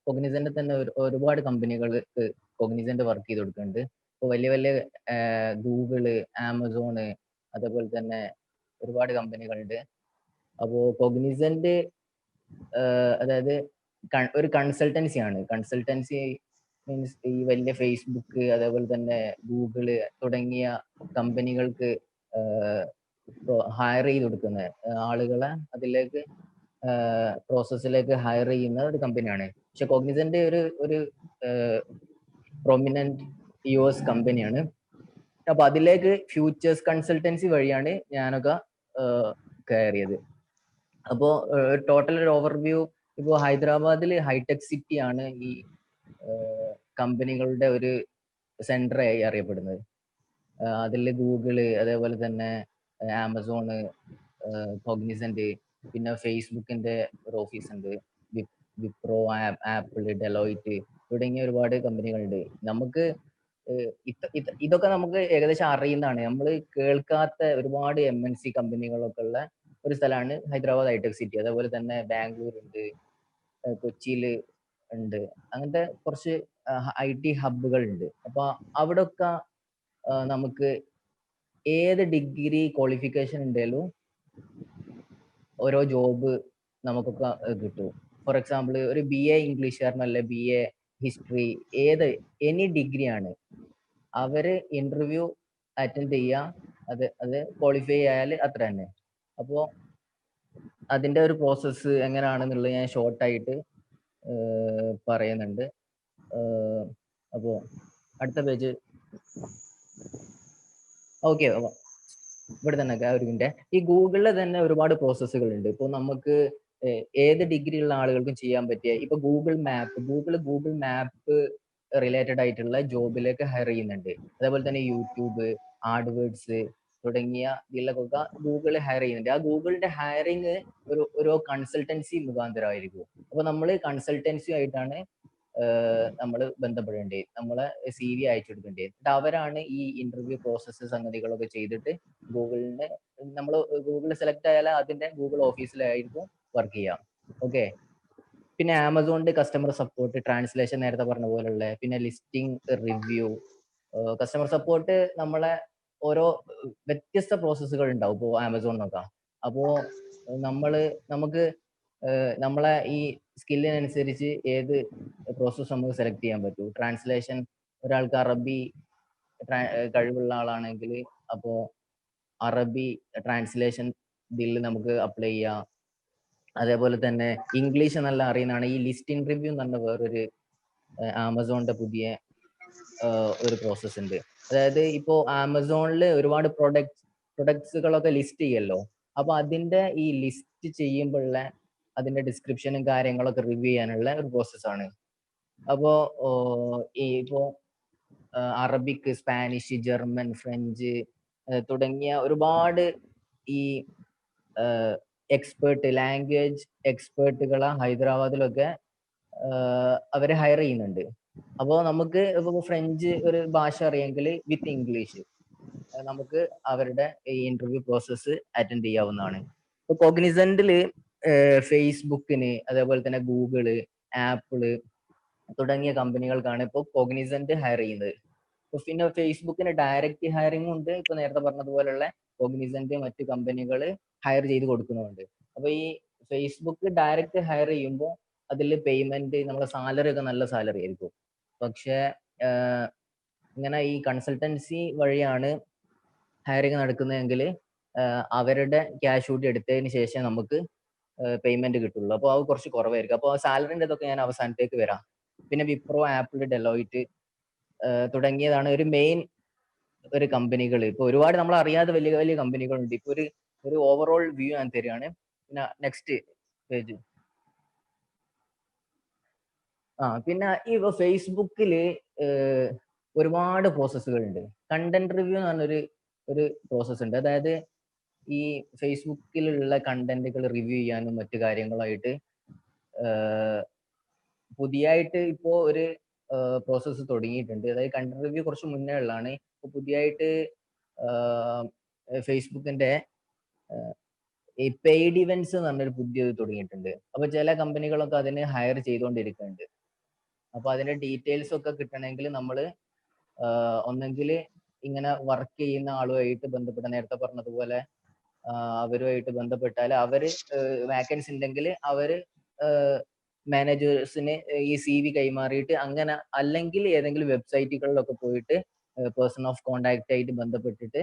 കോഗ്നിസന്റ് തന്നെ ഒരുപാട് കമ്പനികൾക്ക് കോഗ്നിസന്റ് വർക്ക് ചെയ്ത് കൊടുക്കുന്നുണ്ട്. ഇപ്പോൾ വലിയ വലിയ ഗൂഗിള്, ആമസോണ്, അതേപോലെ തന്നെ ഒരുപാട് കമ്പനികളുണ്ട്. അപ്പോൾ കോഗ്നിസന്റ് അതായത് ഒരു കൺസൾട്ടൻസി ആണ്. കൺസൾട്ടൻസി മീൻസ് ഈ വലിയ ഫേസ്ബുക്ക്, അതേപോലെ തന്നെ ഗൂഗിള് തുടങ്ങിയ കമ്പനികൾക്ക് ഹയർ ചെയ്ത് കൊടുക്കുന്ന ആളുകളെ അതിലേക്ക് പ്രോസസ്സിലേക്ക് ഹയർ ചെയ്യുന്ന ഒരു കമ്പനിയാണ്. പക്ഷെ കോഗ്നിസന്റ് ഒരു പ്രൊമിനന്റ് US കമ്പനിയാണ്. അപ്പൊ അതിലേക്ക് ഫ്യൂച്ചേഴ്സ് കൺസൾട്ടൻസി വഴിയാണ് ഞാനൊക്കെ കയറിയത്. അപ്പോൾ ടോട്ടൽ ഒരു ഓവർവ്യൂ, ഇപ്പോൾ ഹൈദരാബാദിൽ ഹൈടെക് സിറ്റി ആണ് ഈ കമ്പനികളുടെ ഒരു സെന്ററായി അറിയപ്പെടുന്നത്. അതിൽ ഗൂഗിള്, അതേപോലെ തന്നെ ആമസോണ്, കോഗ്നിസന്റ്, പിന്നെ ഫേസ്ബുക്കിന്റെ ഒരു ഓഫീസ് ഉണ്ട്, വിപ്രോ, ആപ്പിള്, ഡെലോയിറ്റ് തുടങ്ങിയ ഒരുപാട് കമ്പനികളുണ്ട്. നമുക്ക് ഇതൊക്കെ നമുക്ക് ഏകദേശം അറിയുന്നതാണ്. നമ്മൾ കേൾക്കാത്ത ഒരുപാട് MNC കമ്പനികളൊക്കെ ഉള്ള ഒരു സ്ഥലമാണ് ഹൈദരാബാദ് ഹൈടെക് സിറ്റി. അതേപോലെ തന്നെ ബാംഗ്ലൂർ ഉണ്ട്, കൊച്ചിയിൽ ഉണ്ട്, അങ്ങനത്തെ കുറച്ച് IT ഹബ്ബുകൾ ഉണ്ട്. അപ്പൊ അവിടെ ഒക്കെ നമുക്ക് ഏത് ഡിഗ്രി ക്വാളിഫിക്കേഷൻ ഉണ്ടെങ്കിലും ഓരോ ജോബ് നമുക്കൊക്കെ കിട്ടും. ഫോർ എക്സാമ്പിൾ ഒരു BA ഇംഗ്ലീഷുകാരനല്ല, BA history, any degree ആണ്, അവര് ഇന്റർവ്യൂ അറ്റൻഡ് ചെയ്യുക, അത് ക്വാളിഫൈ ആയാൽ അത്ര തന്നെ. അപ്പോൾ അതിന്റെ ഒരു പ്രോസസ്സ് എങ്ങനെയാണെന്നുള്ളത് ഞാൻ ഷോർട്ടായിട്ട് പറയുന്നുണ്ട്. അപ്പോൾ അടുത്ത പേജ്. ഓക്കെ, ഇവിടെ തന്നെ ഒരു മിനിറ്റ്. ഈ ഗൂഗിളിൽ തന്നെ ഒരുപാട് പ്രോസസ്സുകൾ ഉണ്ട്. ഇപ്പോൾ നമുക്ക് ഏത് ഡിഗ്രി ഉള്ള ആളുകൾക്കും ചെയ്യാൻ പറ്റിയ, ഇപ്പൊ ഗൂഗിൾ മാപ്പ് റിലേറ്റഡ് ആയിട്ടുള്ള ജോബിലേക്ക് ഹയർ ചെയ്യുന്നുണ്ട്. അതേപോലെ തന്നെ യൂട്യൂബ്, ആഡ്വേർഡ്സ് തുടങ്ങിയ ഇതിലൊക്കെ ഗൂഗിൾ ഹയർ ചെയ്യുന്നുണ്ട്. ആ ഗൂഗിളിന്റെ ഹയറിങ് ഒരു കൺസൾട്ടൻസി മുഖാന്തരമായിരിക്കും. അപ്പൊ നമ്മൾ കൺസൾട്ടൻസി ആയിട്ടാണ് നമ്മൾ ബന്ധപ്പെടേണ്ടത്, നമ്മളെ CV അയച്ചു കൊടുക്കേണ്ടത്. എന്നിട്ട് അവരാണ് ഈ ഇന്റർവ്യൂ പ്രോസസ്സ് സംഗതികളൊക്കെ ചെയ്തിട്ട് നമ്മൾ ഗൂഗിളിൽ സെലക്ട് ആയാൽ അതിന്റെ ഗൂഗിൾ ഓഫീസിലായിരിക്കും വർക്ക് ചെയ്യാം. ഓക്കെ. പിന്നെ ആമസോണിന്റെ കസ്റ്റമർ സപ്പോർട്ട്, ട്രാൻസ്ലേഷൻ നേരത്തെ പറഞ്ഞ പോലുള്ള, പിന്നെ ലിസ്റ്റിംഗ് റിവ്യൂ, കസ്റ്റമർ സപ്പോർട്ട്, നമ്മളെ ഓരോ വ്യത്യസ്ത പ്രോസസ്സുകൾ ഉണ്ടാവും ഇപ്പോൾ ആമസോണിനൊക്കെ. അപ്പോൾ നമുക്ക് നമ്മളെ ഈ സ്കില്ലിനനുസരിച്ച് ഏത് പ്രോസസ്സ് നമുക്ക് സെലക്ട് ചെയ്യാൻ പറ്റും. ട്രാൻസ്ലേഷൻ, ഒരാൾക്ക് അറബി കഴിവുള്ള ആളാണെങ്കിൽ അപ്പോൾ അറബി ട്രാൻസ്ലേഷൻ ബില്ല് നമുക്ക് അപ്ലൈ ചെയ്യാം. അതേപോലെ തന്നെ ഇംഗ്ലീഷ് നല്ല അറിയുന്നതാണ്. ഈ ലിസ്റ്റിംഗ് റിവ്യൂ എന്ന് പറഞ്ഞ വേറൊരു ആമസോണിന്റെ പുതിയ ഒരു പ്രോസസ്സ് ഉണ്ട്. അതായത് ഇപ്പോൾ ആമസോണിൽ ഒരുപാട് പ്രൊഡക്ട്സുകളൊക്കെ ലിസ്റ്റ് ചെയ്യല്ലോ. അപ്പൊ അതിന്റെ ഈ ലിസ്റ്റ് ചെയ്യുമ്പോഴുള്ള അതിന്റെ ഡിസ്ക്രിപ്ഷനും കാര്യങ്ങളൊക്കെ റിവ്യൂ ചെയ്യാനുള്ള ഒരു പ്രോസസ്സാണ്. അപ്പോ ഇപ്പോ അറബിക്, സ്പാനിഷ്, ജർമ്മൻ, ഫ്രഞ്ച് തുടങ്ങിയ ഒരുപാട് ഈ ലാംഗ്വേജ് എക്സ്പേർട്ടുകളെ ഹൈദരാബാദിലൊക്കെ അവരെ ഹയർ ചെയ്യുന്നുണ്ട്. അപ്പോൾ നമുക്ക് ഇപ്പോൾ ഫ്രഞ്ച് ഒരു ഭാഷ അറിയെങ്കിൽ വിത്ത് ഇംഗ്ലീഷ് നമുക്ക് അവരുടെ ഈ ഇന്റർവ്യൂ പ്രോസസ്സ് അറ്റൻഡ് ചെയ്യാവുന്നതാണ്. ഇപ്പോൾ കോഗ്നിസന്റിൽ ഫേസ്ബുക്കിന്, അതേപോലെ തന്നെ ഗൂഗിള്, ആപ്പിള് തുടങ്ങിയ കമ്പനികൾക്കാണ് ഇപ്പോൾ കോഗ്നിസന്റ് ഹയർ ചെയ്യുന്നത്. പിന്നെ ഫേസ്ബുക്കിന് ഡയറക്റ്റ് ഹയറിംഗും ഉണ്ട്. ഇപ്പൊ നേരത്തെ പറഞ്ഞതുപോലുള്ള കോഗ്നിസന്റ് മറ്റു കമ്പനികൾ ഹയർ ചെയ്ത് കൊടുക്കുന്നുണ്ട്. അപ്പൊ ഈ ഫേസ്ബുക്ക് ഡയറക്റ്റ് ഹയർ ചെയ്യുമ്പോൾ അതിൽ പേയ്മെന്റ്, നമ്മളെ സാലറി ഒക്കെ നല്ല സാലറി ആയിരിക്കും. പക്ഷെ ഇങ്ങനെ ഈ കൺസൾട്ടൻസി വഴിയാണ് ഹയറിംഗ് നടക്കുന്നതെങ്കിൽ അവരുടെ ക്യാഷ് കൂടി എടുത്തതിന് ശേഷം നമുക്ക് പേയ്മെന്റ് കിട്ടുള്ളൂ. അപ്പോൾ അത് കുറച്ച് കുറവായിരിക്കും. അപ്പോൾ സാലറിൻ്റെ ഇതൊക്കെ ഞാൻ അവസാനത്തേക്ക് വരാം. പിന്നെ വിപ്രോ, ആപ്പിൾ, ഡെലോയിറ്റ് തുടങ്ങിയതാണ് ഒരു മെയിൻ ഒരു കമ്പനികൾ. ഇപ്പൊ ഒരുപാട് നമ്മൾ അറിയാതെ വലിയ വലിയ കമ്പനികളുണ്ട്. ഇപ്പൊ ഒരു ഓവറോൾ വ്യൂ ഞാൻ തരികയാണ്. പിന്നെ നെക്സ്റ്റ് പേജ്. പിന്നെ ഈ ഫേസ്ബുക്കിൽ ഒരുപാട് പ്രോസസ്സുകൾ ഉണ്ട്. കണ്ടന്റ് റിവ്യൂ എന്ന് പറഞ്ഞൊരു പ്രോസസ്സ് ഉണ്ട്. അതായത് ഈ ഫേസ്ബുക്കിലുള്ള കണ്ടന്റുകൾ റിവ്യൂ ചെയ്യാനും മറ്റു കാര്യങ്ങളായിട്ട് പുതിയായിട്ട് ഇപ്പോൾ ഒരു പ്രോസസ്സ് തുടങ്ങിയിട്ടുണ്ട്. അതായത് കണ്ടന്റ് റിവ്യൂ കുറച്ച് മുന്നേ ഉള്ളതാണ്. ഇപ്പോൾ പുതിയായിട്ട് ഫേസ്ബുക്കിന്റെ ഈ പെയ്ഡ് ഇവന്റ്സ് എന്ന് പറഞ്ഞൊരു പുതിയത് തുടങ്ങിയിട്ടുണ്ട്. അപ്പൊ ചില കമ്പനികളൊക്കെ അതിന് ഹയർ ചെയ്തുകൊണ്ടിരിക്കുന്നുണ്ട്. അപ്പൊ അതിന്റെ ഡീറ്റെയിൽസ് ഒക്കെ കിട്ടണമെങ്കിൽ നമ്മൾ ഒന്നെങ്കിൽ ഇങ്ങനെ വർക്ക് ചെയ്യുന്ന ആളുമായിട്ട് ബന്ധപ്പെട്ട, നേരത്തെ പറഞ്ഞതുപോലെ അവരുമായിട്ട് ബന്ധപ്പെട്ടാൽ അവര് വാക്കൻസി ഉണ്ടെങ്കിൽ അവര് മാനേജേഴ്സിന് ഈ CV കൈമാറിയിട്ട് അങ്ങനെ, അല്ലെങ്കിൽ ഏതെങ്കിലും വെബ്സൈറ്റുകളിലൊക്കെ പോയിട്ട് പേഴ്സൺ ഓഫ് കോണ്ടാക്ട് ആയിട്ട് ബന്ധപ്പെട്ടിട്ട്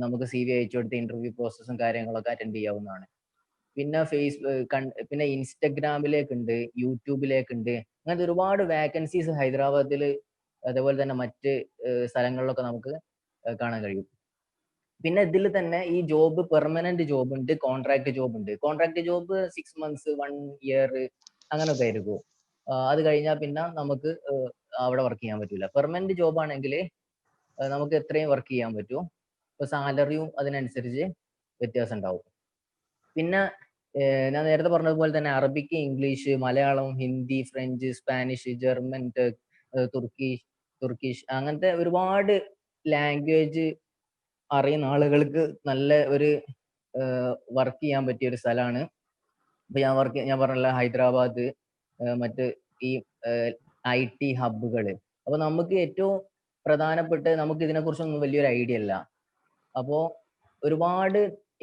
നമുക്ക് CV അയച്ചു കൊടുത്ത് ഇന്റർവ്യൂ പ്രോസസ്സും കാര്യങ്ങളൊക്കെ അറ്റൻഡ് ചെയ്യാവുന്നതാണ്. പിന്നെ പിന്നെ ഇൻസ്റ്റഗ്രാമിലേക്കുണ്ട്, യൂട്യൂബിലേക്കുണ്ട്. അങ്ങനത്തെ ഒരുപാട് വാക്കൻസീസ് ഹൈദരാബാദിൽ അതേപോലെ തന്നെ മറ്റ് സ്ഥലങ്ങളിലൊക്കെ നമുക്ക് കാണാൻ കഴിയും. പിന്നെ ഇതിൽ തന്നെ ഈ ജോബ് പെർമനന്റ് ജോബ് ഉണ്ട്, കോൺട്രാക്ട് ജോബ് ഉണ്ട്. കോൺട്രാക്ട് ജോബ് 6 months 1 year അങ്ങനൊക്കെ ആയിരിക്കും. അത് കഴിഞ്ഞാൽ പിന്നെ നമുക്ക് അവിടെ വർക്ക് ചെയ്യാൻ പറ്റില്ല. പെർമനന്റ് ജോബ് ആണെങ്കിൽ നമുക്ക് എത്രയും വർക്ക് ചെയ്യാൻ പറ്റും. ഇപ്പൊ സാലറിയും അതിനനുസരിച്ച് വ്യത്യാസം ഉണ്ടാവും. പിന്നെ ഞാൻ നേരത്തെ പറഞ്ഞതുപോലെ തന്നെ Arabic, English, Malayalam, Hindi, French, Spanish, German, Turkish അങ്ങനത്തെ ഒരുപാട് ലാംഗ്വേജ് അറിയുന്ന ആളുകൾക്ക് നല്ല ഒരു വർക്ക് ചെയ്യാൻ പറ്റിയ ഒരു സ്ഥലമാണ്. ഇപ്പൊ ഞാൻ പറഞ്ഞല്ലോ ഹൈദരാബാദ്, മറ്റ് ഈ IT ഹബ്ബുകള്. അപ്പൊ നമുക്ക് ഏറ്റവും പ്രധാനപ്പെട്ട് നമുക്ക് ഇതിനെക്കുറിച്ചൊന്നും വലിയൊരു ഐഡിയ ഇല്ല. അപ്പോ ഒരുപാട്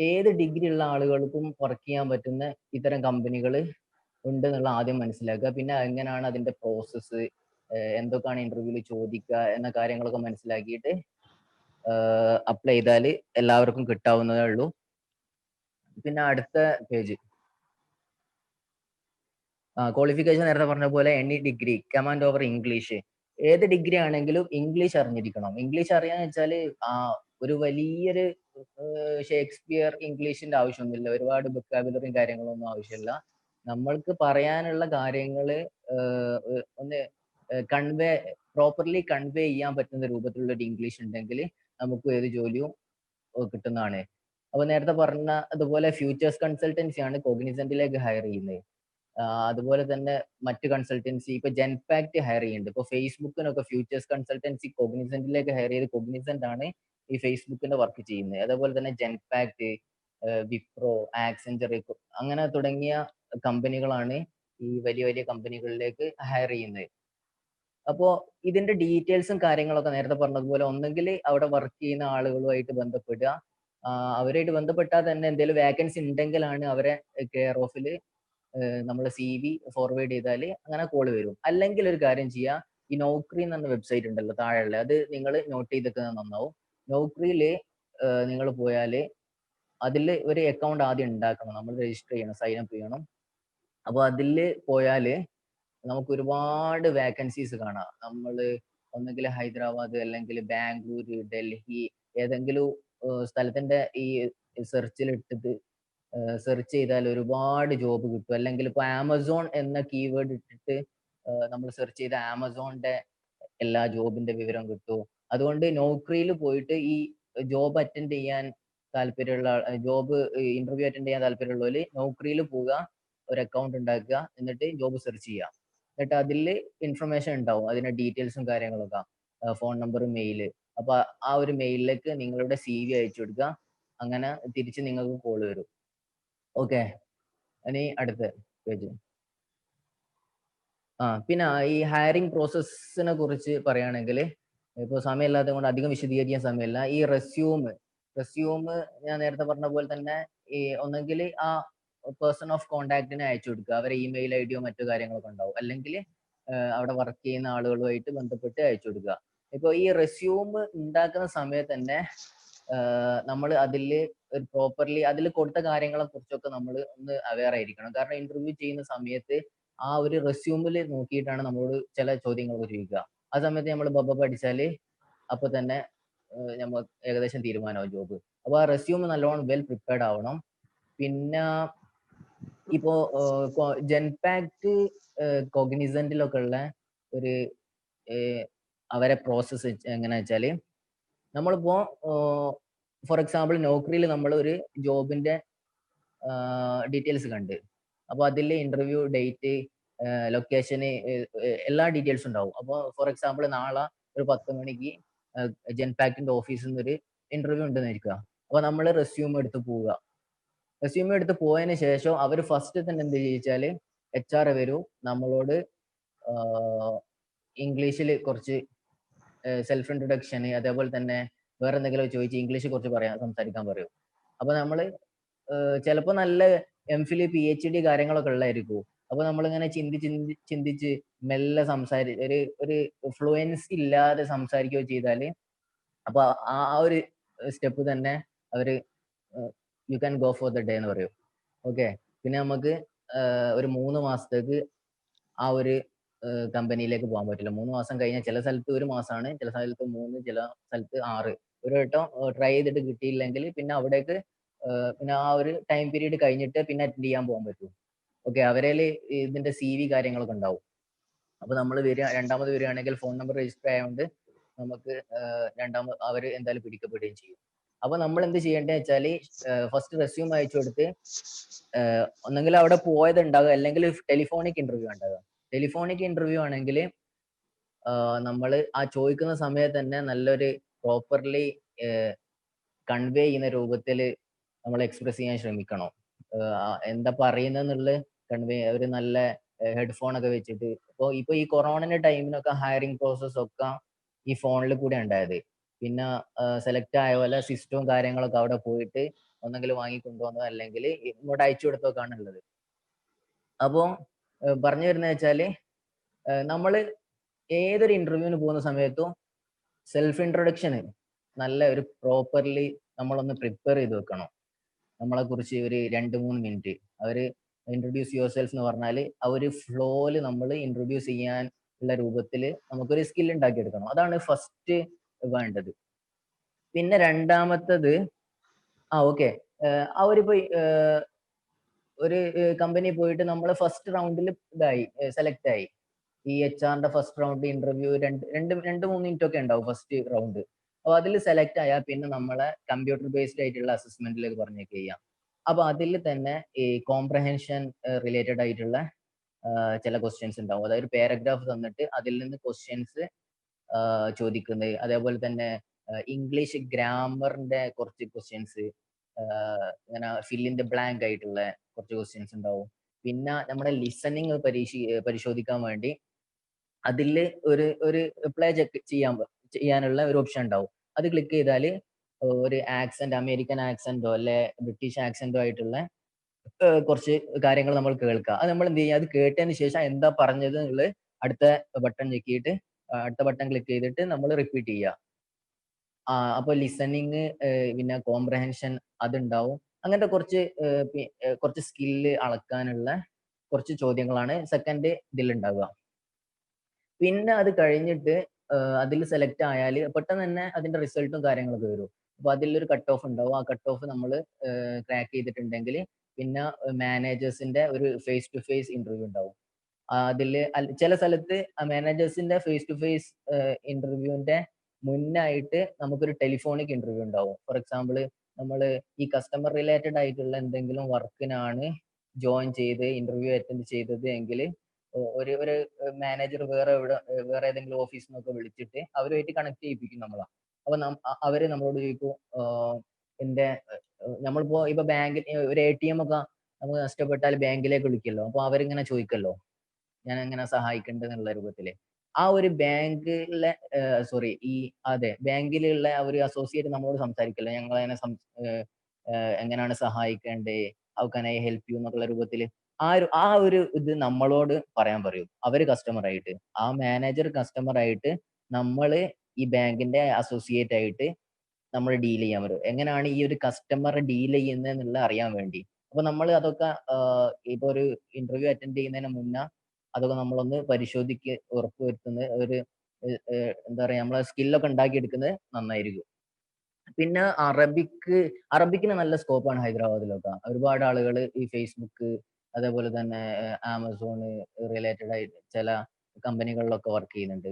ഏത് ഡിഗ്രി ഉള്ള ആളുകൾക്കും വർക്ക് ചെയ്യാൻ പറ്റുന്ന ഇത്തരം കമ്പനികൾ ഉണ്ട് എന്നുള്ള ആദ്യം മനസ്സിലാക്കുക. പിന്നെ എങ്ങനെയാണ് അതിന്റെ പ്രോസസ്സ്, എന്തൊക്കെയാണ് ഇന്റർവ്യൂവിൽ ചോദിക്കുക എന്ന കാര്യങ്ങളൊക്കെ മനസ്സിലാക്കിയിട്ട് അപ്ലൈ ചെയ്താൽ എല്ലാവർക്കും കിട്ടാവുന്നതേ ഉള്ളൂ. പിന്നെ അടുത്ത പേജ്, ക്വാളിഫിക്കേഷൻ നേരത്തെ പറഞ്ഞ പോലെ any degree command over English. ഏത് ഡിഗ്രി ആണെങ്കിലും ഇംഗ്ലീഷ് അറിഞ്ഞിരിക്കണം. ഇംഗ്ലീഷ് അറിയാന്ന് വെച്ചാൽ ഒരു വലിയൊരു ഷേക്സ്പിയർ ഇംഗ്ലീഷിന്റെ ആവശ്യമൊന്നുമില്ല. ഒരുപാട് വൊക്കാബുലറിയും കാര്യങ്ങളൊന്നും ആവശ്യമില്ല. നമ്മൾക്ക് പറയാനുള്ള കാര്യങ്ങൾ ഒന്ന് പ്രോപ്പർലി കൺവേ ചെയ്യാൻ പറ്റുന്ന രൂപത്തിലുള്ള ഒരു ഇംഗ്ലീഷ് ഉണ്ടെങ്കിൽ നമുക്ക് ഏത് ജോലിയും കിട്ടുന്നതാണ്. അപ്പൊ നേരത്തെ പറഞ്ഞ അതുപോലെ ഫ്യൂച്ചേഴ്സ് കൺസൾട്ടൻസി ആണ് കോഗ്നിസന്റിലേക്ക് ഹയർ ചെയ്യുന്നത്. അതുപോലെ തന്നെ മറ്റ് കൺസൾട്ടൻസി ഇപ്പൊ ജെൻപാക്ട് ഹയർ ചെയ്യുന്നുണ്ട്. ഇപ്പൊ ഫേസ്ബുക്കിനൊക്കെ ഫ്യൂച്ചേഴ്സ് കൺസൾട്ടൻസി കോഗ്നിസന്റിലേക്ക് ഹയർ ചെയ്ത് കോഗ്നിസന്റ് ആണ് ഈ ഫേസ്ബുക്കിന്റെ വർക്ക് ചെയ്യുന്നത്. അതേപോലെ തന്നെ ജെൻപാക്ട്, വിപ്രോ, ആക്സെഞ്ചർ അങ്ങനെ തുടങ്ങിയ കമ്പനികളാണ് ഈ വലിയ വലിയ കമ്പനികളിലേക്ക് ഹയർ ചെയ്യുന്നത്. അപ്പോ ഇതിന്റെ ഡീറ്റെയിൽസും കാര്യങ്ങളൊക്കെ നേരത്തെ പറഞ്ഞതുപോലെ ഒന്നെങ്കിൽ അവിടെ വർക്ക് ചെയ്യുന്ന ആളുകളുമായിട്ട് ബന്ധപ്പെടുക. അവരായിട്ട് ബന്ധപ്പെട്ടാൽ തന്നെ എന്തെങ്കിലും വേക്കൻസി ഉണ്ടെങ്കിലാണ് അവരെ കെയർ ഓഫിൽ നമ്മൾ CV ഫോർവേഡ് ചെയ്താൽ അങ്ങനെ കോൾ വരും. അല്ലെങ്കിൽ ഒരു കാര്യം ചെയ്യുക, ഈ നൗക്രി എന്ന് പറഞ്ഞ വെബ്സൈറ്റ് ഉണ്ടല്ലോ താഴെയുള്ള, അത് നിങ്ങൾ നോട്ട് ചെയ്തൊക്കെ നന്നാവും. നൗക്രിയിൽ നിങ്ങൾ പോയാൽ അതിൽ ഒരു അക്കൗണ്ട് ആദ്യം ഉണ്ടാക്കണം. നമ്മൾ രജിസ്റ്റർ ചെയ്യണം, സൈൻ അപ്പ് ചെയ്യണം. അപ്പോൾ അതിൽ പോയാൽ നമുക്ക് ഒരുപാട് വാക്കൻസീസ് കാണാം. നമ്മൾ ഒന്നെങ്കിൽ ഹൈദരാബാദ് അല്ലെങ്കിൽ ബാംഗ്ലൂർ, ഡൽഹി ഏതെങ്കിലും സ്ഥലത്തിന്റെ ഈ സെർച്ചിൽ ഇട്ടിട്ട് സെർച്ച് ചെയ്താൽ ഒരുപാട് ജോബ് കിട്ടും. അല്ലെങ്കിൽ ഇപ്പൊ ആമസോൺ എന്ന കീവേഡ് ഇട്ടിട്ട് നമ്മൾ സെർച്ച് ചെയ്ത ആമസോണിന്റെ എല്ലാ ജോബിന്റെ വിവരം കിട്ടും. അതുകൊണ്ട് നൗക്രിയിൽ പോയിട്ട് ഈ ജോബ് അറ്റൻഡ് ചെയ്യാൻ താല്പര്യമുള്ള ജോബ് ഇന്റർവ്യൂ അറ്റൻഡ് ചെയ്യാൻ താല്പര്യമുള്ളവര് നൗക്രിയിൽ പോവുക, ഒരു അക്കൗണ്ട് ഉണ്ടാക്കുക, എന്നിട്ട് ജോബ് സെർച്ച് ചെയ്യുക. എന്നിട്ട് അതിൽ ഇൻഫർമേഷൻ ഉണ്ടാവും, അതിന്റെ ഡീറ്റെയിൽസും കാര്യങ്ങളൊക്കെ, ഫോൺ നമ്പർ, മെയില്. അപ്പൊ ആ ഒരു മെയിലിലേക്ക് നിങ്ങളുടെ CV അയച്ചു കൊടുക്കുക. അങ്ങനെ തിരിച്ച് നിങ്ങൾക്ക് കോൾ വരും. ഓക്കെ, ഇനി അടുത്ത പേജ്. പിന്നെ ഈ ഹയറിംഗ് പ്രോസസ്സിനെ കുറിച്ച് പറയുകയാണെങ്കിൽ ഇപ്പോൾ സമയമില്ലാത്തത് കൊണ്ട് അധികം വിശദീകരിക്കാൻ സമയമില്ല. ഈ റെസ്യൂം ഞാൻ നേരത്തെ പറഞ്ഞ പോലെ തന്നെ ഈ ഒന്നെങ്കിൽ ആ പേഴ്സൺ ഓഫ് കോണ്ടാക്ടിനെ അയച്ചു കൊടുക്കുക, അവരെ ഇമെയിൽ ID മറ്റു കാര്യങ്ങളൊക്കെ ഉണ്ടാവും. അല്ലെങ്കിൽ അവിടെ വർക്ക് ചെയ്യുന്ന ആളുകളുമായിട്ട് ബന്ധപ്പെട്ട് അയച്ചു കൊടുക്കുക. ഇപ്പോൾ ഈ റെസ്യൂം ഉണ്ടാക്കുന്ന സമയത്ത് തന്നെ നമ്മൾ അതിൽ ഒരു പ്രോപ്പർലി അതിൽ കൊടുത്ത കാര്യങ്ങളെ കുറിച്ചൊക്കെ നമ്മൾ ഒന്ന് അവെയർ ആയിരിക്കണം. കാരണം ഇന്റർവ്യൂ ചെയ്യുന്ന സമയത്ത് ആ ഒരു റെസ്യൂമിൽ നോക്കിയിട്ടാണ് നമ്മളോട് ചില ചോദ്യങ്ങളൊക്കെ ചോദിക്കുക. ആ സമയത്ത് നമ്മൾ പഠിച്ചാൽ അപ്പൊ തന്നെ നമ്മൾ ഏകദേശം തീരുമാനമാവും ജോബ്. അപ്പൊ ആ റെസ്യൂം നല്ലോണം വെൽ പ്രിപ്പയർഡ് ആവണം. പിന്നെ ഇപ്പോ ജെൻപാക്ട്, കോഗ്നിസന്റിലൊക്കെ ഉള്ള ഒരു അവരെ പ്രോസസ്സ് എങ്ങനെയാ വെച്ചാല്, നമ്മളിപ്പോ ഫോർ എക്സാമ്പിൾ നൗക്രിയിൽ നമ്മൾ ഒരു ജോബിന്റെ ഡീറ്റെയിൽസ് കണ്ട്, അപ്പൊ അതിൽ ഇന്റർവ്യൂ ഡേറ്റ്, ലൊക്കേഷന്, എല്ലാ ഡീറ്റെയിൽസും ഉണ്ടാവും. അപ്പോൾ ഫോർ എക്സാമ്പിൾ നാളെ ഒരു 10 മണിക്ക് ജെൻപാക്ടിന്റെ ഓഫീസിൽ നിന്ന് ഒരു ഇന്റർവ്യൂ ഉണ്ടെന്ന് ഇരിക്കുക. അപ്പൊ നമ്മൾ റെസ്യൂം എടുത്ത് പോവുക. റെസ്യൂം എടുത്ത് പോയതിന് ശേഷം അവർ ഫസ്റ്റ് തന്നെ എന്ത് ചോദിച്ചാല് HR വരൂ, നമ്മളോട് ഇംഗ്ലീഷിൽ കുറച്ച് സെൽഫ് ഇൻട്രൊഡക്ഷന്, അതേപോലെ തന്നെ വേറെ എന്തെങ്കിലും ചോദിച്ച് ഇംഗ്ലീഷ് കുറച്ച് സംസാരിക്കാൻ പറയും. അപ്പൊ നമ്മൾ ചിലപ്പോൾ നല്ല MPhil PhD കാര്യങ്ങളൊക്കെ ഉള്ളതായിരിക്കും. അപ്പൊ നമ്മളിങ്ങനെ ചിന്തിച്ച് മെല്ലെ ഒരു ഫ്ലുവൻസി ഇല്ലാതെ സംസാരിക്കുകയോ ചെയ്താല് അപ്പൊ ആ ഒരു സ്റ്റെപ്പ് തന്നെ അവർ you can go for the day എന്ന് പറയും. ഓക്കെ, പിന്നെ നമുക്ക് ഒരു 3 മാസത്തേക്ക് ആ ഒരു കമ്പനിയിലേക്ക് പോകാൻ പറ്റില്ല. 3 മാസം കഴിഞ്ഞാൽ ചില സ്ഥലത്ത് 1 മാസമാണ്, ചില സ്ഥലത്ത് 3, ചില സ്ഥലത്ത് 6. ഒരു വട്ടം ട്രൈ ചെയ്തിട്ട് കിട്ടിയില്ലെങ്കിൽ പിന്നെ അവിടേക്ക് പിന്നെ ആ ഒരു ടൈം പീരീഡ് കഴിഞ്ഞിട്ട് പിന്നെ അറ്റൻഡ് ചെയ്യാൻ പോകാൻ പറ്റൂ. ഓക്കെ, അവരിൽ ഇതിന്റെ CV കാര്യങ്ങളൊക്കെ ഉണ്ടാവും. അപ്പൊ നമ്മൾ രണ്ടാമത് വരികയാണെങ്കിൽ ഫോൺ നമ്പർ രജിസ്റ്റർ ആയതുകൊണ്ട് നമുക്ക് രണ്ടാമത് അവർ എന്തായാലും പിടിക്കപ്പെടുകയും ചെയ്യും. അപ്പൊ നമ്മൾ എന്ത് ചെയ്യേണ്ടത് വെച്ചാൽ ഫസ്റ്റ് റെസ്യൂം അയച്ചു കൊടുത്ത് ഒന്നെങ്കിൽ അവിടെ പോയത് ഉണ്ടാകുക, അല്ലെങ്കിൽ ടെലിഫോണിക് ഇന്റർവ്യൂ ഉണ്ടാകുക. ടെലിഫോണിക് ഇന്റർവ്യൂ ആണെങ്കിൽ നമ്മൾ ആ ചോദിക്കുന്ന സമയത്ത് തന്നെ നല്ലൊരു പ്രോപ്പർലി കൺവേ ചെയ്യുന്ന രൂപത്തിൽ നമ്മൾ എക്സ്പ്രസ് ചെയ്യാൻ ശ്രമിക്കണം. എന്താ പറയുന്നതെന്നുള്ള കൺവേ ഒരു നല്ല ഹെഡ്ഫോൺ ഒക്കെ വെച്ചിട്ട്. ഇപ്പൊ ഈ കൊറോണയുടെ ടൈമിനൊക്കെ ഹയറിംഗ് പ്രോസസ് ഒക്കെ ഈ ഫോണിൽ കൂടെ ഉണ്ടായത്. പിന്നെ സെലക്ട് ആയ പോലെ സിസ്റ്റവും കാര്യങ്ങളൊക്കെ അവിടെ പോയിട്ട് ഒന്നെങ്കിൽ വാങ്ങിക്കൊണ്ടുവന്നോ അല്ലെങ്കിൽ ഇങ്ങോട്ട് അയച്ചു കൊടുത്തൊക്കെയാണ് ഉള്ളത്. അപ്പോൾ പറഞ്ഞു വരുന്നത് വെച്ചാല് നമ്മൾ ഏതൊരു ഇന്റർവ്യൂവിന് പോകുന്ന സമയത്തും സെൽഫ് ഇൻട്രൊഡക്ഷന് നല്ല ഒരു പ്രോപ്പർലി നമ്മളൊന്ന് പ്രിപ്പയർ ചെയ്ത് വെക്കണം. നമ്മളെ കുറിച്ച് ഒരു 2-3 മിനിറ്റ് അവര് ഇൻട്രൊഡ്യൂസ് യുവർ സെൽഫ് എന്ന് പറഞ്ഞാൽ ആ ഒരു ഫ്ലോയില് നമ്മൾ ഇൻട്രൊഡ്യൂസ് ചെയ്യാൻ ഉള്ള രൂപത്തിൽ നമുക്കൊരു സ്കിൽ ഉണ്ടാക്കിയെടുക്കണം. അതാണ് ഫസ്റ്റ് വേണ്ടത്. പിന്നെ രണ്ടാമത്തത് ഓക്കെ, അവരിപ്പോ ഒരു കമ്പനി പോയിട്ട് നമ്മൾ ഫസ്റ്റ് റൗണ്ടിൽ സെലക്ട് ആയി. ഈ HR first round interview 2-3 minute ഒക്കെ ഉണ്ടാവും ഫസ്റ്റ് റൗണ്ട്. അപ്പൊ അതിൽ സെലക്ട് ആയാൽ പിന്നെ നമ്മളെ കമ്പ്യൂട്ടർ ബേസ്ഡ് ആയിട്ടുള്ള അസസ്മെന്റിലേക്ക് പറഞ്ഞേക്ക് ചെയ്യാം. അപ്പൊ അതിൽ തന്നെ ഈ കോംപ്രഹെൻഷൻ റിലേറ്റഡ് ആയിട്ടുള്ള ചില ക്വസ്റ്റ്യൻസ് ഉണ്ടാവും. അതായത് പാരഗ്രാഫ് തന്നിട്ട് അതിൽ നിന്ന് ക്വസ്റ്റ്യൻസ് ചോദിക്കുന്നത്. അതേപോലെ തന്നെ ഇംഗ്ലീഷ് ഗ്രാമറിന്റെ കുറച്ച് ക്വസ്റ്റ്യൻസ്, ഇങ്ങനെ ഫിൽ ഇൻ ദ ബ്ലാങ്ക് ആയിട്ടുള്ള കുറച്ച് ക്വസ്റ്റ്യൻസ് ഉണ്ടാവും. പിന്നെ നമ്മുടെ ലിസണിങ് പരിശോധിക്കാൻ വേണ്ടി അതിൽ ഒരു പ്ലേ ചെക്ക് ചെയ്യാനുള്ള ഒരു ഓപ്ഷൻ ഉണ്ടാവും. അത് ക്ലിക്ക് ചെയ്താൽ ഒരു ആക്സെന്റ്, അമേരിക്കൻ ആക്സെന്റോ അല്ലെ ബ്രിട്ടീഷ് ആക്സെന്റോ ആയിട്ടുള്ള കുറച്ച് കാര്യങ്ങൾ നമ്മൾ കേൾക്കുക. അത് നമ്മൾ എന്ത് ചെയ്യുക, അത് കേട്ടതിന് ശേഷം എന്താ പറഞ്ഞത് എന്നുള്ളത് അടുത്ത ബട്ടൺ ഞെക്കിയിട്ട് അടുത്ത ബട്ടൺ ക്ലിക്ക് ചെയ്തിട്ട് നമ്മൾ റിപ്പീറ്റ് ചെയ്യുക. അപ്പൊ ലിസണിങ് പിന്നെ കോംപ്രഹെൻഷൻ അതുണ്ടാവും. അങ്ങനത്തെ കുറച്ച് സ്കില്ല് അളക്കാനുള്ള കുറച്ച് ചോദ്യങ്ങളാണ് സെക്കൻഡ് ഇതിൽ ഉണ്ടാവുക. പിന്നെ അത് കഴിഞ്ഞിട്ട് അതിൽ സെലക്ട് ആയാൽ പെട്ടെന്ന് തന്നെ അതിന്റെ റിസൾട്ടും കാര്യങ്ങളൊക്കെ വരും. അപ്പൊ അതിലൊരു കട്ട് ഓഫ് ഉണ്ടാവും. ആ കട്ട് ഓഫ് നമ്മൾ ക്രാക്ക് ചെയ്തിട്ടുണ്ടെങ്കിൽ പിന്നെ മാനേജേഴ്സിന്റെ ഒരു ഫേസ് ടു ഫേസ് ഇന്റർവ്യൂ ഉണ്ടാവും. അതിൽ ചില സ്ഥലത്ത് മാനേജേഴ്സിന്റെ ഫേസ് ടു ഫേസ് ഇന്റർവ്യൂവിന്റെ മുന്നായിട്ട് നമുക്കൊരു ടെലിഫോണിക് ഇന്റർവ്യൂ ഉണ്ടാവും. ഫോർ എക്സാമ്പിൾ, നമ്മൾ ഈ കസ്റ്റമർ റിലേറ്റഡ് ആയിട്ടുള്ള എന്തെങ്കിലും വർക്കിനാണ് ജോയിൻ ചെയ്ത് ഇന്റർവ്യൂ അറ്റൻഡ് ചെയ്തത് എങ്കിൽ ഒരു മാനേജർ വേറെ ഏതെങ്കിലും ഓഫീസിൽ നിന്നൊക്കെ വിളിച്ചിട്ട് അവരുമായിട്ട് കണക്ട് ചെയ്യിപ്പിക്കും നമ്മളാ. അപ്പൊ അവര് നമ്മളോട് ചോദിക്കും, നമ്മളിപ്പോ ഇപ്പൊ ബാങ്കിൽ ഒരു ATM ഒക്കെ നമുക്ക് നഷ്ടപ്പെട്ടാൽ ബാങ്കിലേക്ക് വിളിക്കല്ലോ. അപ്പൊ അവരിങ്ങനെ ചോദിക്കല്ലോ, ഞാൻ എങ്ങനെ സഹായിക്കേണ്ടത് എന്നുള്ള രൂപത്തില്. ആ ഒരു ബാങ്കിലെ ബാങ്കിലുള്ള ഒരു അസോസിയേറ്റ് നമ്മളോട് സംസാരിക്കല്ലോ, ഞങ്ങൾ എങ്ങനെയാണ് സഹായിക്കേണ്ടത്, how can I help you എന്നുള്ള രൂപത്തില് ആ ഒരു ഇത് നമ്മളോട് പറയാൻ പറയും. അവര് കസ്റ്റമർ ആയിട്ട്, ആ മാനേജർ കസ്റ്റമർ ആയിട്ട് നമ്മള് ഈ ബാങ്കിന്റെ അസോസിയേറ്റ് ആയിട്ട് നമ്മൾ ഡീൽ ചെയ്യാൻ വരും. എങ്ങനെയാണ് ഈ ഒരു കസ്റ്റമറെ ഡീൽ ചെയ്യുന്നത് എന്നുള്ള അറിയാൻ വേണ്ടി. അപ്പൊ നമ്മൾ അതൊക്കെ ഇപ്പൊ ഒരു ഇന്റർവ്യൂ അറ്റൻഡ് ചെയ്യുന്നതിന് മുന്നേ അതൊക്കെ നമ്മളൊന്ന് ഉറപ്പുവരുത്തുന്ന ഒരു എന്താ പറയാ, നമ്മളെ സ്കില്ലൊക്കെ ഉണ്ടാക്കിയെടുക്കുന്നത് നന്നായിരിക്കും. പിന്നെ അറബിക്കിന് നല്ല സ്കോപ്പാണ് ഹൈദരാബാദിലൊക്കെ. ഒരുപാട് ആളുകൾ ഈ ഫേസ്ബുക്ക് അതേപോലെ തന്നെ ആമസോണ് റിലേറ്റഡ് ആയിട്ട് ചില കമ്പനികളിലൊക്കെ വർക്ക് ചെയ്യുന്നുണ്ട്,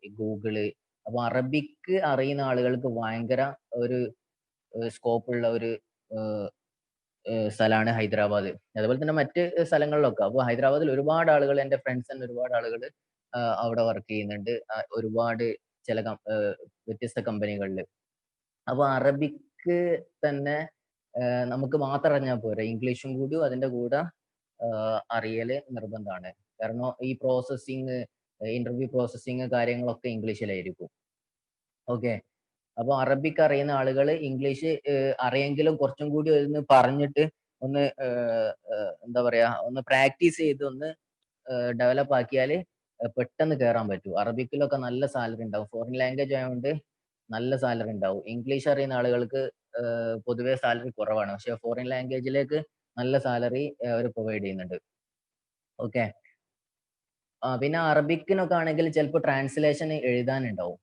ഈ ഗൂഗിള്. അപ്പൊ അറബിക്ക് അറിയുന്ന ആളുകൾക്ക് ഭയങ്കര ഒരു സ്കോപ്പുള്ള ഒരു സ്ഥലമാണ് ഹൈദരാബാദ്. അതുപോലെ തന്നെ മറ്റ് സ്ഥലങ്ങളിലൊക്കെ. അപ്പോൾ ഹൈദരാബാദിൽ ഒരുപാട് ആളുകൾ, എൻ്റെ ഫ്രണ്ട്സ് തന്നെ ഒരുപാട് ആളുകൾ അവിടെ വർക്ക് ചെയ്യുന്നുണ്ട്, ഒരുപാട് ചില വ്യത്യസ്ത കമ്പനികളിൽ. അപ്പൊ അറബിക്ക് തന്നെ നമുക്ക് മാത്രം അറിഞ്ഞാൽ പോരാ, ഇംഗ്ലീഷും കൂടി അതിന്റെ കൂടെ അറിയല് നിർബന്ധമാണ്. കാരണം ഈ ഇന്റർവ്യൂ പ്രോസസ്സിങ് കാര്യങ്ങളൊക്കെ ഇംഗ്ലീഷിലായിരിക്കും. ഓക്കെ, അപ്പൊ അറബിക്ക് അറിയുന്ന ആളുകൾ ഇംഗ്ലീഷ് അറിയെങ്കിലും കുറച്ചും കൂടി ഒന്ന് പറഞ്ഞിട്ട് ഒന്ന് എന്താ പറയാ, ഒന്ന് പ്രാക്ടീസ് ചെയ്ത് ഒന്ന് ഡെവലപ്പ് ആക്കിയാൽ പെട്ടെന്ന് കയറാൻ പറ്റും. അറബിക്കിലൊക്കെ നല്ല സാലറി ഉണ്ടാവും. ഫോറിൻ ലാംഗ്വേജ് ആയതുകൊണ്ട് നല്ല സാലറി ഉണ്ടാവും. ഇംഗ്ലീഷ് അറിയുന്ന ആളുകൾക്ക് പൊതുവെ സാലറി കുറവാണ്. പക്ഷെ ഫോറിൻ ലാംഗ്വേജിലേക്ക് നല്ല സാലറി അവർ പ്രൊവൈഡ് ചെയ്യുന്നുണ്ട്. ഓക്കെ. പിന്നെ അറബിക്കിനൊക്കെ ആണെങ്കിൽ ചിലപ്പോൾ ട്രാൻസ്ലേഷൻ എഴുതാനുണ്ടാവും.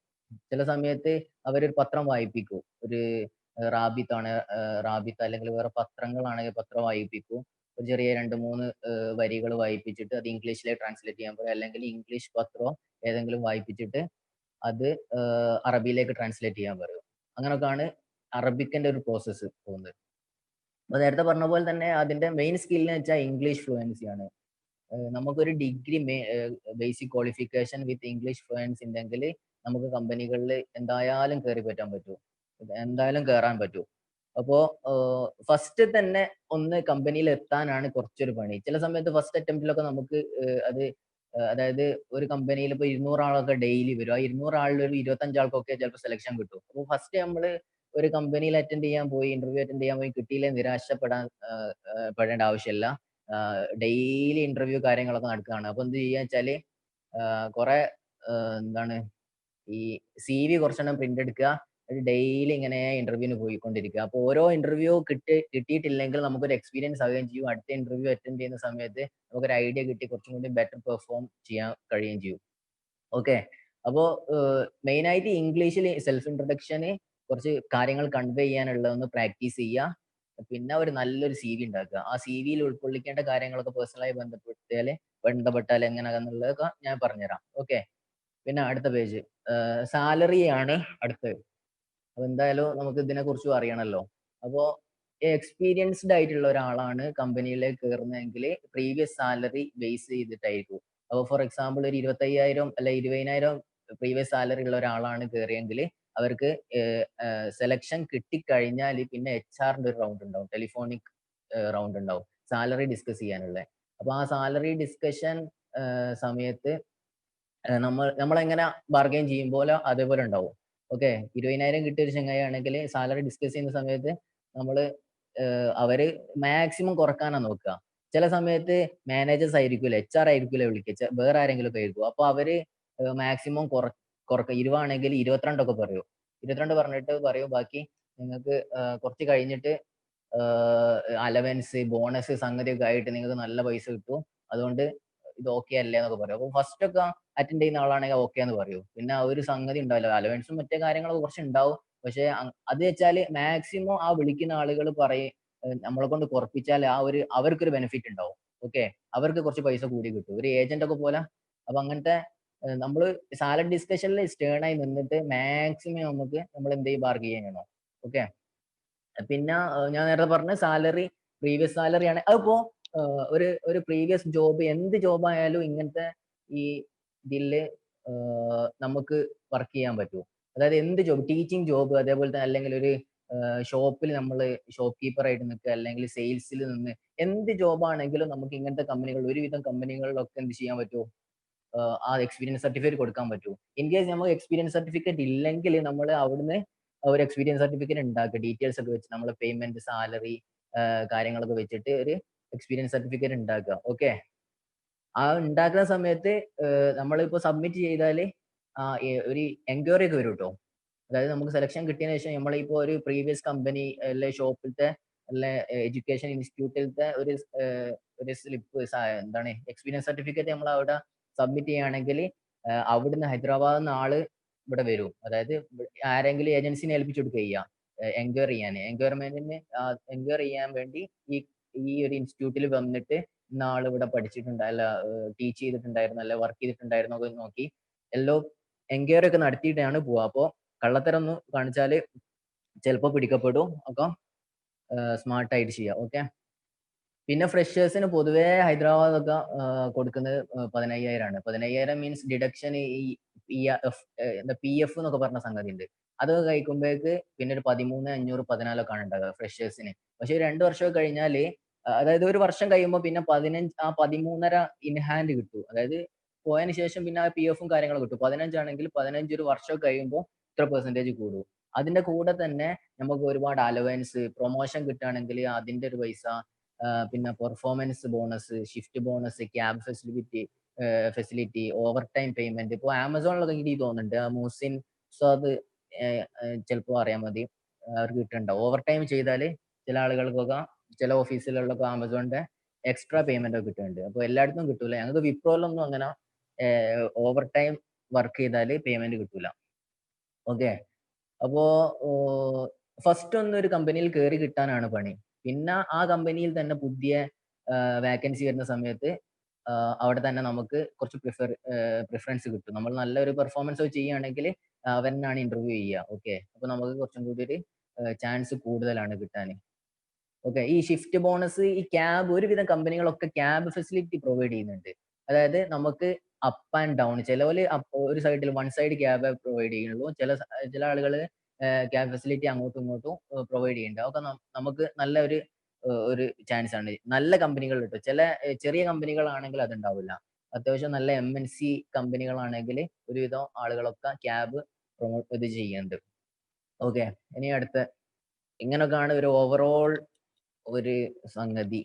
ചില സമയത്ത് അവരൊരു പത്രം വായിപ്പിക്കും. ഒരു റാബിത്താണ്, റാബിത്ത് അല്ലെങ്കിൽ വേറെ പത്രങ്ങളാണെങ്കിൽ പത്രം വായിപ്പിക്കും. ഒരു ചെറിയ 2-3 വരികൾ വായിപ്പിച്ചിട്ട് അത് ഇംഗ്ലീഷിലേക്ക് ട്രാൻസ്ലേറ്റ് ചെയ്യാൻ പറയും. അല്ലെങ്കിൽ ഇംഗ്ലീഷ് പത്രം ഏതെങ്കിലും വായിപ്പിച്ചിട്ട് അത് അറബിയിലേക്ക് ട്രാൻസ്ലേറ്റ് ചെയ്യാൻ പറയും. അങ്ങനെയൊക്കെയാണ് അറബിക്കിന്റെ ഒരു പ്രോസസ്സ് പോകുന്നത്. അപ്പൊ നേരത്തെ പറഞ്ഞ പോലെ തന്നെ അതിന്റെ മെയിൻ സ്കിൽ എന്ന് വെച്ചാൽ ഇംഗ്ലീഷ് ഫ്ലുവൻസി ആണ്. നമുക്കൊരു degree basic qualification with English fluency ഉണ്ടെങ്കിൽ നമുക്ക് കമ്പനികളിൽ എന്തായാലും കയറി പറ്റാൻ പറ്റും, എന്തായാലും കയറാൻ പറ്റും. അപ്പോ ഫസ്റ്റ് തന്നെ ഒന്ന് കമ്പനിയിൽ എത്താനാണ് കുറച്ചൊരു പണി. ചില സമയത്ത് ഫസ്റ്റ് അറ്റംപ്റ്റിലൊക്കെ നമുക്ക് അത് അതായത് ഒരു കമ്പനിയിൽ ഇപ്പൊ 200 ആളൊക്കെ ഡെയിലി വരും. ആ 200 ആളിൽ ഒരു 25 ആൾക്കൊക്കെ ചിലപ്പോൾ സെലക്ഷൻ കിട്ടും. അപ്പോൾ ഫസ്റ്റ് നമ്മൾ ഒരു കമ്പനിയിൽ അറ്റൻഡ് ചെയ്യാൻ പോയി, ഇന്റർവ്യൂ അറ്റൻഡ് ചെയ്യാൻ പോയി കിട്ടിയില്ലേ പെടേണ്ട ആവശ്യമില്ല. ഡെയിലി ഇന്റർവ്യൂ കാര്യങ്ങളൊക്കെ നടക്കുകയാണ്. അപ്പൊ എന്ത് ചെയ്യാന്ന് വെച്ചാല് കുറെ എന്താണ് ഈ CV കുറച്ചെണ്ണം പ്രിന്റ് എടുക്കുക, ഡെയിലി ഇങ്ങനെ ഇന്റർവ്യൂവിന് പോയിക്കൊണ്ടിരിക്കുക. അപ്പൊ ഓരോ ഇന്റർവ്യൂ കിട്ടിയിട്ടില്ലെങ്കിൽ നമുക്കൊരു എക്സ്പീരിയൻസ് ആവുകയും ചെയ്യും. അടുത്ത ഇന്റർവ്യൂ അറ്റൻഡ് ചെയ്യുന്ന സമയത്ത് നമുക്കൊരു ഐഡിയ കിട്ടി കുറച്ചും കൂടി ബെറ്റർ പെർഫോം ചെയ്യാൻ കഴിയുകയും ചെയ്യും. ഓക്കെ. അപ്പോ മെയിൻ ആയിട്ട് ഇംഗ്ലീഷിൽ സെൽഫ് ഇൻട്രൊഡക്ഷന് കുറച്ച് കാര്യങ്ങൾ കൺവേ ചെയ്യാനുള്ളതൊന്ന് പ്രാക്ടീസ് ചെയ്യുക. പിന്നെ ഒരു നല്ലൊരു CV ഉണ്ടാക്കുക. ആ CVയിൽ ഉൾക്കൊള്ളിക്കേണ്ട കാര്യങ്ങളൊക്കെ പേഴ്സണലായി ബന്ധപ്പെട്ടാൽ എങ്ങനെയാണെന്നുള്ളതൊക്കെ ഞാൻ പറഞ്ഞുതരാം. ഓക്കെ. പിന്നെ അടുത്ത പേജ് സാലറി ആണ് അടുത്തത്. അപ്പൊ എന്തായാലും നമുക്ക് ഇതിനെ കുറിച്ചും അറിയണമല്ലോ. അപ്പോ എക്സ്പീരിയൻസ്ഡ് ആയിട്ടുള്ള ഒരാളാണ് കമ്പനിയിലേക്ക് കയറുന്നതെങ്കിൽ പ്രീവിയസ് സാലറി ബേസ് ചെയ്തിട്ടായിരിക്കും. അപ്പോൾ ഫോർ എക്സാമ്പിൾ ഒരു 25,000 അല്ല 20,000 പ്രീവിയസ് സാലറി ഉള്ള ഒരാളാണ് കയറിയെങ്കിൽ അവർക്ക് സെലക്ഷൻ കിട്ടിക്കഴിഞ്ഞാൽ പിന്നെ HR-ന്റെ ഒരു റൗണ്ട് ഉണ്ടാവും, ടെലിഫോണിക് റൗണ്ട് ഉണ്ടാവും സാലറി ഡിസ്കസ് ചെയ്യാനുള്ള. അപ്പൊ ആ സാലറി ഡിസ്കഷൻ സമയത്ത് നമ്മളെങ്ങനെ ബാർഗെയിൻ ചെയ്യും പോലെ അതേപോലെ ഉണ്ടാവും. ഓക്കെ. 20,000 കിട്ടിയ ഒരു ചങ്ങായി ആണെങ്കിൽ സാലറി ഡിസ്കസ് ചെയ്യുന്ന സമയത്ത് അവര് മാക്സിമം കുറക്കാനാണ് നോക്കുക. ചില സമയത്ത് മാനേജേഴ്സ് ആയിരിക്കില്ല, HR ആയിരിക്കില്ല വിളിക്കുക, വേറെ ആരെങ്കിലും ഒക്കെ ആയിരിക്കും. അപ്പൊ അവര് മാക്സിമം കുറക്കുക. 20 ആണെങ്കിൽ 22 ഒക്കെ പറയും. 22 പറഞ്ഞിട്ട് പറയും ബാക്കി നിങ്ങൾക്ക് കുറച്ച് കഴിഞ്ഞിട്ട് അലവൻസ് ബോണസ് സംഗതിയൊക്കെ ആയിട്ട് നിങ്ങൾക്ക് നല്ല പൈസ കിട്ടും, അതുകൊണ്ട് ഇത് ഓക്കെ അല്ലേ എന്നൊക്കെ പറയും. അപ്പൊ ഫസ്റ്റ് ഒക്കെ അറ്റൻഡ് ചെയ്യുന്ന ആളാണെങ്കിൽ ഓക്കെ എന്ന് പറയും. പിന്നെ ആ ഒരു സംഗതി ഉണ്ടാവില്ല, അലവൻസും മറ്റേ കാര്യങ്ങളൊക്കെ കുറച്ച് ഉണ്ടാവും. പക്ഷെ അത് വെച്ചാല് മാക്സിമം ആ വിളിക്കുന്ന ആളുകൾ പറയും നമ്മളെ കൊണ്ട് കുറപ്പിച്ചാൽ അവർക്കൊരു ബെനിഫിറ്റ് ഉണ്ടാവും. ഓക്കെ. അവർക്ക് കുറച്ച് പൈസ കൂടി കിട്ടും, ഒരു ഏജന്റ് ഒക്കെ പോലെ. അപ്പൊ അങ്ങനത്തെ നമ്മൾ സാലറി ഡിസ്കഷനിൽ സ്റ്റേൺ ആയി നിന്നിട്ട് മാക്സിമം നമ്മൾ എന്ത് ചെയ്യും ബാർഗെയിൻ ചെയ്യണം. ഓക്കെ. പിന്നെ ഞാൻ നേരത്തെ പറഞ്ഞ സാലറി പ്രീവിയസ് സാലറി ആണ്. അതിപ്പോ ഒരു പ്രീവിയസ് ജോബ് എന്ത് ജോബ് ആയാലും ഇങ്ങനത്തെ ഈ ഇതില് നമുക്ക് വർക്ക് ചെയ്യാൻ പറ്റും. അതായത് എന്ത് ജോബ്, ടീച്ചിങ് ജോബ്, അതേപോലെ തന്നെ അല്ലെങ്കിൽ ഒരു ഷോപ്പിൽ നമ്മൾ ഷോപ്പ് കീപ്പർ ആയിട്ട് നിൽക്കുക, അല്ലെങ്കിൽ സെയിൽസിൽ നിന്ന് എന്ത് ജോബ് ആണെങ്കിലും നമുക്ക് ഇങ്ങനത്തെ കമ്പനികൾ ഒരുവിധം കമ്പനികളിലൊക്കെ എന്ത് ചെയ്യാൻ പറ്റുമോ ആ എക്സ്പീരിയൻസ് സർട്ടിഫിക്കറ്റ് കൊടുക്കാൻ പറ്റും. ഇൻ കേസ് നമുക്ക് എക്സ്പീരിയൻസ് സർട്ടിഫിക്കറ്റ് ഇല്ലെങ്കിൽ നമ്മൾ അവിടുന്ന് ഒരു എക്സ്പീരിയൻസ് സർട്ടിഫിക്കറ്റ് ഉണ്ടാക്കുക, ഡീറ്റെയിൽസ് ഒക്കെ വെച്ച് നമ്മൾ പേയ്മെന്റ് സാലറി കാര്യങ്ങളൊക്കെ വെച്ചിട്ട് ഒരു എക്സ്പീരിയൻസ് സർട്ടിഫിക്കറ്റ് ഉണ്ടാക്കുക. ഓക്കെ. ആ ഉണ്ടാക്കുന്ന സമയത്ത് നമ്മളിപ്പോ സബ്മിറ്റ് ചെയ്താല് ഒരു എൻക്വയറി ഒക്കെ വരും കേട്ടോ. അതായത് നമുക്ക് സെലക്ഷൻ കിട്ടിയതിനു ശേഷം നമ്മളിപ്പോ ഒരു പ്രീവിയസ് കമ്പനി അല്ലെ ഷോപ്പിലത്തെ അല്ലെ എഡ്യൂക്കേഷൻ ഇൻസ്റ്റിറ്റ്യൂട്ടിലത്തെ ഒരു സ്ലിപ്പ് എന്താണ് എക്സ്പീരിയൻസ് സർട്ടിഫിക്കറ്റ് നമ്മൾ അവിടെ സബ്മിറ്റ് ചെയ്യുകയാണെങ്കിൽ അവിടുന്ന് ഹൈദരാബാദിൽ നിന്ന് ആള് ഇവിടെ വരും. അതായത് ആരെങ്കിലും ഏജൻസിനെ ഏൽപ്പിച്ചു കൊടുക്കുക ചെയ്യാം എൻക്വയറി ചെയ്യാൻ. എൻക്വയറി ചെയ്യാൻ വേണ്ടി ഈ ഒരു ഇൻസ്റ്റിറ്റ്യൂട്ടിൽ വന്നിട്ട് ഇന്ന ആൾ ഇവിടെ പഠിച്ചിട്ടുണ്ട്, അല്ല ടീച്ച് ചെയ്തിട്ടുണ്ടായിരുന്നു, അല്ല വർക്ക് ചെയ്തിട്ടുണ്ടായിരുന്നു ഒക്കെ നോക്കി എല്ലോ എൻക്വയറി ഒക്കെ നടത്തിയിട്ടാണ് പോവുക. അപ്പോൾ കള്ളത്തരം ഒന്ന് കാണിച്ചാല് ചിലപ്പോൾ പിടിക്കപ്പെടും. ഒക്കെ സ്മാർട്ടായിട്ട് ചെയ്യാം. ഓക്കെ. പിന്നെ ഫ്രഷേഴ്സിന് പൊതുവേ ഹൈദരാബാദ് ഒക്കെ കൊടുക്കുന്നത് 15,000 ആണ്. 15,000 മീൻസ് ഡിഡക്ഷൻ ഈ PF എന്നൊക്കെ പറഞ്ഞ സംഗതി ഉണ്ട്. അതൊക്കെ കഴിക്കുമ്പോഴേക്ക് പിന്നെ ഒരു 13,500 14 ഒക്കെ ആണ് ഉണ്ടാകുക ഫ്രഷേഴ്സിന്. പക്ഷെ 2 വർഷമൊക്കെ കഴിഞ്ഞാല് അതായത് ഒരു വർഷം കഴിയുമ്പോൾ പിന്നെ 13.5 ഇൻ ഹാൻഡ് കിട്ടും. അതായത് പോയതിന് ശേഷം പിന്നെ ആ PF കാര്യങ്ങളും കിട്ടും. 15 ആണെങ്കിൽ 15 ഒരു വർഷം കഴിയുമ്പോൾ ഇത്ര പെർസെന്റേജ് കൂടും. അതിന്റെ കൂടെ തന്നെ നമുക്ക് ഒരുപാട് അലവൻസ് പ്രൊമോഷൻ കിട്ടുകയാണെങ്കിൽ അതിന്റെ ഒരു പൈസ, പിന്നെ performance bonus, shift bonus, cab facility, over time payment. ഇപ്പോൾ ആമസോണിലൊക്കെ എനിക്ക് തോന്നുന്നുണ്ട് മുസിൻ സാദ് ചിലപ്പോൾ അറിയാൻ മതി അവർക്ക് കിട്ടുന്നുണ്ടാവും. ഓവർ ടൈം ചെയ്താൽ ചില ആളുകൾക്കൊക്കെ ചില ഓഫീസുകളിലൊക്കെ ആമസോണിന്റെ എക്സ്ട്രാ പേയ്മെന്റ് ഒക്കെ കിട്ടുന്നുണ്ട്. അപ്പോൾ എല്ലായിടത്തും കിട്ടൂല. ഞങ്ങൾക്ക് വിപ്രോയിലൊന്നും അങ്ങനെ ഓവർ ടൈം വർക്ക് ചെയ്താൽ പേയ്മെന്റ് കിട്ടൂല. ഓക്കെ. അപ്പോ ഫസ്റ്റ് ഒന്ന് ഒരു കമ്പനിയിൽ കയറി കിട്ടാനാണ് പണി. പിന്നെ ആ കമ്പനിയിൽ തന്നെ പുതിയ വാക്കൻസി വരുന്ന സമയത്ത് അവിടെ തന്നെ നമുക്ക് കുറച്ച് പ്രിഫറൻസ് കിട്ടും. നമ്മൾ നല്ലൊരു പെർഫോമൻസ് ചെയ്യുകയാണെങ്കിൽ അവനാണ് ഇന്റർവ്യൂ ചെയ്യുക. ഓക്കെ. അപ്പൊ നമുക്ക് കുറച്ചും കൂടി ഒരു ചാൻസ് കൂടുതലാണ് കിട്ടാൻ. ഓക്കെ. ഈ ഷിഫ്റ്റ് ബോണസ്, ഈ ക്യാബ്, ഒരുവിധം കമ്പനികളൊക്കെ ക്യാബ് ഫെസിലിറ്റി പ്രൊവൈഡ് ചെയ്യുന്നുണ്ട്. അതായത് നമുക്ക് അപ്പ് ആൻഡ് ഡൗൺ, ചിലവര് ഒരു സൈഡിൽ വൺ സൈഡ് ക്യാബ് പ്രൊവൈഡ് ചെയ്യുന്നുള്ളൂ, ചില ആളുകൾ ക്യാബ് ഫെസിലിറ്റി അങ്ങോട്ടും ഇങ്ങോട്ടും പ്രൊവൈഡ് ചെയ്യുന്നുണ്ട്. അതൊക്കെ നമുക്ക് നല്ല ഒരു ചാൻസ് ആണ്. നല്ല കമ്പനികൾ കിട്ടും. ചെറിയ കമ്പനികളാണെങ്കിൽ അതുണ്ടാവില്ല. അത്യാവശ്യം നല്ല MNC കമ്പനികളാണെങ്കിൽ ഒരുവിധം ആളുകളൊക്കെ ക്യാബ് പ്രൊമോട്ട് ചെയ്യുന്നുണ്ട്. ഓക്കെ. ഇനി അടുത്ത ഇങ്ങനൊക്കെയാണ് ഒരു ഓവറോൾ ഒരു സംഗതി.